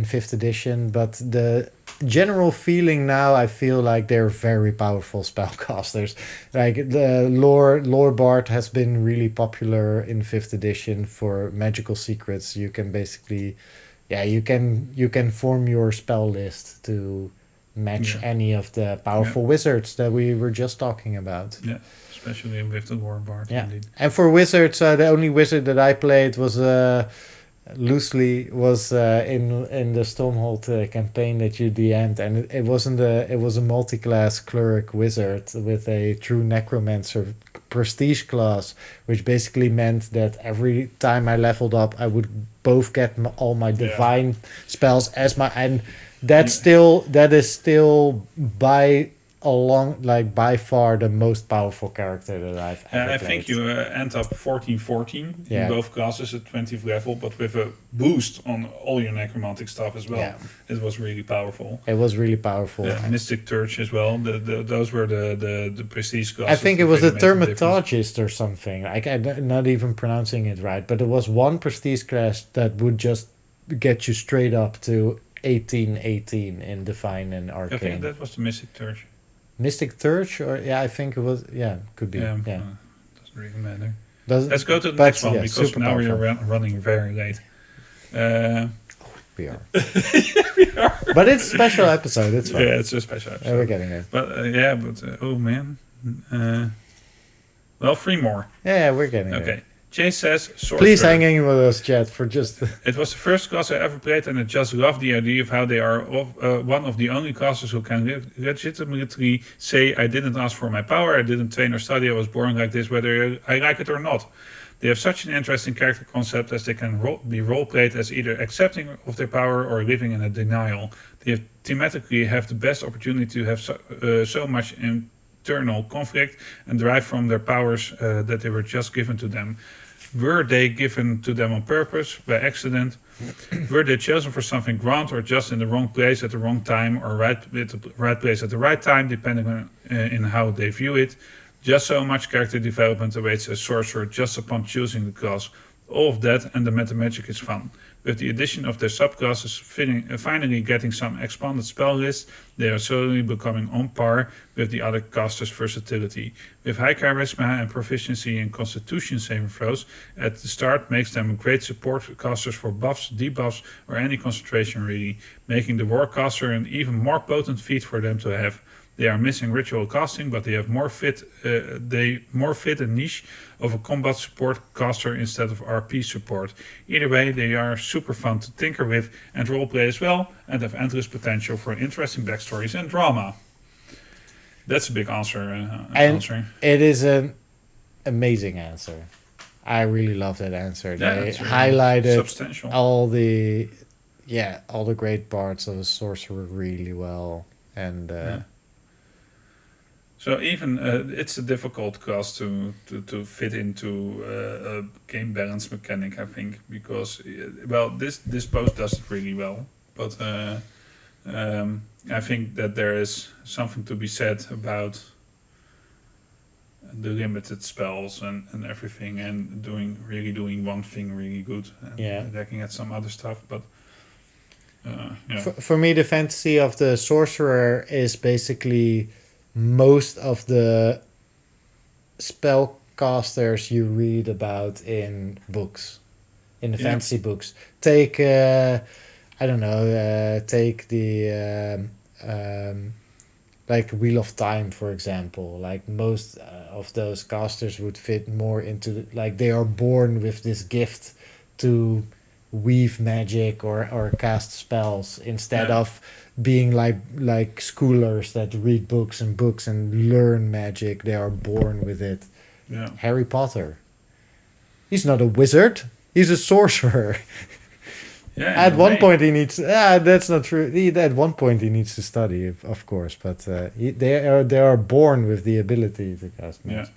5th edition. But the general feeling now, I feel like they're very powerful spellcasters. Like the lore Bard has been really popular in 5th edition for magical secrets. You can basically, you can form your spell list to match any of the powerful wizards that we were just talking about. Yeah, especially with the Lore Bard. Yeah, indeed. and for wizards, the only wizard that I played was loosely in the Stormhold campaign that you DM'd, and it was a multi-class cleric wizard with a true necromancer prestige class, which basically meant that every time I leveled up, I would both get all my divine spells as my and. That is still by far the most powerful character that I've ever played. I think you end up 14-14 in both classes at 20th level, but with a boost on all your necromantic stuff as well. Yeah. It was really powerful. It was really powerful. Mystic Turch as well. Those were the prestige classes. I think it was the Termatologist or something. I'm not even pronouncing it right, but it was one prestige class that would just get you straight up to 18 in Divine and Arcane. I think that was the Mystic Turch. Mystic Thirch, or I think it was. Yeah, could be. Yeah, doesn't really matter. Doesn't, Let's go to the but, next one yeah, because super now we are powerful. running very late. We are. But it's a special episode. It's fine. Yeah, it's a special episode. We're getting it. But oh man. Well, 3 more. Yeah, we're getting it. Okay. Jay says, Sorcerer. Please hang in with us, chat, for just... It was the first class I ever played, and I just love the idea of how they are one of the only classes who can legitimately say, I didn't ask for my power, I didn't train or study, I was born like this, whether I like it or not. They have such an interesting character concept as they can be role-played as either accepting of their power or living in a denial. They thematically have the best opportunity to have so much internal conflict and derive from their powers that they were just given to them. Were they given to them on purpose, by accident? Were they chosen for something grand or just in the wrong place at the wrong time or right place at the right time, depending on in how they view it? Just so much character development awaits a sorcerer just upon choosing the class. All of that and the metamagic is fun. With the addition of their subclasses finally getting some expanded spell lists, they are slowly becoming on par with the other casters' versatility. With high charisma and proficiency in constitution saving throws at the start makes them great support casters for buffs, debuffs or any concentration really, making the warcaster an even more potent feat for them to have. They are missing ritual casting, but they have more fit a niche of a combat support caster instead of RP support. Either way, they are super fun to tinker with and roleplay as well, and have endless potential for interesting backstories and drama. That's a big answer. It is an amazing answer. I really love that answer. Yeah, they it's really highlighted substantial. all the great parts of the sorcerer really well, and. So even it's a difficult class to fit into a game balance mechanic, I think, because this post does it really well, but I think that there is something to be said about the limited spells and everything, and doing one thing really good, and lacking at some other stuff, but. For me, the fantasy of the sorcerer is basically most of the spellcasters you read about in books, in the fantasy books. Take take the like Wheel of Time, for example. Like most of those casters would fit more into, like, they are born with this gift to weave magic or cast spells instead of being like schoolers that read books and learn magic. They are born with it. Harry Potter, he's not a wizard, he's a sorcerer. At one point he needs that's not true. At one point he needs to study, of course, but they are born with the ability to cast magic.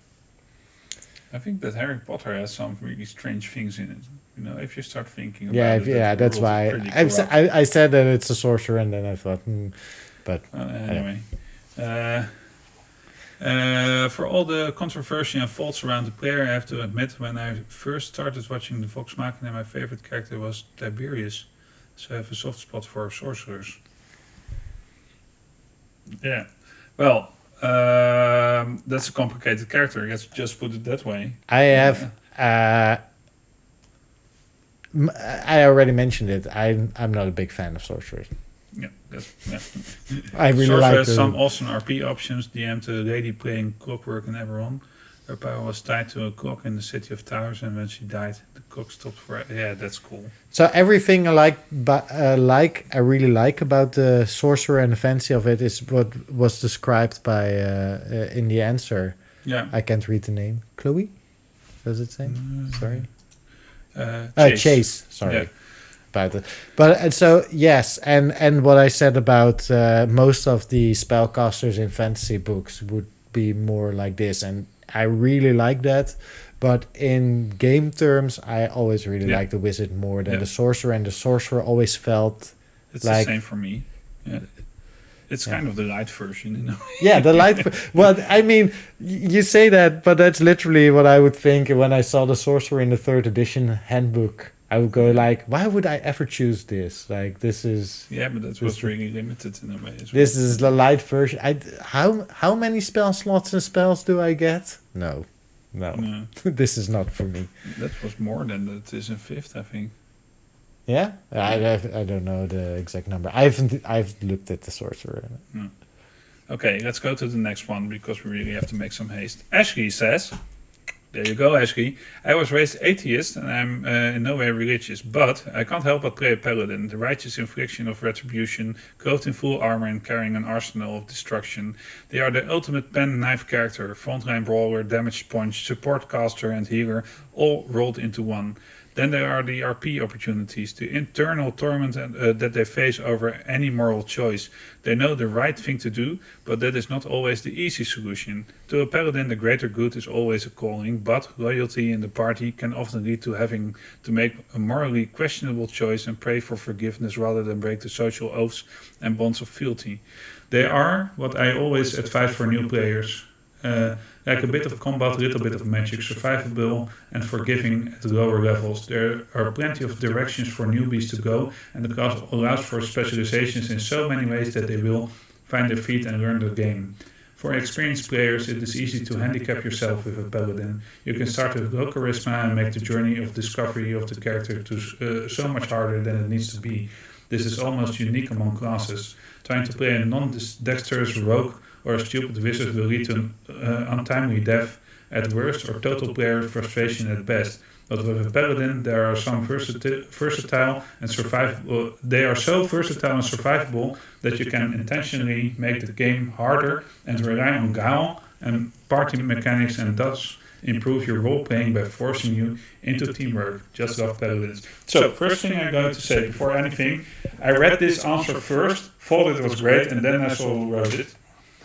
I think that Harry Potter has some really strange things in it. You know, if you start thinking about it. That's why I said that it's a sorcerer, and then I thought, but anyway. For all the controversy and faults around the player, I have to admit, when I first started watching the Vox Machina, my favorite character was Tiberius. So I have a soft spot for sorcerers. Yeah. Well, that's a complicated character. Let's just put it that way. I have. I already mentioned it. I'm not a big fan of sorcerers. I really like has some awesome RP options. DM to a lady playing Clockwork in Eberron. Her power was tied to a clock in the City of Towers, and when she died, the clock stopped forever. Yeah, that's cool. So everything I really like about the sorcerer and the fancy of it is what was described by in the answer. Yeah, I can't read the name. Chloe, does it say? Sorry. Chase. Sorry about it. But so yes, and what I said about most of the spellcasters in fantasy books would be more like this, and I really like that. But in game terms, I always really like the wizard more than the sorcerer, and the sorcerer always felt it's the same for me. Yeah. It's kind of the light version, you know. Yeah, the light. Well, I mean, you say that, but that's literally what I would think when I saw the Sorcerer in the 3rd edition handbook I would go like, why would I ever choose this? Like, this is... Yeah, but that was really limited in a way as well. This is the light version. How many spell slots and spells do I get? No. This is not for me. That was more than that is in 5th, I think. Yeah? I don't know the exact number. I've looked at the Sorcerer. No. Okay, let's go to the next one, because we really have to make some haste. Ashley says... There you go, Ashley. I was raised atheist and I'm in no way religious, but I can't help but play a paladin, the righteous infliction of retribution, clothed in full armor and carrying an arsenal of destruction. They are the ultimate pen knife character, frontline brawler, damage sponge, support caster and healer, all rolled into one. Then there are the RP opportunities, the internal torment that they face over any moral choice. They know the right thing to do, but that is not always the easy solution. To a paladin, the greater good is always a calling, but loyalty in the party can often lead to having to make a morally questionable choice and pray for forgiveness rather than break the social oaths and bonds of fealty. They are what I always advise for new players. Like a bit of combat, a little bit of magic, survivable and forgiving at the lower levels. There are plenty of directions for newbies to go, and the class allows for specializations in so many ways that they will find their feet and learn the game. For experienced players, it is easy to handicap yourself with a paladin. You can start with low charisma and make the journey of discovery of the character to so much harder than it needs to be. This is almost unique among classes. Trying to play a non-dexterous rogue or a stupid wizard will lead to untimely death at worst or total player frustration at best. But with a paladin, they are so versatile and survivable that you can intentionally make the game harder and rely on guile and party mechanics, and thus improve your role playing by forcing you into teamwork. Just love paladins. So first thing I'm going to say before anything, I read this answer first, thought it was great, and then I saw who wrote it.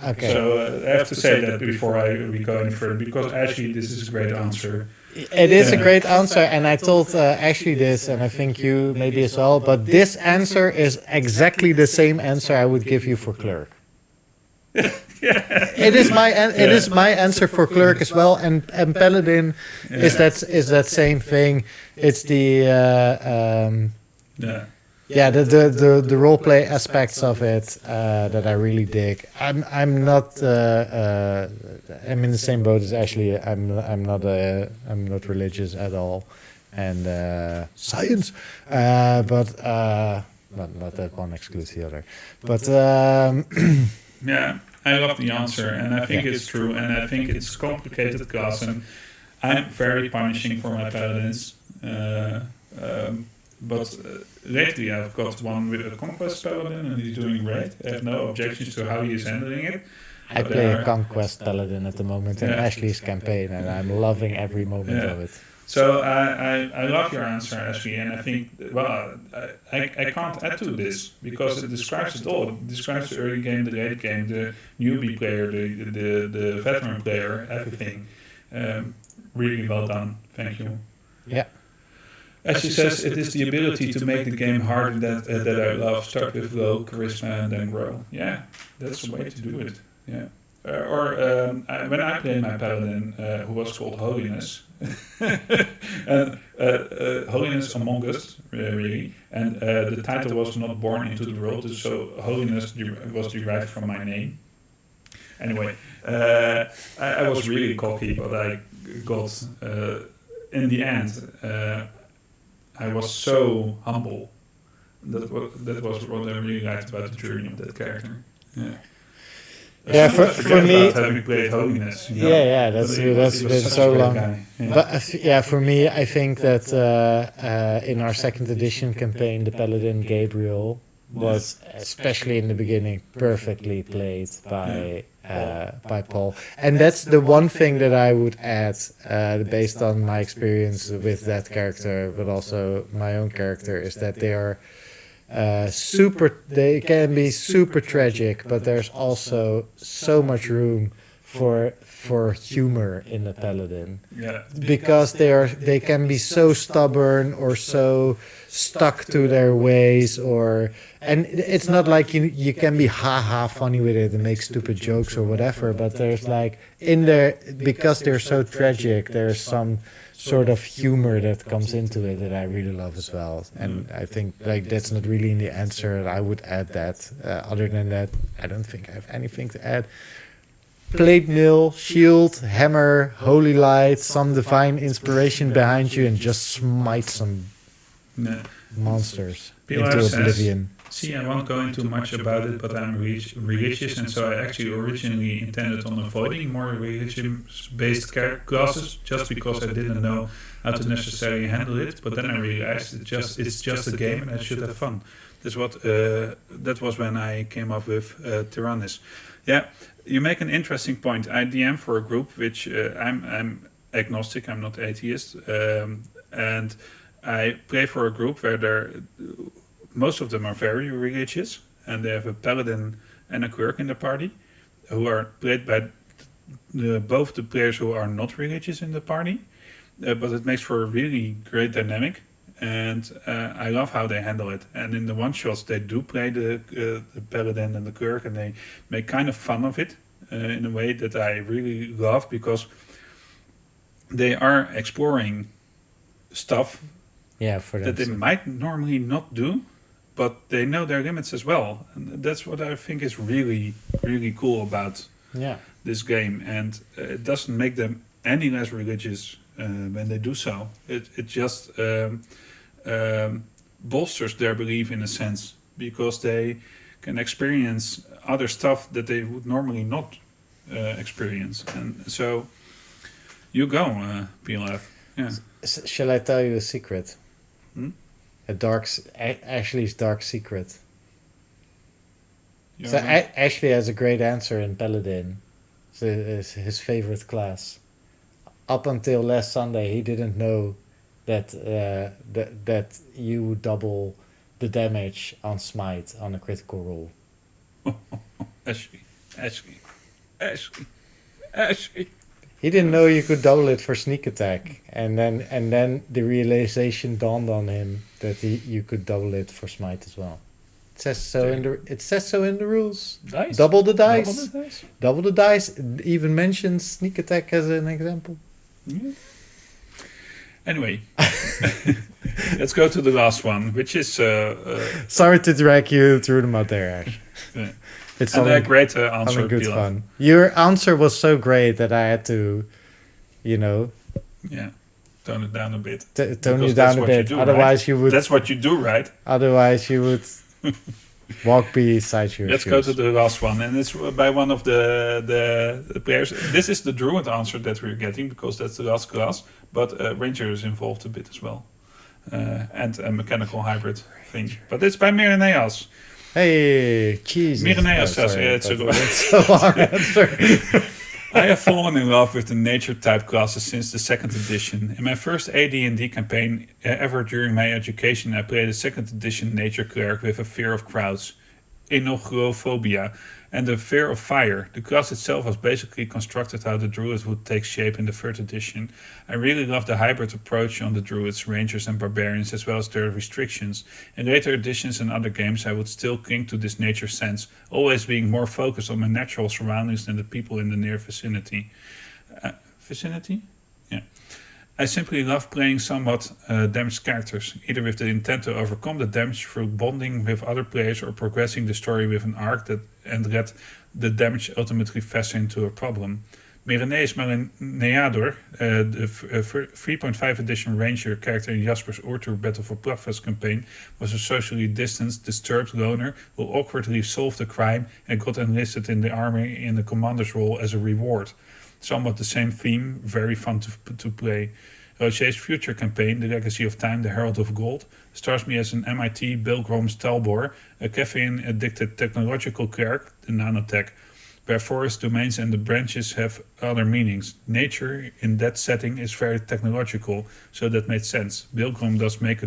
Okay. So I have to say that before we go any further, because actually this is a great answer. It is a great answer, and I told Ashley this, and I think you maybe as well, but this answer is exactly the same answer I would give you for clerk. It is my answer for clerk as well, and paladin is that same thing. It's the the role play aspects of it that I really dig. I'm not I'm in the same boat as Ashley. I'm not religious at all, and science, but not that one excludes the other. But yeah, I love the answer, and I think it's true, and I think it's complicated class, and I'm very punishing for my paladins. But lately I've got one with a conquest paladin, and he's doing great. I have no objections to how he is handling it. I play a conquest paladin at the moment in Ashley's campaign, and I'm loving every moment of it. So I love your answer, Ashley, and I think, well, I can't add to this, because it describes it all. It describes the early game, the late game, the newbie player, the veteran player, everything. Really well done. Thank you. Yeah. As she says, it is the ability to make the game harder that I love. Start with low charisma and then grow. Yeah, that's the way to do it. Yeah. When I played my paladin, who was called Holiness, and Holiness Among Us, really, and the title was not born into the world, so Holiness was derived from my name. Anyway, I was really cocky, but I got, in the end, I was so humble. That was what I really liked about the journey of that character. Yeah. Yeah, for me, having played Holiness. You know? That's been so long. Yeah. But for me, I think that in our second edition campaign, the Paladin Gabriel was, especially in the beginning, perfectly played by Paul. And that's the one thing that I would add, based on my experience with that character, but also my own character, is that they are they can be super tragic, but there's also so much room for humor in a paladin. Yeah. Because they can be so stubborn or so stuck to their ways, and it's not like you can be haha funny with it and make stupid jokes or whatever, but there's like in there, because they're so tragic, there's some sort of humor that comes into it that I really love as well. And I think like that's not really in the answer. I would add that. Other than that, I don't think I have anything to add. Plate mill, shield, hammer, holy light, some divine inspiration behind you, and just smite some monsters into oblivion. See, I won't go into much about it, but I'm religious, and so I actually originally intended on avoiding more religion-based classes, just because I didn't know how to necessarily handle it. But then I realized it's just a game, and I should have fun. That was when I came up with Tyrannus. Yeah, you make an interesting point. I DM for a group which I'm agnostic. I'm not atheist, and I play for a group where most of them are very religious, and they have a paladin and a cleric in the party, who are played by both the players who are not religious in the party. But it makes for a really great dynamic, and I love how they handle it. And in the one-shots, they do play the paladin and the cleric, and they make kind of fun of it in a way that I really love, because they are exploring stuff that they might normally not do, but they know their limits as well. And that's what I think is really, really cool about this game. And it doesn't make them any less religious when they do so. It just bolsters their belief in a sense, because they can experience other stuff that they would normally not experience. And so you go, PLF. Yeah. Shall I tell you a secret? Ashley's dark secret. So Ashley has a great answer in Paladin. It's his favorite class. Up until last Sunday, he didn't know that you double the damage on Smite on a critical roll. Ashley. He didn't know you could double it for sneak attack, and then the realization dawned on him that you could double it for smite as well. It says so in the rules. Dice? Double the dice. Double the dice. It even mentions sneak attack as an example. Yeah. Anyway, let's go to the last one, which is... Sorry to drag you through the mud there, Ash. Yeah. It's a great answer. Good fun. Your answer was so great that I had to, tone it down a bit. Tone you down a bit. Do, otherwise, right? you would. That's what you do, right? Otherwise, you would walk beside your Let's shoes. go to the last one, and it's by one of the players. This is the Druid answer that we're getting, because that's the last class. But Ranger is involved a bit as well, and a mechanical hybrid thing. But it's by Mireneas. Hey, Jesus. Mireneas says, it's a long answer. I have fallen in love with the nature type classes since the 2nd edition. In my first AD&D campaign ever during my education, I played a 2nd edition nature cleric with a fear of crowds, enogrophobia, and a fear of fire. The class itself was basically constructed how the Druid would take shape in the 3rd edition. I really love the hybrid approach on the Druids, Rangers and Barbarians, as well as their restrictions. In later editions and other games, I would still cling to this nature sense, always being more focused on my natural surroundings than the people in the near vicinity. Vicinity? Yeah. I simply love playing somewhat damaged characters, either with the intent to overcome the damage through bonding with other players or progressing the story with an arc and let the damage ultimately fester into a problem. Mireneas Marineador, the 3.5 edition Ranger character in Jasper's Urtur Battle for Plagfest campaign, was a socially distanced, disturbed loner who awkwardly solved a crime and got enlisted in the army in the commander's role as a reward. Somewhat the same theme, very fun to play. Rocher's future campaign, The Legacy of Time, The Herald of Gold, stars me as an MIT Bilgrom's Talbor, a caffeine-addicted technological cleric, the nanotech, where forest domains and the branches have other meanings. Nature in that setting is very technological, so that made sense. Bilgrom does make a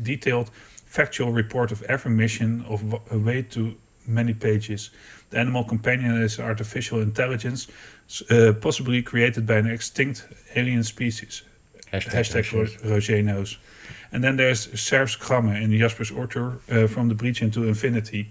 detailed, factual report of every mission of way to many pages. The animal companion is artificial intelligence, possibly created by an extinct alien species. Hashtag Roger knows. And then there's Serf's Gramme in Jasper's Order from the Breach into Infinity.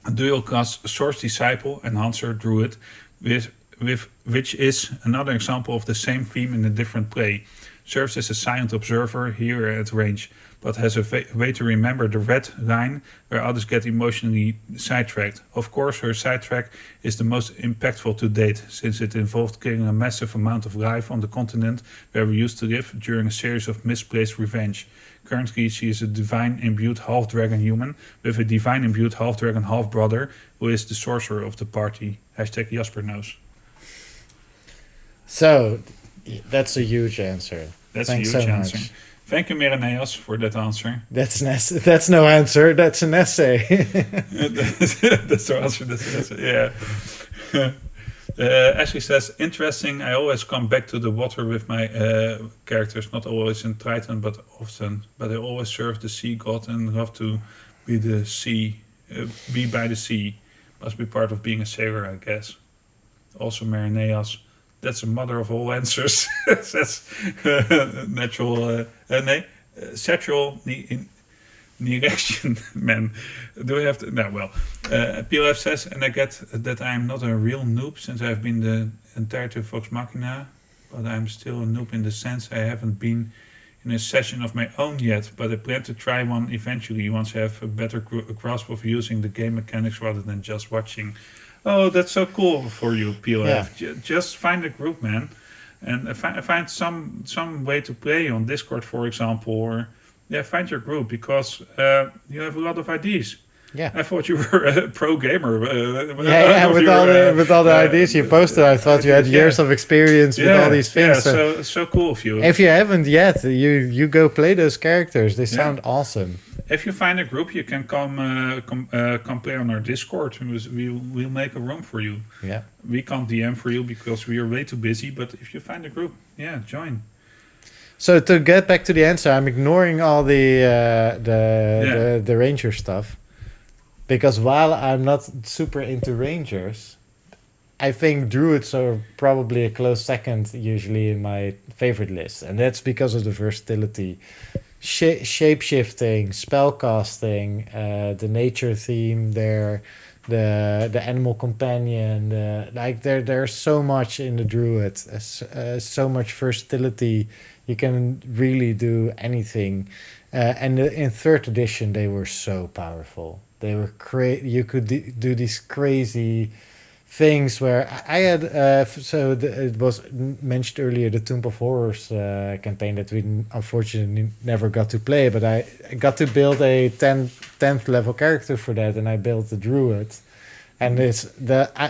A dual class Source Disciple, Enhancer, Druid, which is another example of the same theme in a different play. Serves as a silent observer here at range, but has a way to remember the red line where others get emotionally sidetracked. Of course, her sidetrack is the most impactful to date, since it involved killing a massive amount of life on the continent where we used to live during a series of misplaced revenge. Currently, she is a divine-imbued half-dragon human with a divine-imbued half-dragon half-brother who is the sorcerer of the party. Hashtag Jasper knows. So, that's a huge answer. That's Thanks a huge so answer. much. Thank you, Mireneas, for that answer. That's no answer. That's an essay. That's the answer. That's the answer. Yeah. Ashley says, interesting. I always come back to the water with my characters, not always in Triton, but often. But I always serve the sea god and love to be the sea, be by the sea. Must be part of being a sailor, I guess. Also, Marineas. That's a mother of all answers. Says natural, sexual erection man. Do I have to? No, well. PLF says, and I get that I'm not a real noob since I've been the entirety of Vox Machina, but I'm still a noob in the sense I haven't been in a session of my own yet, but I plan to try one eventually once I have a better grasp of using the game mechanics rather than just watching. Oh, that's so cool for you, PLF. Yeah. Just find a group, man, and find some way to play on Discord, for example, or find your group because you have a lot of ideas. Yeah, I thought you were a pro gamer. With all the ideas you posted, I thought you had years of experience with all these things. Yeah, so cool of you. If you haven't yet, you go play those characters. They sound awesome. If you find a group, you can come play on our Discord. We'll make a room for you. Yeah, we can't DM for you because we are way too busy. But if you find a group, join. So to get back to the answer, I'm ignoring all the ranger stuff. Because while I'm not super into rangers, I think druids are probably a close second usually in my favorite list. And that's because of the versatility. Shape-shifting, spellcasting, the nature theme there, the animal companion. There's so much in the druid. So much versatility. You can really do anything. And in 3rd edition, they were so powerful. They were you could do these crazy things where I had it was mentioned earlier, the Tomb of Horrors campaign that we unfortunately never got to play, but I got to build a 10th level character for that, and I built a druid. And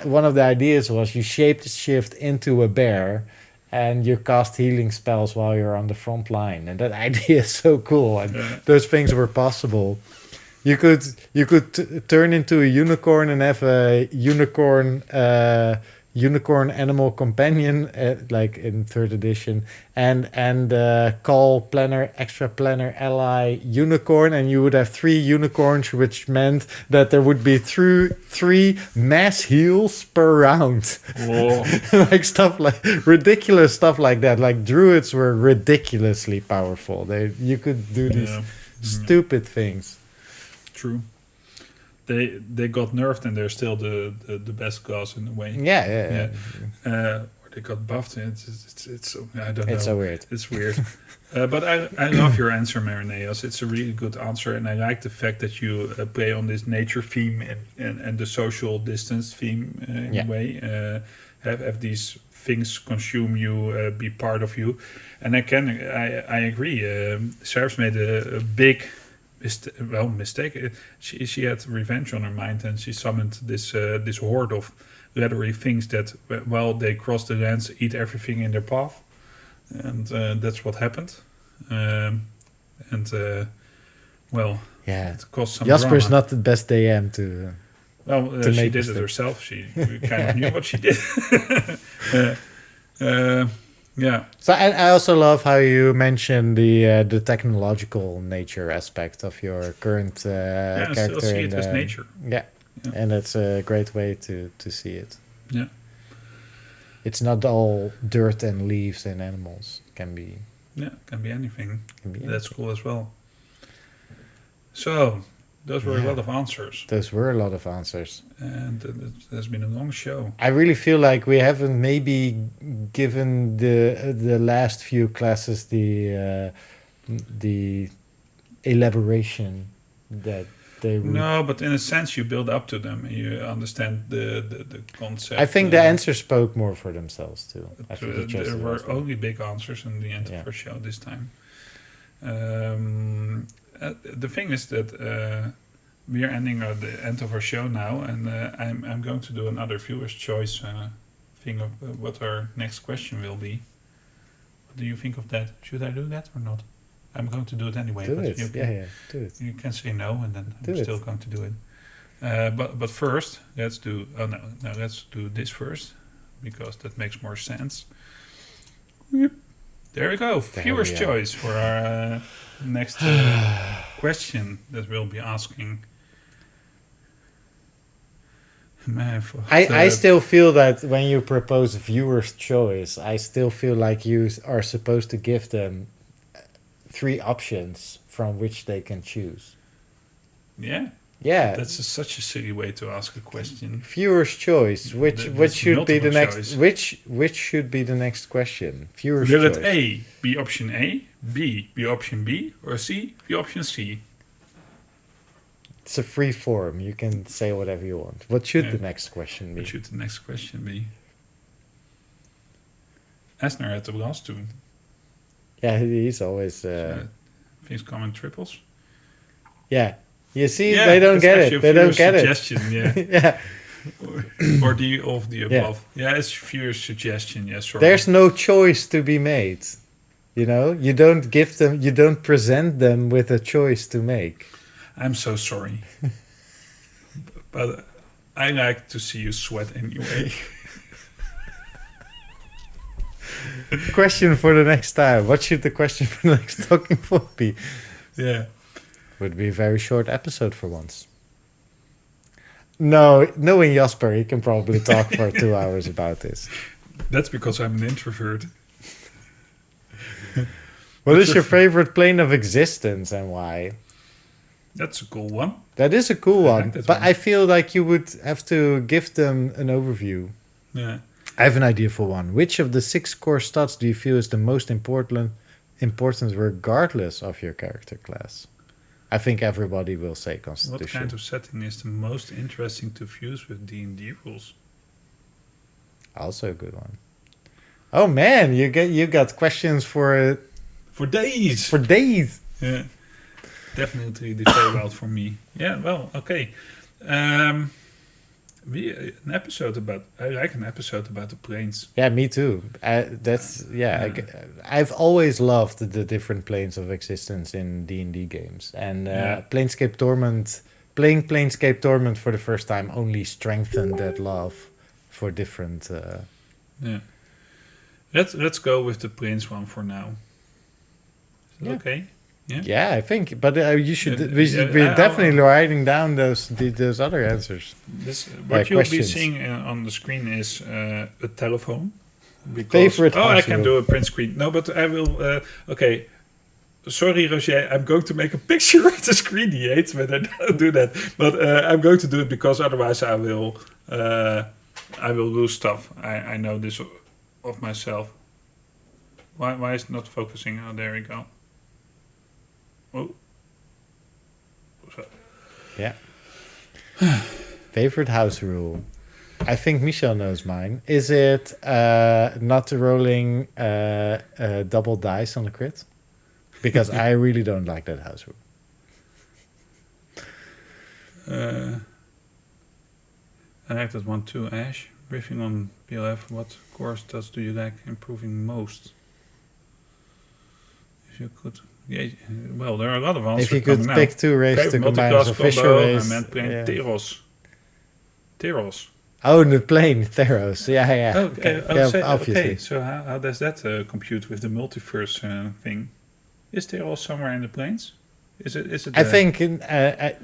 one of the ideas was you shift into a bear and you cast healing spells while you're on the front line, and that idea is so cool, and those things were possible. You could turn into a unicorn and have a unicorn animal companion, like in 3rd edition, and call extra planner ally unicorn, and you would have 3 unicorns, which meant that there would be 3 mass heals per round. Ridiculous stuff like that. Like druids were ridiculously powerful. You could do these stupid things. True. They got nerfed and they're still the best class in a way. Yeah. Or they got buffed. It's I don't know. It's so weird. It's weird. But I love your answer, Marineas. It's a really good answer, and I like the fact that you play on this nature theme and the social distance theme in a way. Have these things consume you, be part of you, and I agree. Serfs made a big mistake. She had revenge on her mind, and she summoned this horde of leathery things that, while they cross the lands, eat everything in their path, and that's what happened. It caused some Jasper's drama. not the best DM to. She did it herself. She kind of knew what she did. Yeah. So I also love how you mentioned the technological nature aspect of your current character. I still see it as nature. Yeah, and that's a great way to see it. Yeah. It's not all dirt and leaves and animals. It can be anything. Can be That's cool as well. So, those were a lot of answers. Those were a lot of answers. And it has been a long show. I really feel like we haven't maybe given the last few classes the elaboration that they would. No, but in a sense you build up to them and you understand the concept. I think the answers spoke more for themselves too. I think the there choices were also. only big answers in the end of our show this time. The thing is that we are ending at the end of our show now, and I'm going to do another viewer's choice thing of what our next question will be. What do you think of that? Should I do that or not? I'm going to do it anyway. Do but it. You can, Do it. You can say no, and then Do I'm it. still going to do it. But first, let's do. Oh no, let's do this first because that makes more sense. There we go. Viewer's choice for our next question that we'll be asking. Man, I still feel that when you propose viewer's choice, I still feel like you are supposed to give them 3 options from which they can choose. Yeah. Yeah. That's such a silly way to ask a question. Viewer's choice. Which should be the next? Choice. Which should be the next question? Viewer's Will choice. it A be option A, B be option B, or C be option C? It's a free form. You can say whatever you want. What should the next question be? What should the next question be? Esner had the last 2. Yeah, he's always. Things come in triples. Yeah. You see, they don't get it. They don't get suggestion, it. Yeah. or the of the above. Yeah, it's viewer's suggestion. Yes, sorry. There's no choice to be made. You know, you don't give them, you don't present them with a choice to make. I'm so sorry. But I like to see you sweat anyway. Question for the next time. What should the question for the next talking point be? Yeah. Would be a very short episode for once. No, knowing Jasper, he can probably talk for 2 hours about this. That's because I'm an introvert. What is your favorite plane of existence and why? That's a cool one. That is a cool one, But one. I feel like you would have to give them an overview. Yeah. I have an idea for one. Which of the 6 core stats do you feel is the most important regardless of your character class? I think everybody will say Constitution. What kind of setting is the most interesting to fuse with D&D rules? Also a good one. Oh man, you got questions for days. For days. Yeah. Definitely the Feywild for me. Yeah, well, okay. I like an episode about the planes. Yeah, me too. I've always loved the different planes of existence in D&D games, and Planescape Torment, playing Planescape Torment for the first time only strengthened that love for different. Yeah, let's go with the planes one for now. Is that okay? Yeah, I think, but you should. We're definitely writing down those other answers. What you'll be seeing on the screen is a telephone. Favorite. I can do a print screen. No, but I will. Okay. Sorry, Roger. I'm going to make a picture of the screen. He hates when I don't do that, but I'm going to do it because otherwise I will lose stuff. I know this of myself. Why is it not focusing? Oh, there we go. Oh. Yeah. Favorite house rule. I think Michel knows mine. Is it not rolling double dice on the crit? Because I really don't like that house rule. I like that one too, Ash. Briefing on PLF. What core stats do you like improving most? If you could... Yeah, well, there are a lot of answers. If you could pick 2 races to combine as official race. I meant playing Teros. Oh, the plane, Theros. Yeah. Okay, obviously. Okay, so how does that compute with the multiverse thing? Is Theros somewhere in the planes? Is it? I think. Is it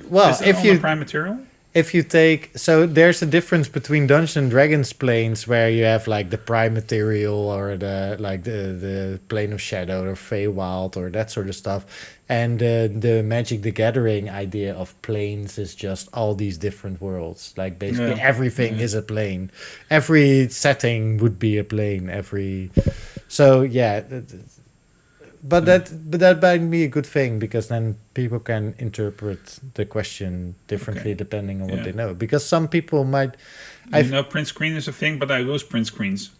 if you prime material? if you take, so there's a difference between Dungeons and Dragons planes where you have like the prime material or the plane of shadow or Feywild or that sort of stuff, and the Magic the Gathering idea of planes is just all these different worlds. Like basically everything is a plane. Every setting would be a plane. So yeah. But that might be a good thing, because then people can interpret the question differently depending on what they know. Because some people might... I know print screen is a thing, but I lose print screens.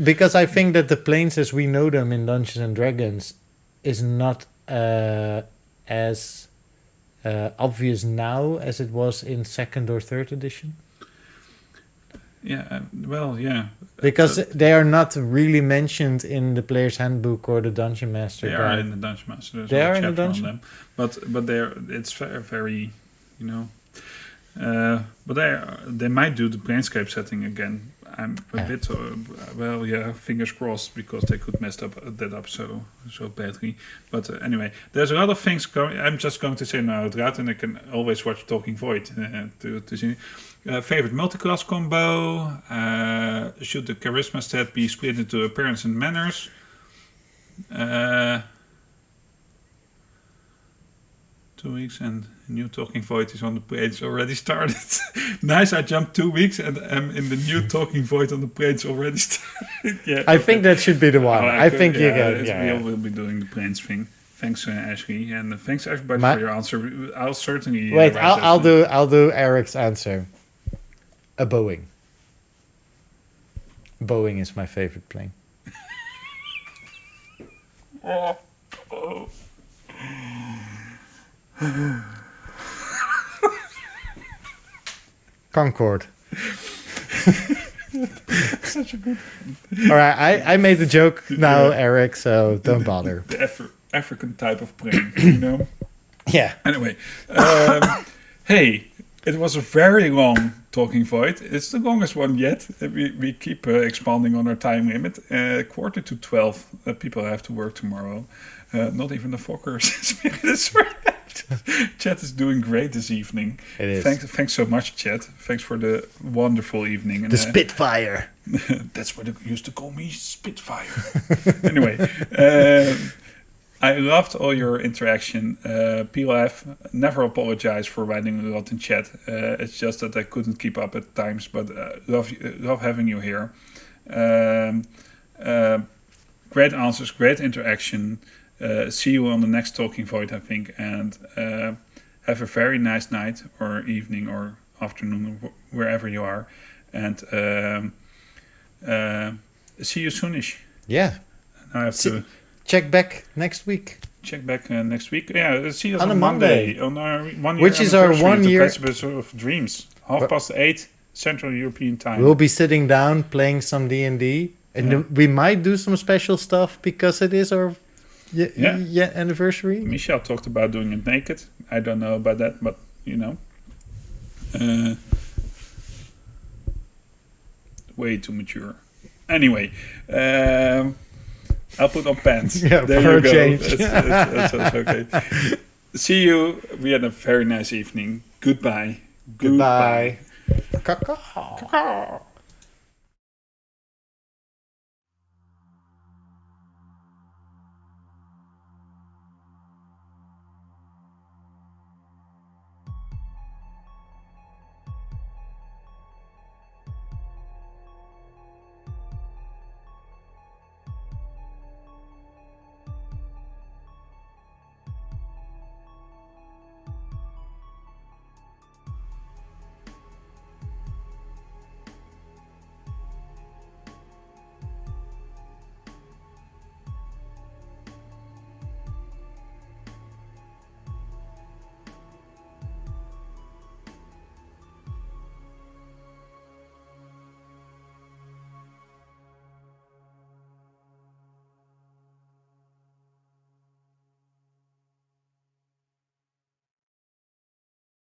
Because I think that the planes as we know them in Dungeons and Dragons is not as obvious now as it was in 2nd or 3rd edition. Yeah, well, yeah. Because they are not really mentioned in the player's handbook or the Dungeon Master They guide. are in the Dungeon Master. There's They a are in the chapter Dungeon? on them. But it's very, very, you know... but they might do the Planescape setting again. I'm a bit... fingers crossed, because they could mess that up so badly. But anyway, there's a lot of things going... I'm just going to say now out loud, and I can always watch Talking Void to see... favorite multiclass combo. Should the charisma stat be split into appearance and manners? 2 weeks and new Talking Void is on the page already started. Nice, I jumped 2 weeks and I'm in the new Talking Void on the page already started. I think that should be the one. I think you get... We will be doing the planes thing. Thanks, Ashley, and thanks everybody for your answer. I'll certainly... Wait, I'll do Eric's answer. A Boeing. Boeing is my favorite plane. Concorde. Such a good... All right, I made the joke now, Eric, so don't bother. The African type of plane, you know? Yeah. Anyway, hey, it was a very long Talking Void. It's the longest one yet. We keep expanding on our time limit. 11:45, people have to work tomorrow. Not even the Fokkers. Chat is doing great this evening. It is. Thanks so much, Chat. Thanks for the wonderful evening. And, the Spitfire. That's what they used to call me, Spitfire. Anyway, I loved all your interaction. PLF, never apologize for writing a lot in chat. It's just that I couldn't keep up at times, but love having you here. Great answers, great interaction. See you on the next Talking Void, I think, and have a very nice night or evening or afternoon, wherever you are. And see you soonish. Yeah. I have to... Check back next week. Check back next week. Yeah, see us on on a Monday. On our 1 year Which is our anniversary 1 of the year... Precipice of Dreams. 8:30 Central European Time. We'll be sitting down playing some D&D. And we might do some special stuff because it is our anniversary. Michel talked about doing it naked. I don't know about that, but you know. Way too mature. Anyway, I'll put on pants. Yeah, there for you a go. change. That's okay. See you. We had a very nice evening. Goodbye. Goodbye. Caw-caw.